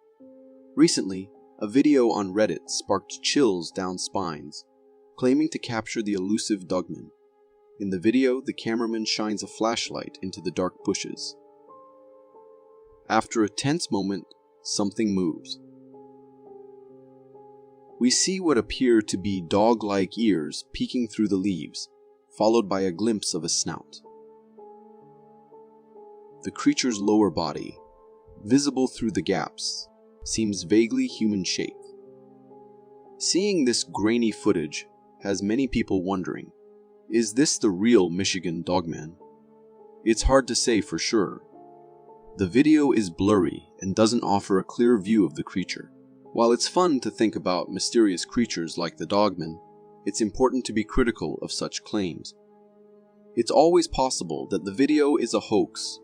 [SPEAKER 1] Recently, a video on Reddit sparked chills down spines, claiming to capture the elusive Dogman. In the video, the cameraman shines a flashlight into the dark bushes. After a tense moment, something moves. We see what appear to be dog-like ears peeking through the leaves, followed by a glimpse of a snout. The creature's lower body, visible through the gaps, seems vaguely human-shaped. Seeing this grainy footage has many people wondering, is this the real Michigan Dogman? It's hard to say for sure. The video is blurry and doesn't offer a clear view of the creature. While it's fun to think about mysterious creatures like the Dogman, it's important to be critical of such claims. It's always possible that the video is a hoax,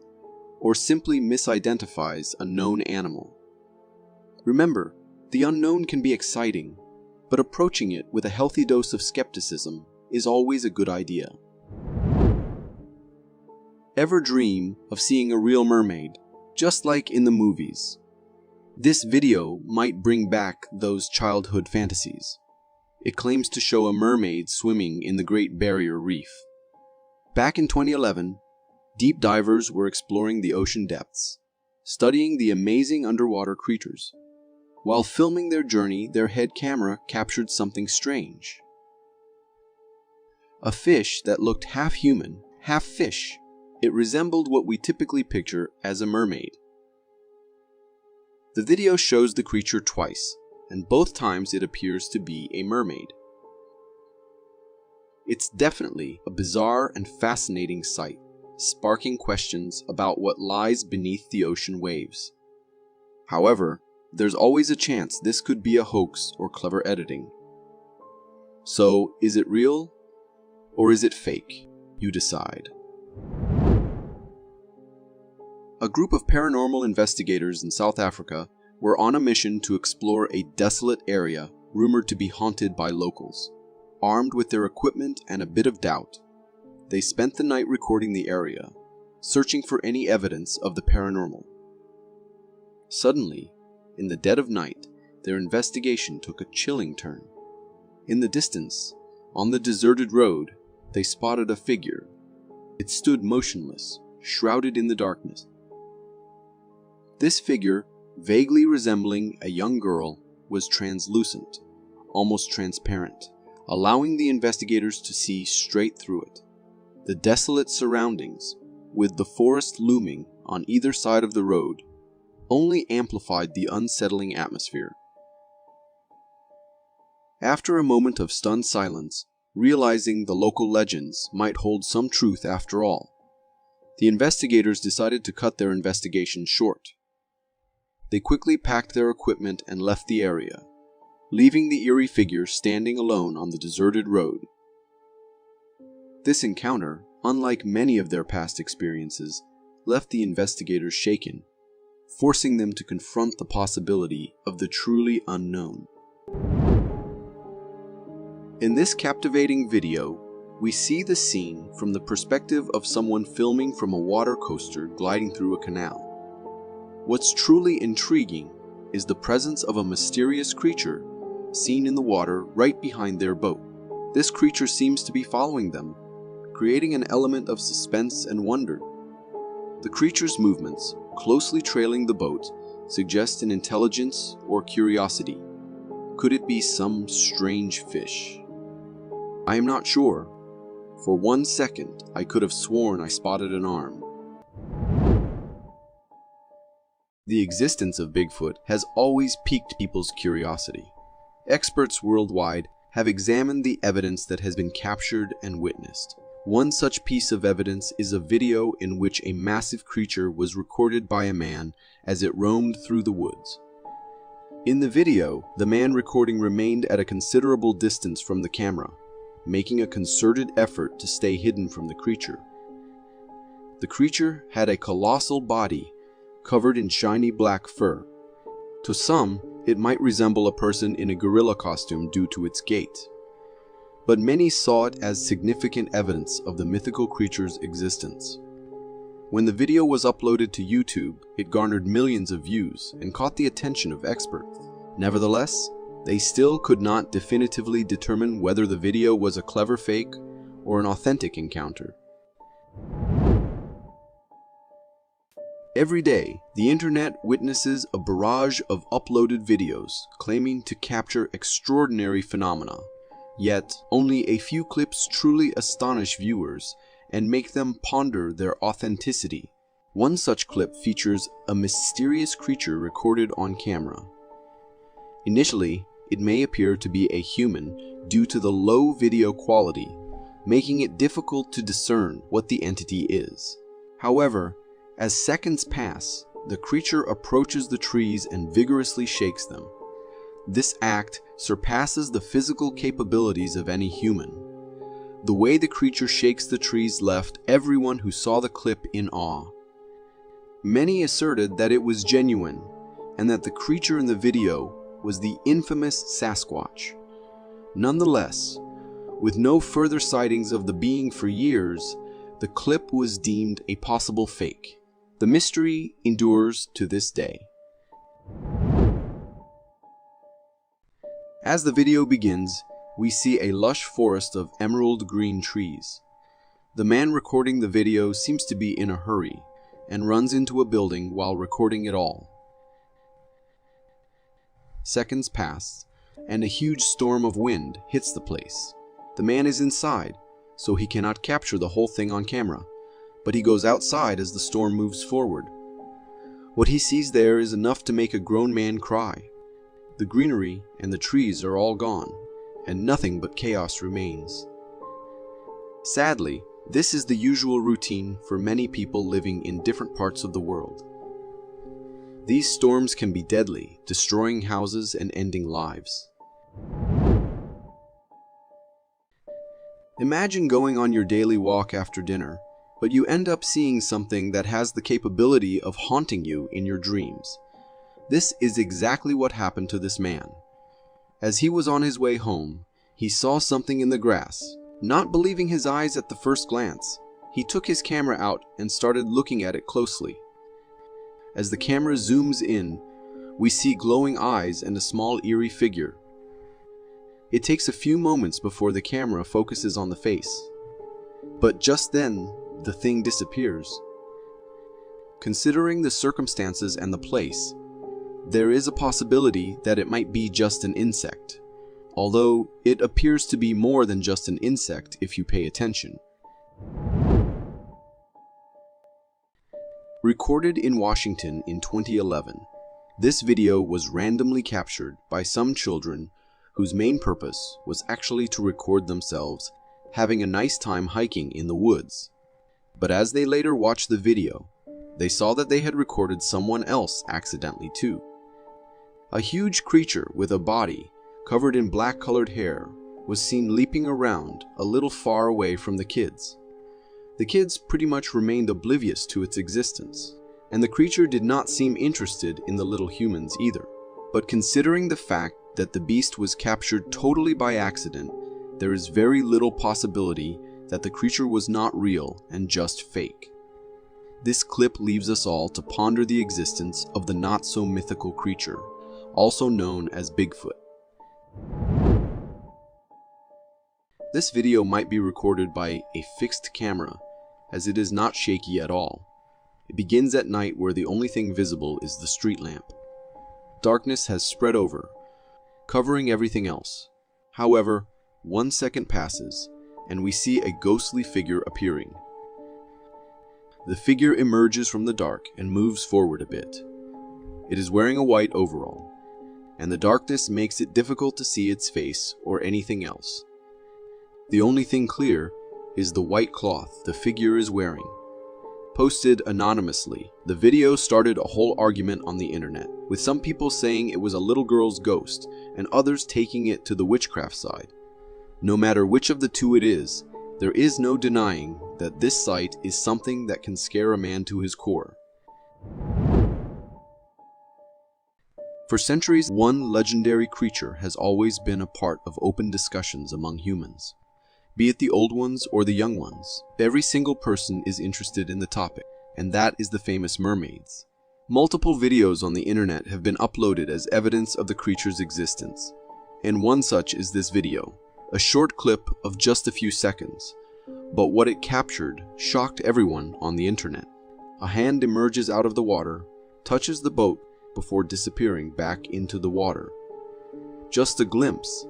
[SPEAKER 1] or simply misidentifies a known animal. Remember, the unknown can be exciting, but approaching it with a healthy dose of skepticism is always a good idea. Ever dream of seeing a real mermaid, just like in the movies? This video might bring back those childhood fantasies. It claims to show a mermaid swimming in the Great Barrier Reef. Back in 2011, deep divers were exploring the ocean depths, studying the amazing underwater creatures. While filming their journey, their head camera captured something strange. A fish that looked half human, half fish. It resembled what we typically picture as a mermaid. The video shows the creature twice, and both times it appears to be a mermaid. It's definitely a bizarre and fascinating sight, sparking questions about what lies beneath the ocean waves. However, there's always a chance this could be a hoax or clever editing. So, is it real or is it fake? You decide. A group of paranormal investigators in South Africa were on a mission to explore a desolate area rumored to be haunted by locals. Armed with their equipment and a bit of doubt, they spent the night recording the area, searching for any evidence of the paranormal. Suddenly, in the dead of night, their investigation took a chilling turn. In the distance, on the deserted road, they spotted a figure. It stood motionless, shrouded in the darkness. This figure, vaguely resembling a young girl, was translucent, almost transparent, allowing the investigators to see straight through it. The desolate surroundings, with the forest looming on either side of the road, only amplified the unsettling atmosphere. After a moment of stunned silence, realizing the local legends might hold some truth after all, the investigators decided to cut their investigation short. They quickly packed their equipment and left the area, leaving the eerie figure standing alone on the deserted road. This encounter, unlike many of their past experiences, left the investigators shaken, forcing them to confront the possibility of the truly unknown. In this captivating video, we see the scene from the perspective of someone filming from a water coaster gliding through a canal. What's truly intriguing is the presence of a mysterious creature seen in the water right behind their boat. This creature seems to be following them, creating an element of suspense and wonder. The creature's movements, closely trailing the boat, suggest an intelligence or curiosity. Could it be some strange fish? I am not sure. For 1 second, I could have sworn I spotted an arm. The existence of Bigfoot has always piqued people's curiosity. Experts worldwide have examined the evidence that has been captured and witnessed. One such piece of evidence is a video in which a massive creature was recorded by a man as it roamed through the woods. In the video, the man recording remained at a considerable distance from the camera, making a concerted effort to stay hidden from the creature. The creature had a colossal body covered in shiny black fur. To some, it might resemble a person in a gorilla costume due to its gait. But many saw it as significant evidence of the mythical creature's existence. When the video was uploaded to YouTube, it garnered millions of views and caught the attention of experts. Nevertheless, they still could not definitively determine whether the video was a clever fake or an authentic encounter. Every day, the internet witnesses a barrage of uploaded videos claiming to capture extraordinary phenomena. Yet, only a few clips truly astonish viewers and make them ponder their authenticity. One such clip features a mysterious creature recorded on camera. Initially, it may appear to be a human due to the low video quality, making it difficult to discern what the entity is. However, as seconds pass, the creature approaches the trees and vigorously shakes them. This act surpasses the physical capabilities of any human. The way the creature shakes the trees left everyone who saw the clip in awe. Many asserted that it was genuine and that the creature in the video was the infamous Sasquatch. Nonetheless, with no further sightings of the being for years, the clip was deemed a possible fake. The mystery endures to this day. As the video begins, we see a lush forest of emerald green trees. The man recording the video seems to be in a hurry and runs into a building while recording it all. Seconds pass, and a huge storm of wind hits the place. The man is inside, so he cannot capture the whole thing on camera, but he goes outside as the storm moves forward. What he sees there is enough to make a grown man cry. The greenery and the trees are all gone, and nothing but chaos remains. Sadly, this is the usual routine for many people living in different parts of the world. These storms can be deadly, destroying houses and ending lives. Imagine going on your daily walk after dinner, but you end up seeing something that has the capability of haunting you in your dreams. This is exactly what happened to this man. As he was on his way home, he saw something in the grass. Not believing his eyes at the first glance, he took his camera out and started looking at it closely. As the camera zooms in, we see glowing eyes and a small eerie figure. It takes a few moments before the camera focuses on the face. But just then, the thing disappears. Considering the circumstances and the place, there is a possibility that it might be just an insect, although it appears to be more than just an insect if you pay attention. Recorded in Washington in 2011, this video was randomly captured by some children whose main purpose was actually to record themselves having a nice time hiking in the woods. But as they later watched the video, they saw that they had recorded someone else accidentally too. A huge creature with a body covered in black-colored hair was seen leaping around a little far away from the kids. The kids pretty much remained oblivious to its existence, and the creature did not seem interested in the little humans either. But considering the fact that the beast was captured totally by accident, there is very little possibility that the creature was not real and just fake. This clip leaves us all to ponder the existence of the not-so-mythical creature, also known as Bigfoot. This video might be recorded by a fixed camera, as it is not shaky at all. It begins at night where the only thing visible is the street lamp. Darkness has spread over, covering everything else. However, 1 second passes, and we see a ghostly figure appearing. The figure emerges from the dark and moves forward a bit. It is wearing a white overall, and the darkness makes it difficult to see its face or anything else. The only thing clear is the white cloth the figure is wearing. Posted anonymously, the video started a whole argument on the internet, with some people saying it was a little girl's ghost and others taking it to the witchcraft side. No matter which of the two it is, there is no denying that this sight is something that can scare a man to his core. For centuries, one legendary creature has always been a part of open discussions among humans. Be it the old ones or the young ones, every single person is interested in the topic, and that is the famous mermaids. Multiple videos on the internet have been uploaded as evidence of the creature's existence, and one such is this video, a short clip of just a few seconds. But what it captured shocked everyone on the internet. A hand emerges out of the water, touches the boat before disappearing back into the water. Just a glimpse,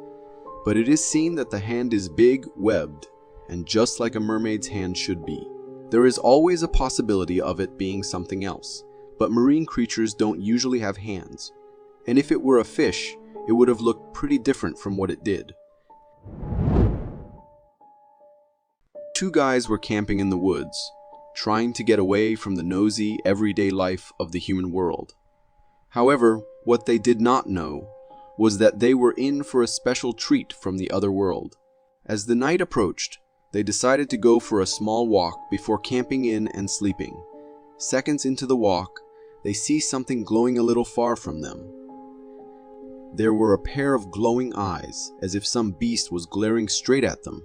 [SPEAKER 1] but it is seen that the hand is big, webbed, and just like a mermaid's hand should be. There is always a possibility of it being something else, but marine creatures don't usually have hands, and if it were a fish, it would have looked pretty different from what it did. Two guys were camping in the woods, trying to get away from the nosy, everyday life of the human world. However, what they did not know was that they were in for a special treat from the other world. As the night approached, they decided to go for a small walk before camping in and sleeping. Seconds into the walk, they see something glowing a little far from them. There were a pair of glowing eyes, as if some beast was glaring straight at them,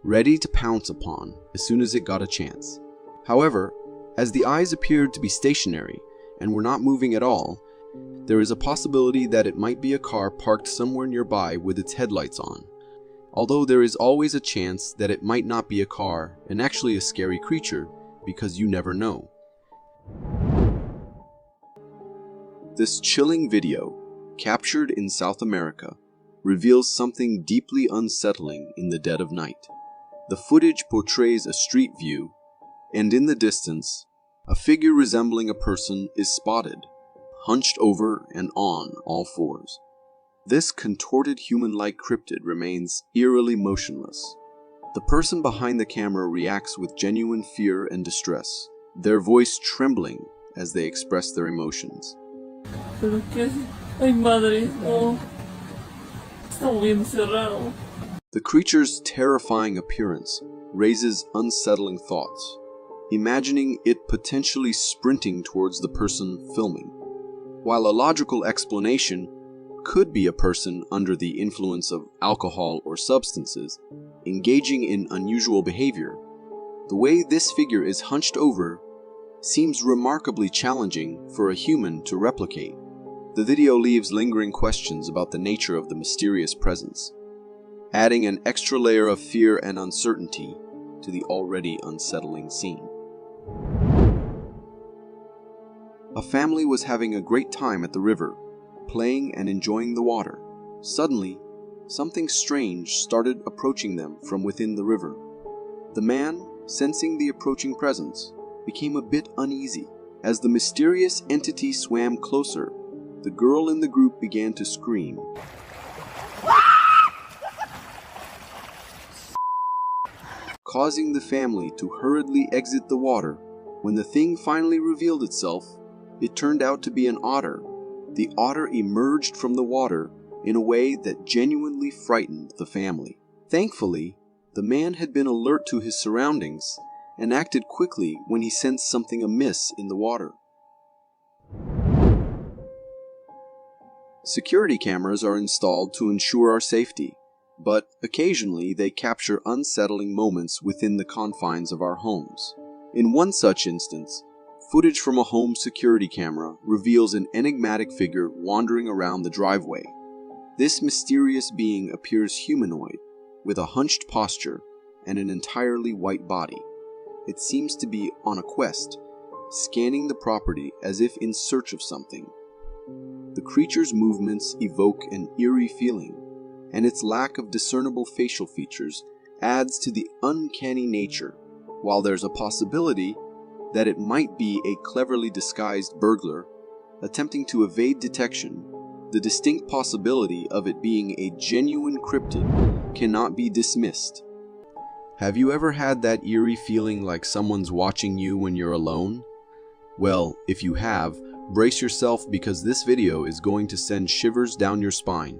[SPEAKER 1] ready to pounce upon as soon as it got a chance. However, as the eyes appeared to be stationary and were not moving at all, there is a possibility that it might be a car parked somewhere nearby with its headlights on, although there is always a chance that it might not be a car and actually a scary creature, because you never know. This chilling video, captured in South America, reveals something deeply unsettling in the dead of night. The footage portrays a street view, and in the distance, a figure resembling a person is spotted, hunched over and on all fours. This contorted human-like cryptid remains eerily motionless. The person behind the camera reacts with genuine fear and distress, their voice trembling as they express their emotions. The creature's terrifying appearance raises unsettling thoughts, imagining it potentially sprinting towards the person filming. While a logical explanation could be a person under the influence of alcohol or substances, engaging in unusual behavior, the way this figure is hunched over seems remarkably challenging for a human to replicate. The video leaves lingering questions about the nature of the mysterious presence, adding an extra layer of fear and uncertainty to the already unsettling scene. A family was having a great time at the river, playing and enjoying the water. Suddenly, something strange started approaching them from within the river. The man, sensing the approaching presence, became a bit uneasy. As the mysterious entity swam closer, the girl in the group began to scream, causing the family to hurriedly exit the water. When the thing finally revealed itself, it turned out to be an otter. The otter emerged from the water in a way that genuinely frightened the family. Thankfully, the man had been alert to his surroundings and acted quickly when he sensed something amiss in the water. Security cameras are installed to ensure our safety, but occasionally they capture unsettling moments within the confines of our homes. In one such instance, footage from a home security camera reveals an enigmatic figure wandering around the driveway. This mysterious being appears humanoid, with a hunched posture and an entirely white body. It seems to be on a quest, scanning the property as if in search of something. The creature's movements evoke an eerie feeling, and its lack of discernible facial features adds to the uncanny nature. While there's a possibility that it might be a cleverly disguised burglar attempting to evade detection, the distinct possibility of it being a genuine cryptid cannot be dismissed. Have you ever had that eerie feeling like someone's watching you when you're alone? Well, if you have, brace yourself, because this video is going to send shivers down your spine.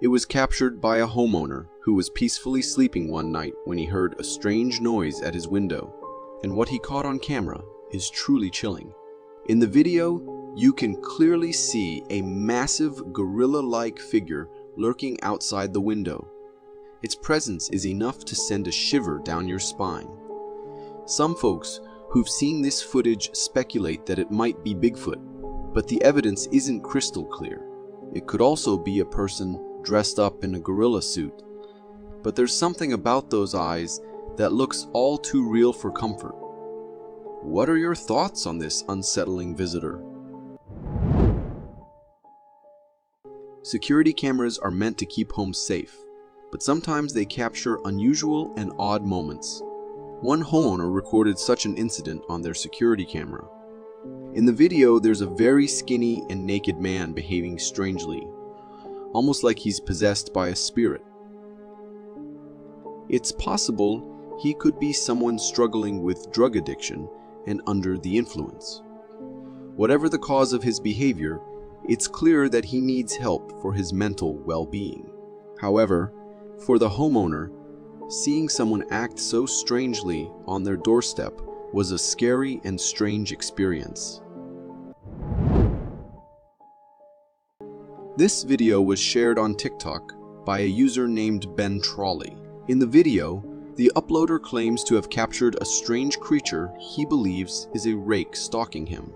[SPEAKER 1] It was captured by a homeowner who was peacefully sleeping one night when he heard a strange noise at his window, and what he caught on camera is truly chilling. In the video, you can clearly see a massive gorilla-like figure lurking outside the window. Its presence is enough to send a shiver down your spine. Some folks who've seen this footage speculate that it might be Bigfoot, but the evidence isn't crystal clear. It could also be a person dressed up in a gorilla suit, but there's something about those eyes that looks all too real for comfort. What are your thoughts on this unsettling visitor? Security cameras are meant to keep homes safe, but sometimes they capture unusual and odd moments. One homeowner recorded such an incident on their security camera. In the video, there's a very skinny and naked man behaving strangely, almost like he's possessed by a spirit. It's possible he could be someone struggling with drug addiction and under the influence. Whatever the cause of his behavior, it's clear that he needs help for his mental well-being. However, for the homeowner, seeing someone act so strangely on their doorstep was a scary and strange experience. This video was shared on TikTok by a user named Ben Trolley. In the video, the uploader claims to have captured a strange creature he believes is a rake stalking him.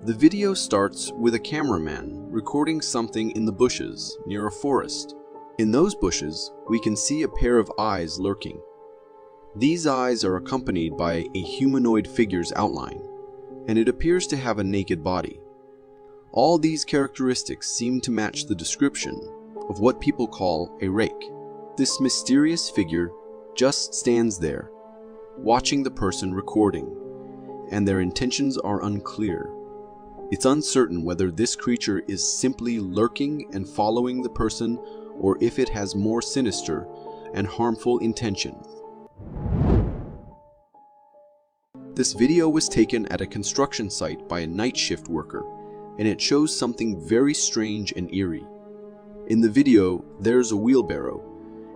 [SPEAKER 1] The video starts with a cameraman recording something in the bushes near a forest. In those bushes, we can see a pair of eyes lurking. These eyes are accompanied by a humanoid figure's outline, and it appears to have a naked body. All these characteristics seem to match the description of what people call a rake. This mysterious figure just stands there, watching the person recording, and their intentions are unclear. It's uncertain whether this creature is simply lurking and following the person, or if it has more sinister and harmful intentions. This video was taken at a construction site by a night shift worker, and it shows something very strange and eerie. In the video, there's a wheelbarrow,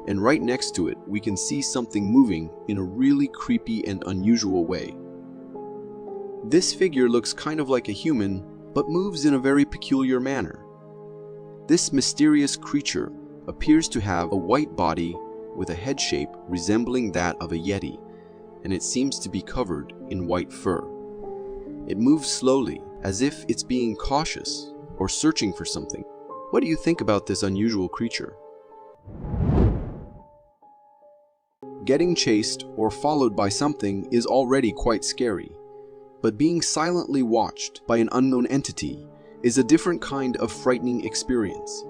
[SPEAKER 1] and right next to it, we can see something moving in a really creepy and unusual way. This figure looks kind of like a human, but moves in a very peculiar manner. This mysterious creature appears to have a white body with a head shape resembling that of a yeti, and it seems to be covered in white fur. It moves slowly, as if it's being cautious or searching for something. What do you think about this unusual creature? Getting chased or followed by something is already quite scary, but being silently watched by an unknown entity is a different kind of frightening experience.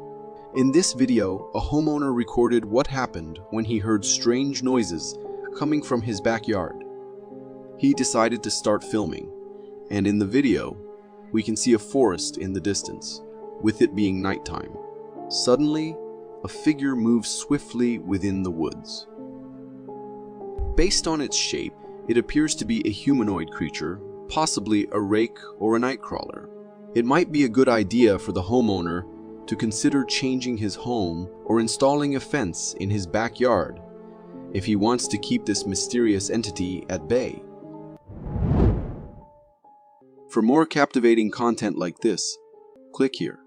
[SPEAKER 1] In this video, a homeowner recorded what happened when he heard strange noises coming from his backyard. He decided to start filming, and in the video, we can see a forest in the distance, with it being nighttime. Suddenly, a figure moves swiftly within the woods. Based on its shape, it appears to be a humanoid creature, possibly a rake or a nightcrawler. It might be a good idea for the homeowner to consider changing his home or installing a fence in his backyard if he wants to keep this mysterious entity at bay. For more captivating content like this, click here.